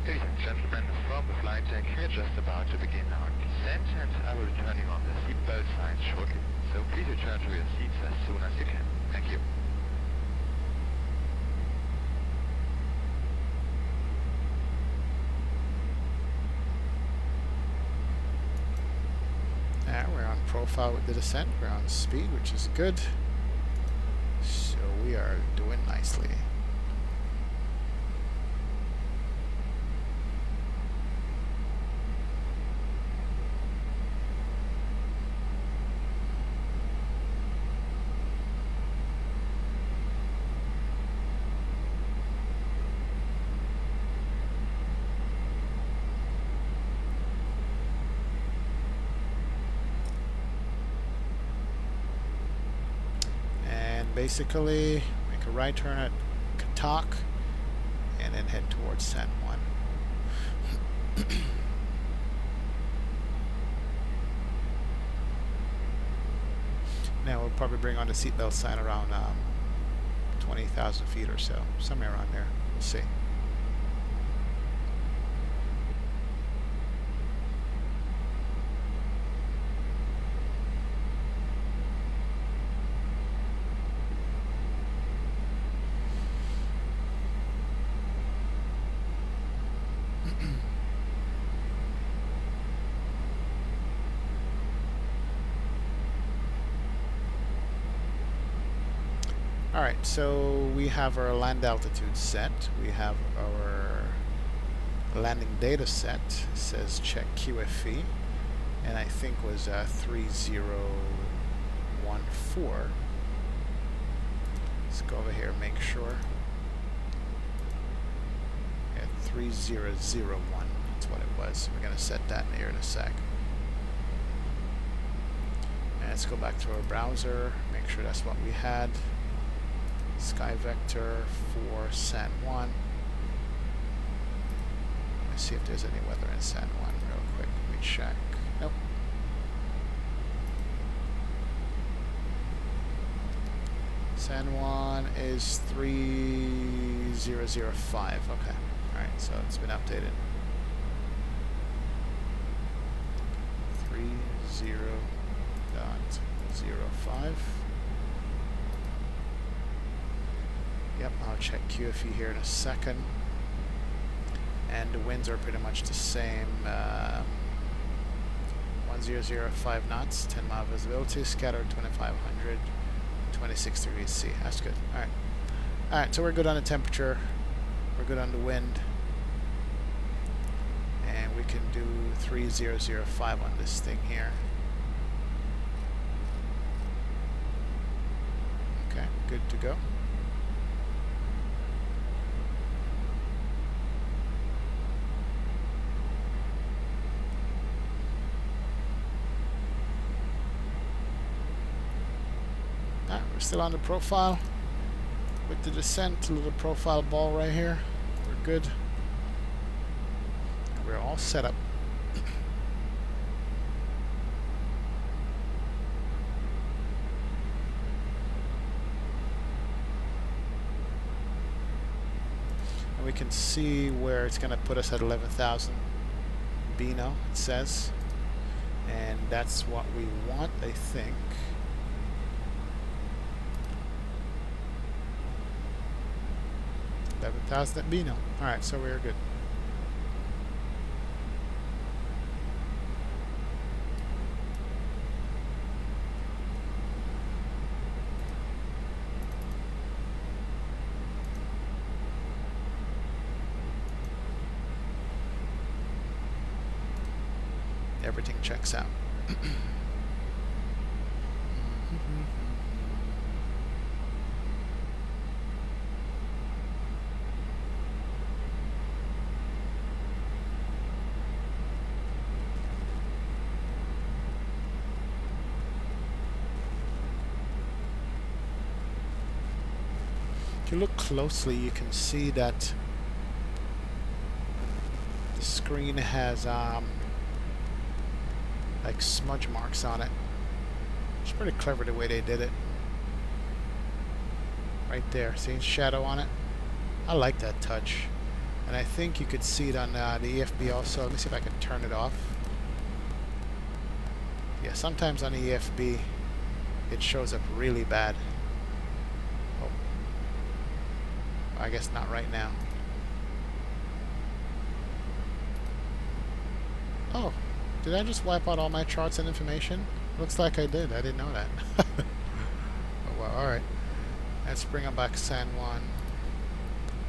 Ladies and gentlemen, from the flight deck, we're just about to begin our descent, and I will be turning on the seatbelt signs shortly. So please return to your seats as soon as you can. Thank you. We're on profile with the descent. We're on speed, which is good. So we are doing nicely. Basically, make a right turn at Takeoff and then head towards San Juan. Now we'll probably bring on the seatbelt sign around 20,000 feet or so, somewhere around there. We'll see. Alright, so we have our land altitude set. We have our landing data set. It says check QFE, and I think was 3014. Let's go over here and make sure. Yeah, 3001. That's what it was. We're going to set that here in a sec. And let's go back to our browser, make sure that's what we had. Sky vector for San Juan. Let me see if there's any weather in San Juan real quick. Let me check. Nope. San Juan is 3005. Okay. Alright, so it's been updated. 30.05. Yep, I'll check QFE here in a second. And the winds are pretty much the same. 1005 knots, 10 mile visibility, scattered 2500, 26 degrees C. That's good. Alright. Alright, so we're good on the temperature. We're good on the wind. And we can do 3005 on this thing here. Okay, good to go. We're still on the profile with the descent, a little profile ball right here. We're good. We're all set up. And we can see where it's going to put us at 11,000 Beano, it says. And that's what we want, I think. 11,000 at Beano. Alright, so we're good. Everything checks out. If you look closely, you can see that the screen has like smudge marks on it. It's pretty clever the way they did it. Right there, see shadow on it? I like that touch. And I think you could see it on the EFB also. Let me see if I can turn it off. Yeah, sometimes on the EFB it shows up really bad. Oh, I guess not right now. Oh, did I just wipe out all my charts and information? Looks like I did. I didn't know that. Oh well, alright. Let's bring up back San Juan.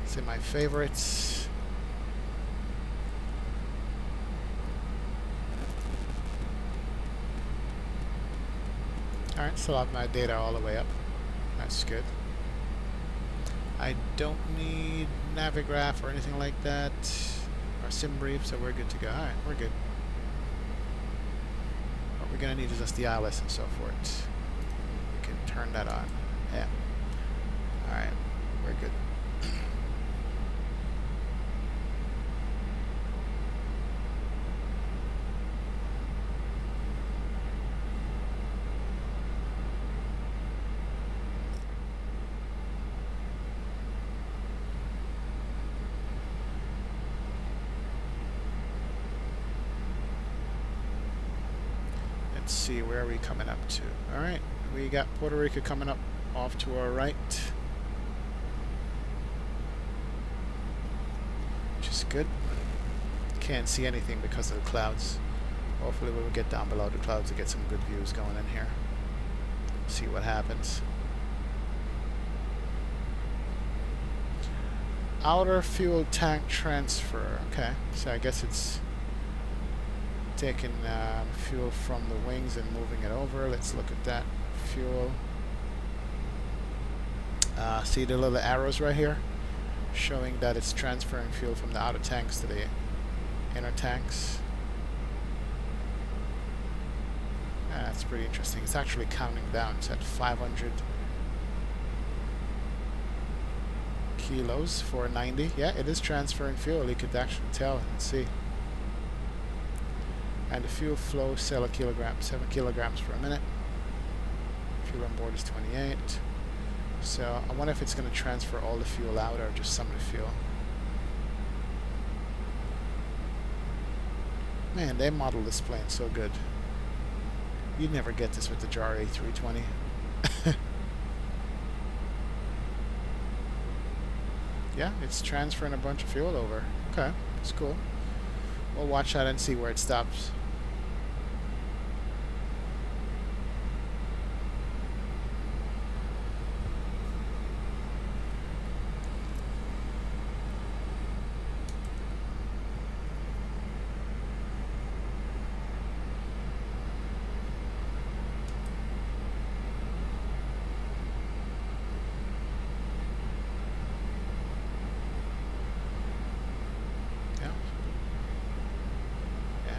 See my favorites. Alright, still have my data all the way up. That's good. I don't need Navigraph or anything like that. Or SimBrief, so we're good to go. Alright, we're good. What we're going to need is just the ILS and so forth. We can turn that on. Yeah. Alright, we're good. Let's see, where are we coming up to? Alright, we got Puerto Rico coming up off to our right. Which is good. Can't see anything because of the clouds. Hopefully we'll get down below the clouds to get some good views going in here. See what happens. Outer fuel tank transfer. Okay, so I guess it's taking fuel from the wings and moving it over. Let's look at that fuel. See the little arrows right here showing that it's transferring fuel from the outer tanks to the inner tanks. That's pretty interesting. It's actually counting down. It's at 500 kilos for 90. Yeah, it is transferring fuel. You could actually tell and see. And the fuel flow, 7 kilograms per minute. Fuel on board is 28. So I wonder if it's going to transfer all the fuel out or just some of the fuel. Man, they modeled this plane so good. You'd never get this with the JAR A320. Yeah, it's transferring a bunch of fuel over. Okay, that's cool. We'll watch that and see where it stops.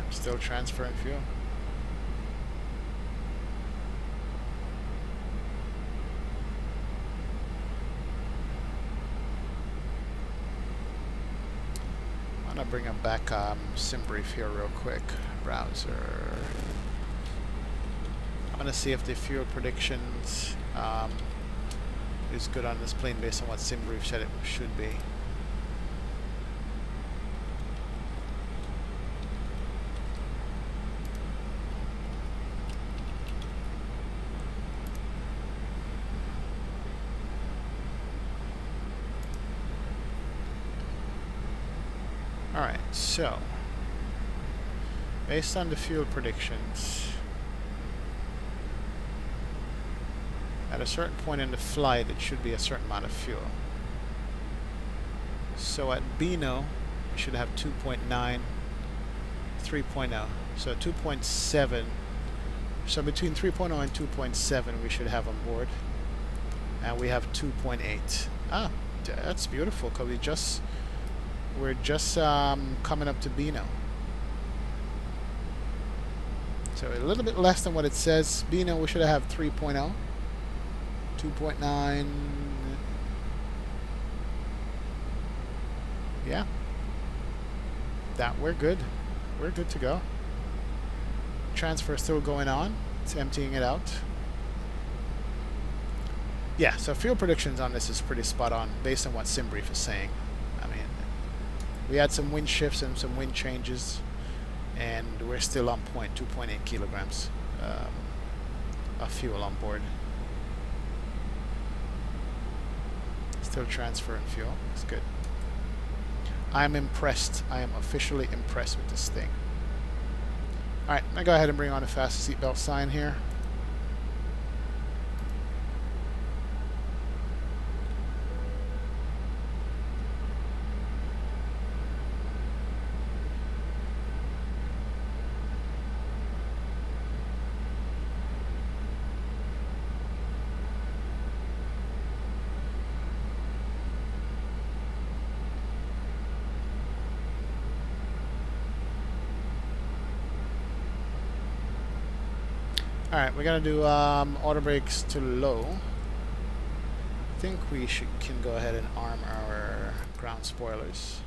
Still transferring fuel. I'm gonna bring up back SimBrief here real quick. Browser. I'm gonna see if the fuel predictions is good on this plane based on what SimBrief said it should be. Alright, so based on the fuel predictions, at a certain point in the flight it should be a certain amount of fuel. So at Bino we should have 2.9, 3.0. So 2.7. So between 3.0 and 2.7 we should have on board. And we have 2.8. Ah, that's beautiful because we're just coming up to Bino. So a little bit less than what it says. Bino, we should have 3.0. 2.9. Yeah. We're good. We're good to go. Transfer is still going on. It's emptying it out. Yeah, so fuel predictions on this is pretty spot on based on what SimBrief is saying. I mean, We had some wind shifts and some wind changes, and we're still on point, 2.8 kilograms of fuel on board. Still transferring fuel. It's good. I'm impressed. I am officially impressed with this thing. Alright, I'm going to go ahead and bring on the fastest seatbelt sign here. Alright, we're gonna do auto brakes to low. I think we can go ahead and arm our ground spoilers.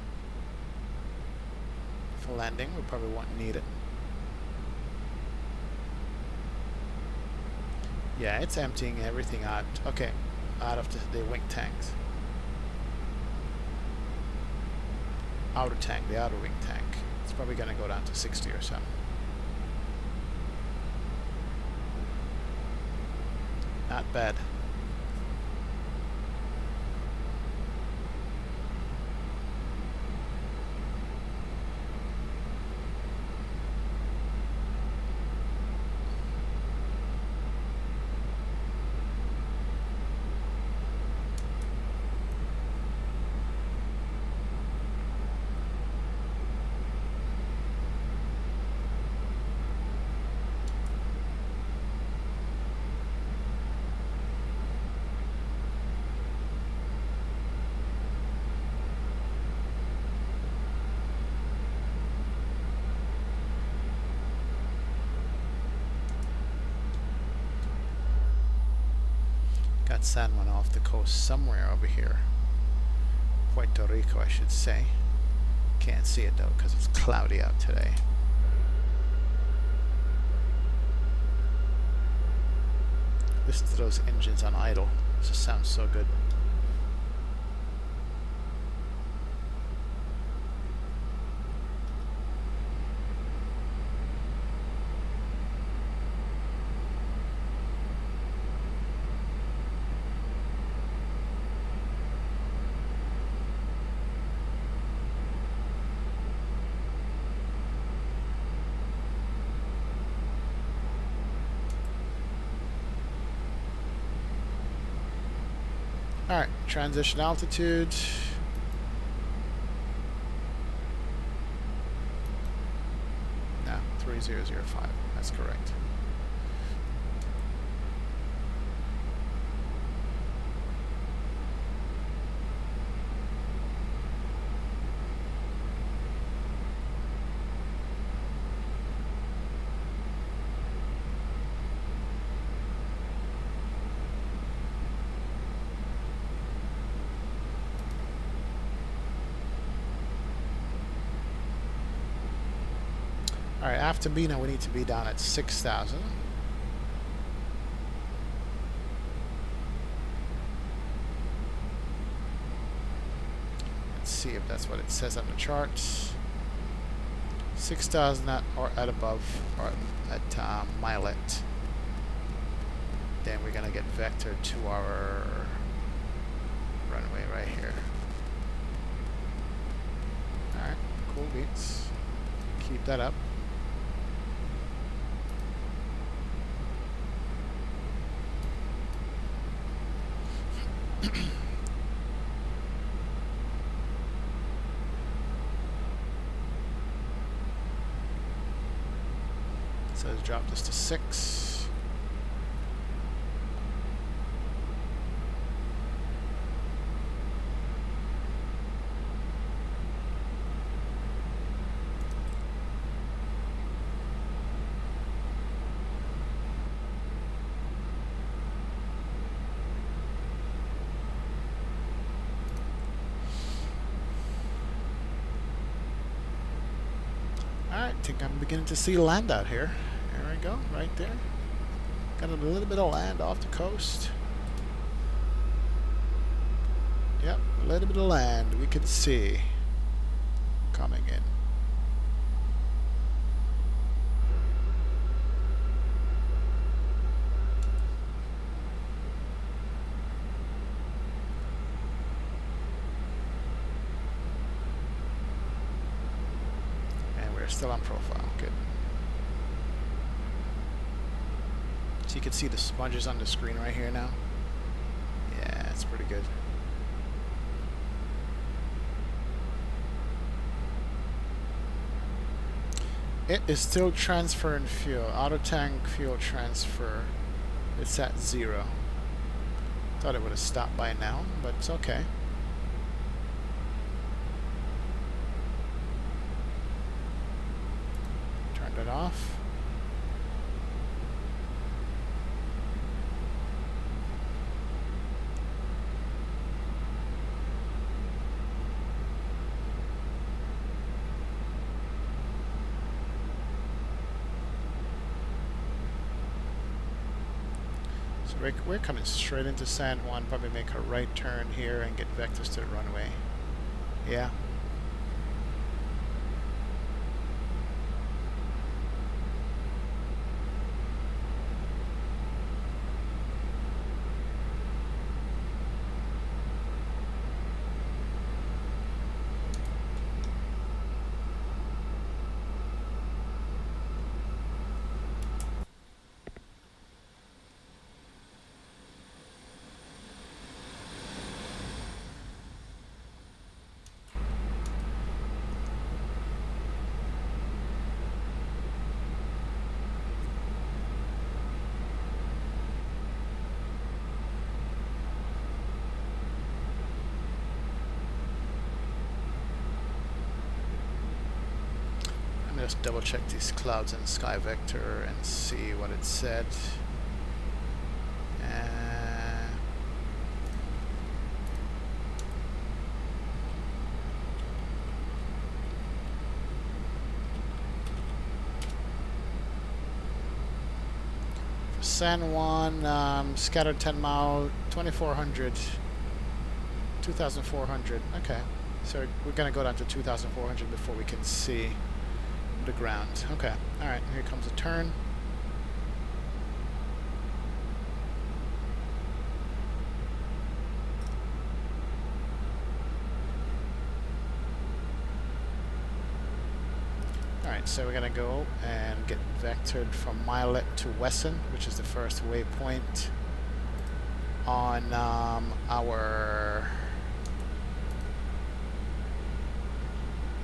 For landing, we probably won't need it. Yeah, it's emptying everything out. Okay, out of the wing tanks. Outer tank, the outer wing tank. It's probably gonna go down to 60 or something. Not bad. Got San Juan off the coast somewhere over here. Puerto Rico, I should say. Can't see it though because it's cloudy out today. Listen to those engines on idle. This just sounds so good. Alright, transition altitude. No, 3005. That's correct. Alright, after Bina we need to be down at 6,000. Let's see if that's what it says on the charts. 6,000 or at above, or at Milet. Then we're gonna get vectored to our runway right here. Alright, cool beats. Keep that up. So let's drop this to 6. Alright, I think I'm beginning to see land out here. There we go, right there. Got a little bit of land off the coast. Yep, a little bit of land we can see. coming in. And we're still on profile. Good. So you can see the sponges on the screen right here now. Yeah, it's pretty good. It is still transferring fuel. Auto tank fuel transfer. It's at 0. Thought it would have stopped by now, but it's okay. Turned it off. We're coming straight into San Juan, probably make a right turn here and get vectors to the runway. Yeah. Just double check these clouds and sky vector and see what it said. For San Juan, scattered 10 mile, 2400, 2400. Okay, so we're gonna go down to 2400 before we can see the ground. Okay, alright, here comes a turn. Alright, so we're gonna go and get vectored from Milet to Wesson, which is the first waypoint on our...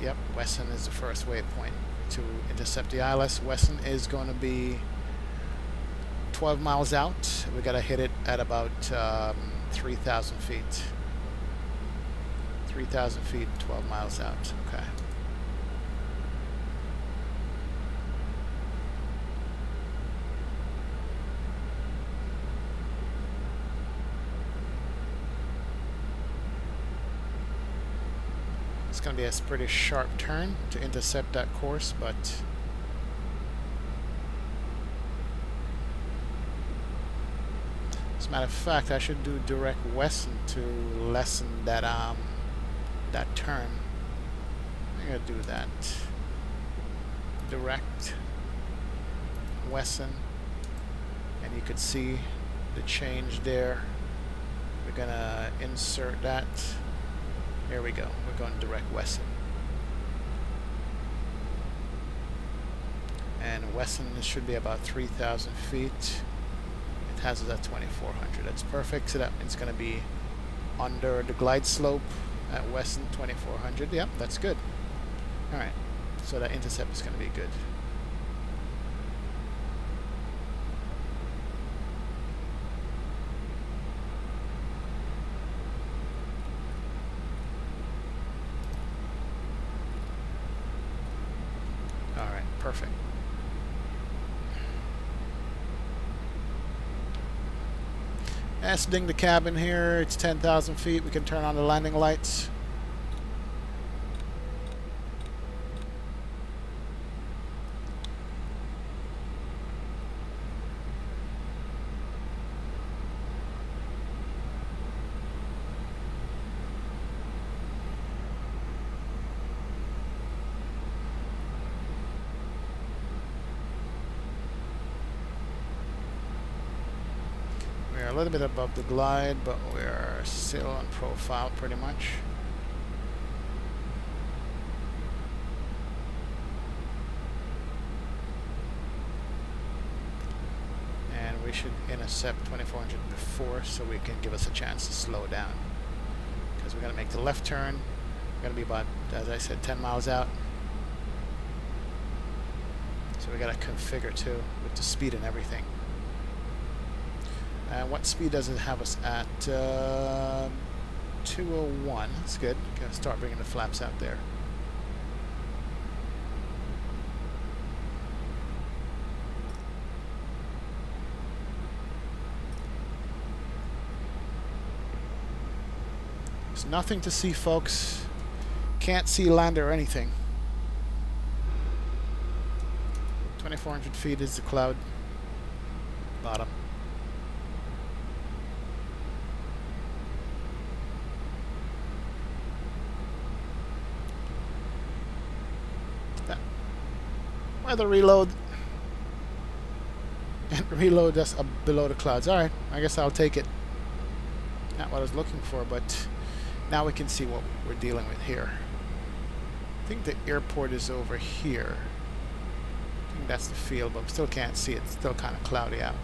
Yep, Wesson is the first waypoint to intercept the ILS. Wesson is going to be 12 miles out. We got to hit it at about 3,000 feet. 3,000 feet, 12 miles out. Okay. It's going to be a pretty sharp turn to intercept that course, but as a matter of fact, I should do direct Wesson to lessen that that turn. I'm going to do that. Direct Wesson, and you could see the change there. We're going to insert that. Here we go. We're going direct Wesson. And Wesson should be about 3,000 feet. It has it at 2,400. That's perfect. So that it's going to be under the glide slope at Wesson, 2,400. Yep, that's good. All right. So that intercept is going to be good. Perfect. Let's ding the cabin here. It's 10,000 feet. We can turn on the landing lights. a little bit above the glide, but we're still on profile pretty much. And we should intercept 2400 before, so we can give us a chance to slow down. Because we're going to make the left turn. We're going to be about, as I said, 10 miles out. So we got to configure too with the speed and everything. And what speed does it have us at? 201. That's good. Gonna start bringing the flaps out there. There's nothing to see, folks. Can't see land or anything. 2400 feet is the cloud bottom. Weather reload and reload us up below the clouds. Alright, I guess I'll take it. Not what I was looking for, but now we can see what we're dealing with here. I think the airport is over here. I think that's the field, but we still can't see it. It's still kind of cloudy out.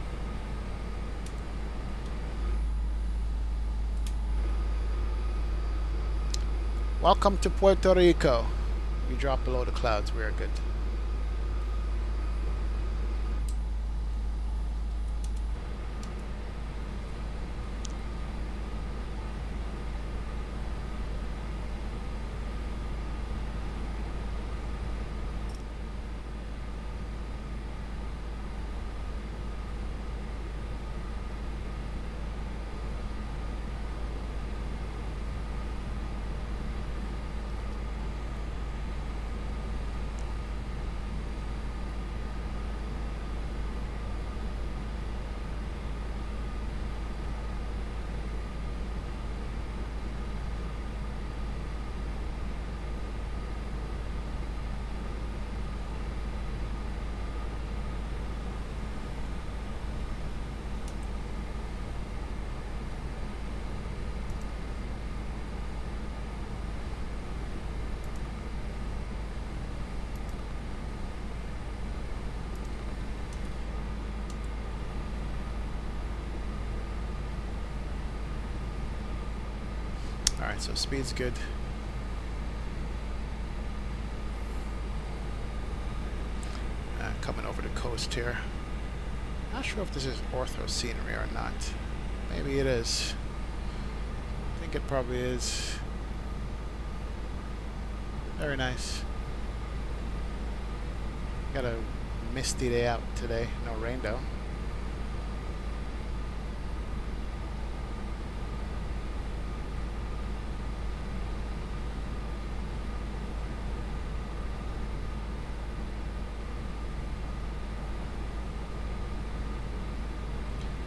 Welcome to Puerto Rico. We drop below the clouds. We are good. Alright, so speed's good. Coming over the coast here. Not sure if this is ortho scenery or not. Maybe it is. I think it probably is. Very nice. Got a misty day out today. No rain though.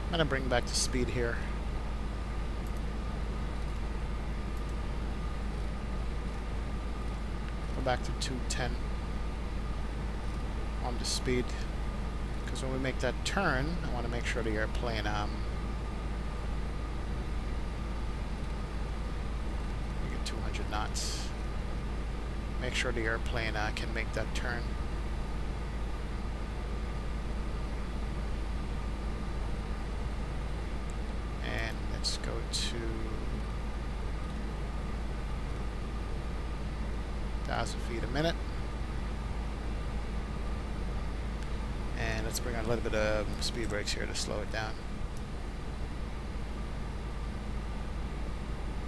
I'm gonna bring back the speed here. Go back to 210 on the speed, because when we make that turn, I want to make sure the airplane we get 200 knots. Make sure the airplane can make that turn. Let's go to 1,000 feet a minute. And let's bring on a little bit of speed brakes here to slow it down.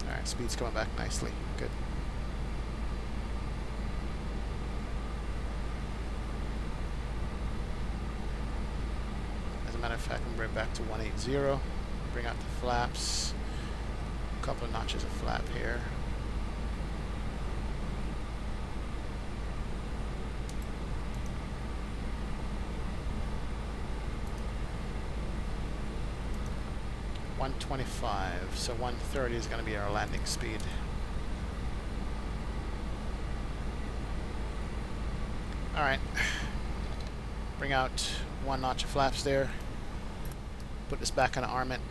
Alright, speed's coming back nicely. Good. As a matter of fact, I'm bring it back to 180. Bring out the flaps. A couple of notches of flap here. .125, so 130 is going to be our landing speed. Alright. Bring out one notch of flaps there. Put this back on armament.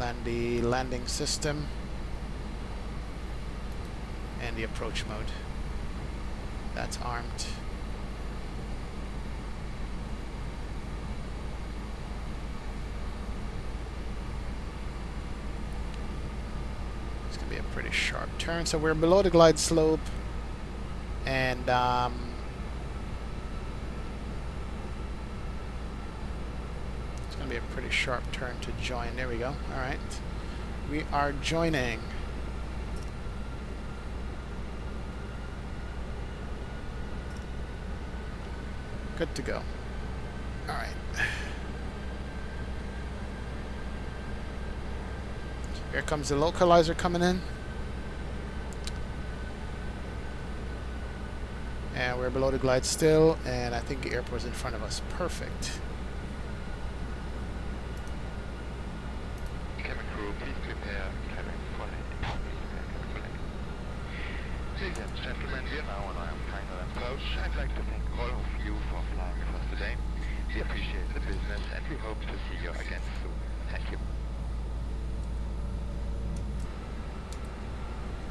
Land the landing system and the approach mode. That's armed. It's gonna be a pretty sharp turn. So we're below the glide slope, and it's gonna be a pretty sharp turn to join. There we go. All right, we are joining. Good to go. All right. Here comes the localizer coming in. And we're below the glide still, and I think the airport's in front of us. Perfect. Cabin crew, please prepare cabin for landing. Ladies and gentlemen, we are now on our final approach. I'd like to thank all of you for flying with us today. We appreciate the business and we hope to see you again soon. Thank you.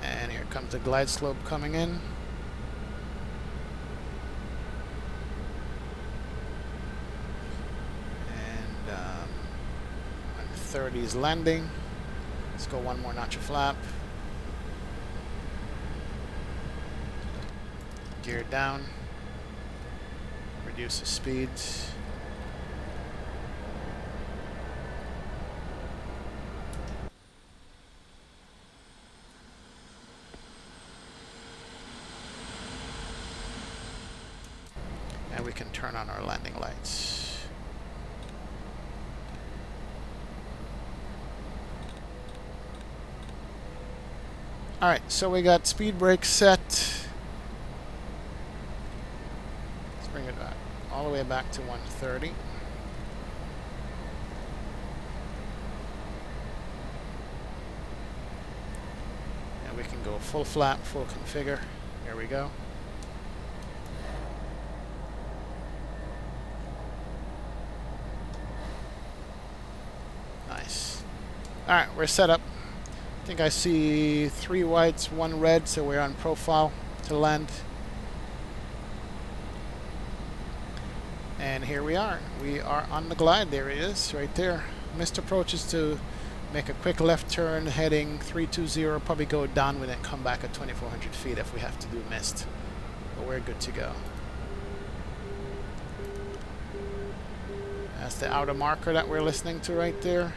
And here comes the glide slope coming in. And 130 is landing. Let's go one more notch of flap. Gear down. Reduce the speeds. And we can turn on our landing lights. Alright, so we got speed brake set. Let's bring it back all the way back to 130. And we can go full flap, full configure. Here we go. Nice. Alright, we're set up. I think I see 3 whites, 1 red, so we're on profile to land. And here we are. We are on the glide. There it is, right there. Missed approach is to make a quick left turn heading 320, probably go downwind and come back at 2,400 feet if we have to do missed. But we're good to go. That's the outer marker that we're listening to right there.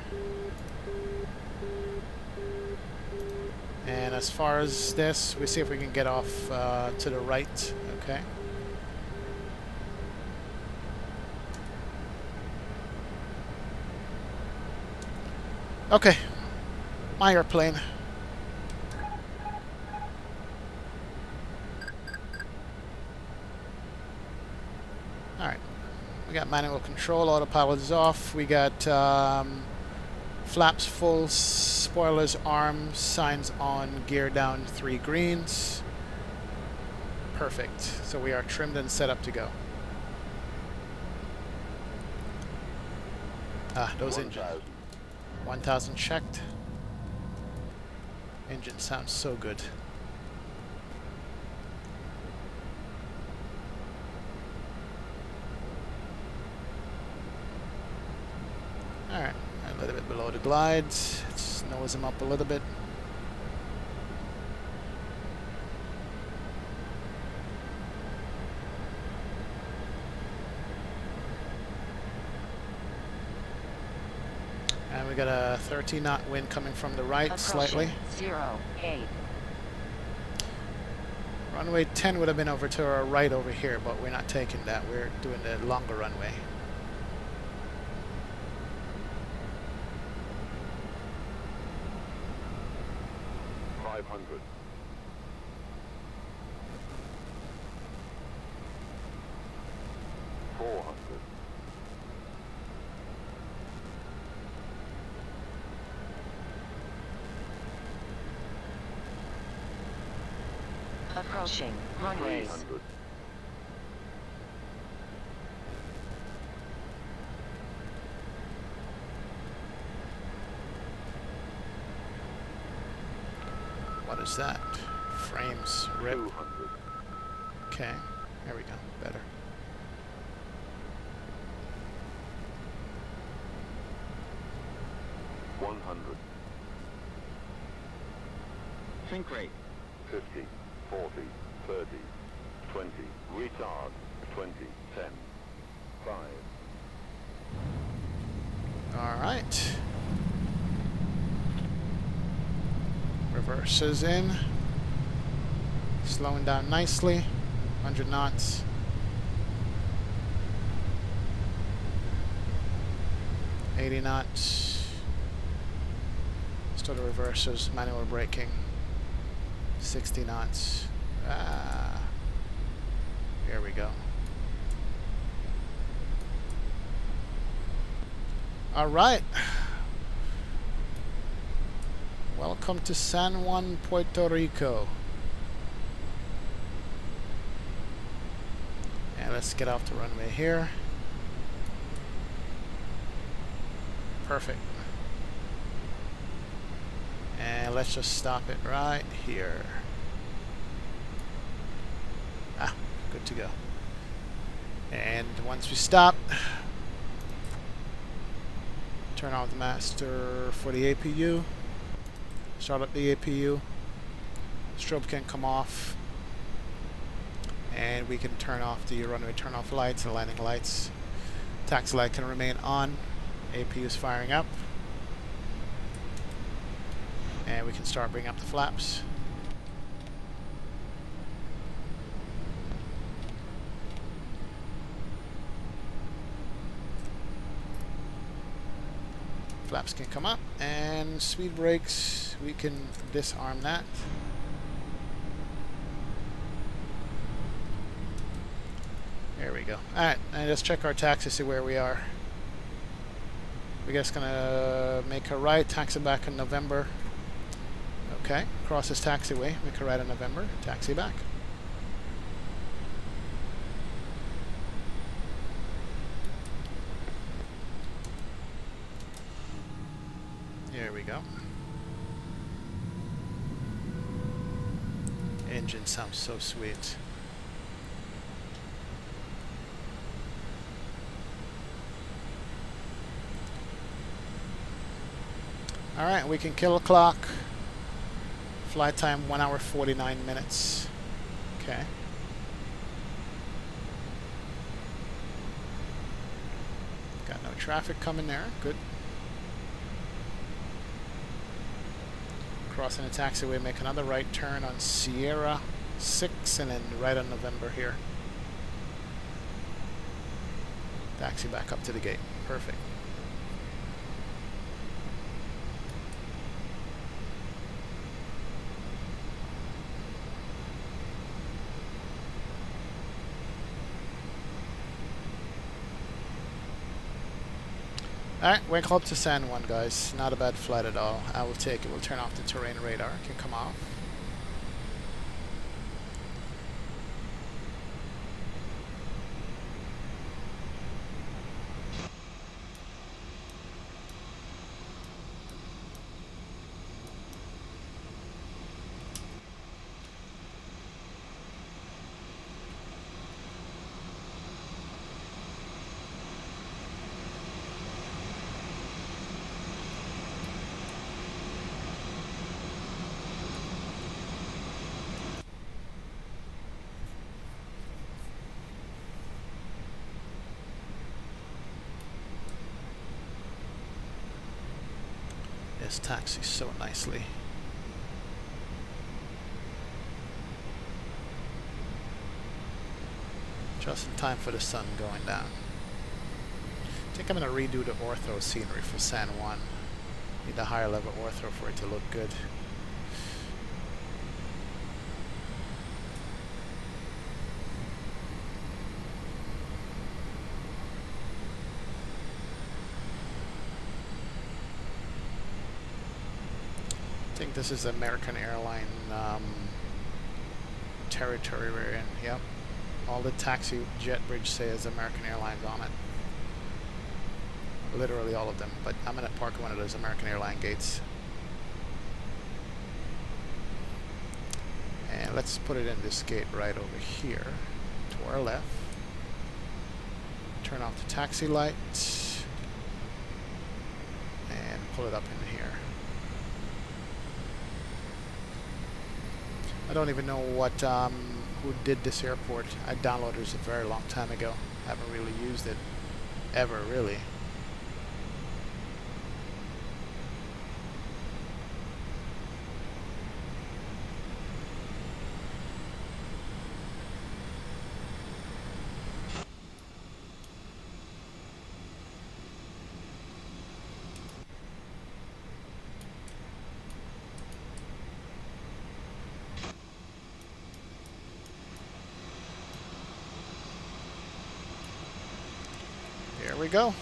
And as far as this, we see if we can get off to the right. Okay. Okay. My airplane. Alright. We got manual control, autopilot is off. We got flaps full, spoilers armed, signs on, gear down, 3 greens. Perfect. So we are trimmed and set up to go. Those engines. 1,000 checked. Engine sounds so good. Alright, a little bit below the glides. Let's nose them up a little bit. And we got a 13-knot wind coming from the right, slightly. 08. Runway 10 would have been over to our right over here, but we're not taking that. We're doing the longer runway. Approaching runways. 300. What is that? Frames rip. 200. Okay, there we go. Better. Think rate. 50, 40, 30, 20, retard, 20, 10, 5. All right. Reverses in. Slowing down nicely. 100 knots. $80 knots. Start the reverses. Manual braking. 60 knots. Here we go. All right. Welcome to San Juan, Puerto Rico. And let's get off the runway here. Perfect. And let's just stop it right here. Ah, good to go. And once we stop, turn off the master for the APU. Start up the APU. Strobe can come off. And we can turn off the runway turn-off lights and landing lights. Taxi light can remain on. APU is firing up. And we can start bringing up the flaps. Flaps can come up, and speed brakes, we can disarm that. There we go. Alright, and let's check our taxi, see where we are. We're just gonna make a right, taxi back in November. Okay, cross this taxiway, make a right in November, taxi back. Here we go. Engine sounds so sweet. Alright, we can kill a clock. Flight time 1 hour 49 minutes. Okay. Got no traffic coming there. Good. Crossing the taxiway, make another right turn on Sierra 6 and then right on November here. Taxi back up to the gate. Perfect. Alright, we're close to San Juan, guys. Not a bad flight at all. I will take it. We'll turn off the terrain radar. It can come off. This taxis so nicely. Just in time for the sun going down. I think I'm going to redo the ortho scenery for San Juan. Need a higher level ortho for it to look good. I think this is American airline territory we're in. Yep. All the taxi jet bridge says American Airlines on it. Literally all of them. But I'm gonna park one of those American airline gates. And let's put it in this gate right over here to our left. Turn off the taxi light and pull it up in here. I don't even know what who did this airport. I downloaded this a very long time ago. I haven't really used it ever, really. Here we go.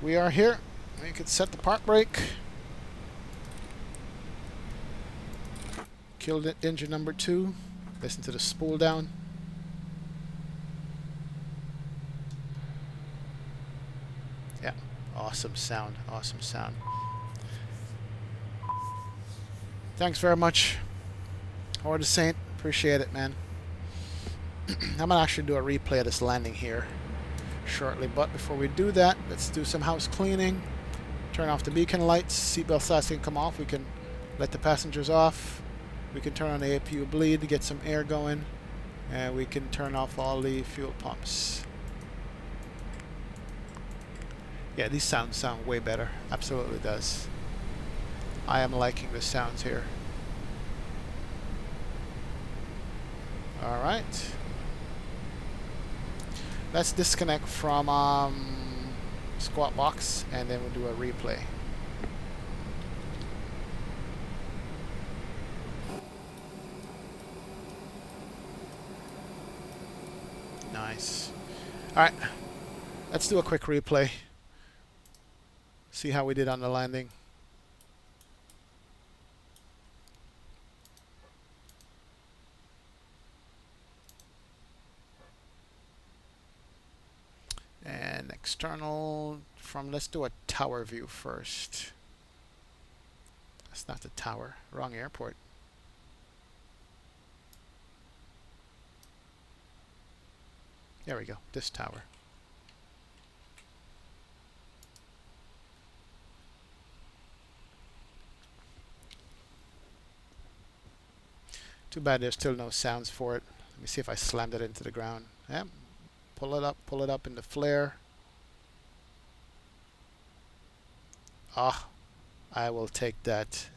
We are here. We can set the park brake. Killed it, engine number 2. Listen to the spool down. Yeah, awesome sound, awesome sound. Thanks very much, Horde of Saint. Appreciate it, man. I'm gonna actually do a replay of this landing here shortly, but before we do that, let's do some house cleaning. Turn off the beacon lights. Seatbelt signs can come off. We can let the passengers off. We can turn on the APU bleed to get some air going, and we can turn off all the fuel pumps. Yeah, these sounds sound way better. Absolutely does. I am liking the sounds here. All right. Let's disconnect from squat box, and then we'll do a replay. Nice. All right. Let's do a quick replay. See how we did on the landing. And external from, let's do a tower view first. That's not the tower, wrong airport. There we go, this tower. Too bad there's still no sounds for it. Let me see if I slammed it into the ground. Yep. Pull it up in the flare. Ah, I will take that.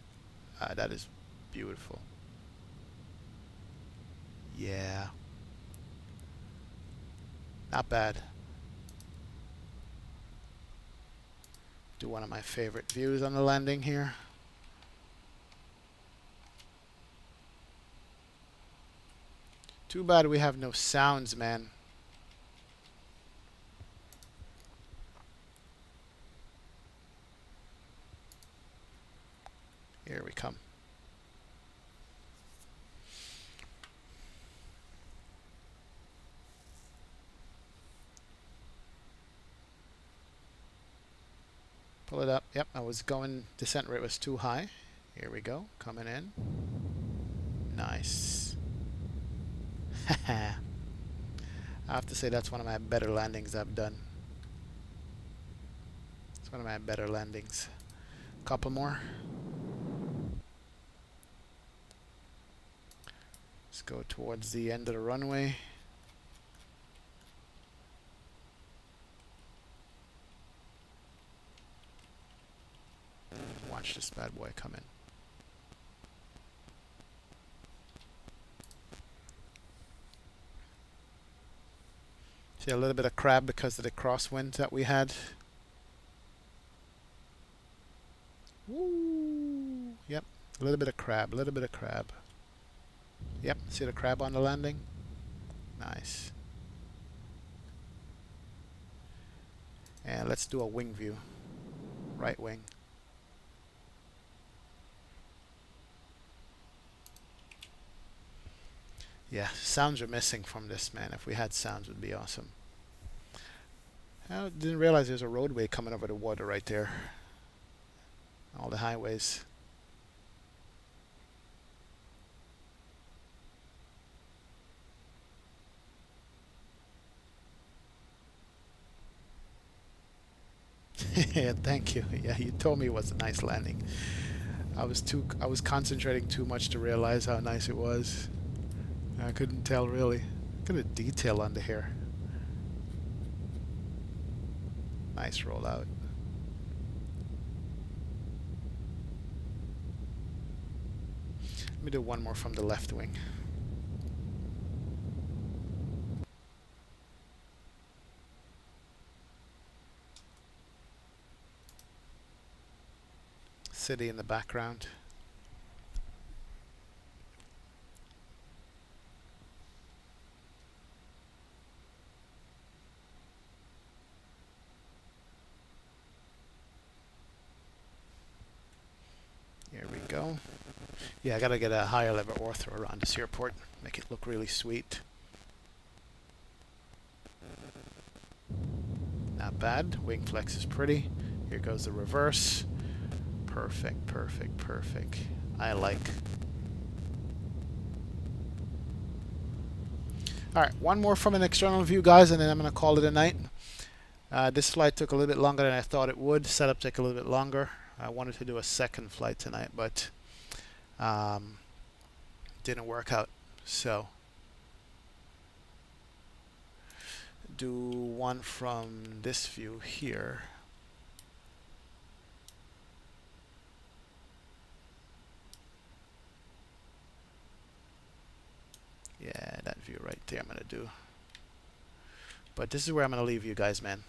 That is beautiful. Yeah. Not bad. Do one of my favorite views on the landing here. Too bad we have no sounds, man. Here we come. Pull it up. Yep, I was going, descent rate was too high. Here we go, coming in. Nice. I have to say that's one of my better landings I've done. It's one of my better landings. Couple more. Let's go towards the end of the runway. Watch this bad boy come in. See a little bit of crab because of the crosswind that we had. Woo! Yep, a little bit of crab, a little bit of crab. Yep, see the crab on the landing? Nice. And let's do a wing view. Right wing. Yeah, sounds are missing from this, man. If we had sounds, it would be awesome. I didn't realize there's a roadway coming over the water right there. All the highways. Yeah, thank you. Yeah, you told me it was a nice landing. I was concentrating too much to realize how nice it was. I couldn't tell really. Look at the detail under here. Nice rollout. Let me do one more from the left wing. City in the background. Here we go. Yeah, I gotta get a higher level ortho around this airport. Make it look really sweet. Not bad. Wing flex is pretty. Here goes the reverse. Perfect, perfect, perfect. I like. Alright, one more from an external view, guys, and then I'm going to call it a night. This flight took a little bit longer than I thought it would. Setup took a little bit longer. I wanted to do a second flight tonight, but didn't work out. So, do one from this view here. Yeah, that view right there I'm going to do. But this is where I'm going to leave you guys, man.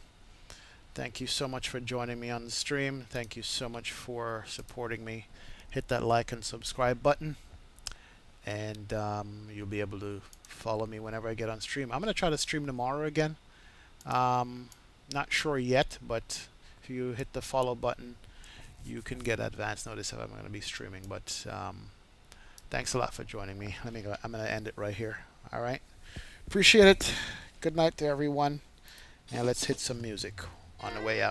Thank you so much for joining me on the stream. Thank you so much for supporting me. Hit that like and subscribe button. And you'll be able to follow me whenever I get on stream. I'm going to try to stream tomorrow again. Not sure yet, but if you hit the follow button, you can get advance notice if I'm going to be streaming. But thanks a lot for joining me. Let me go. I'm going to end it right here. All right. Appreciate it. Good night to everyone. And let's hit some music on the way out.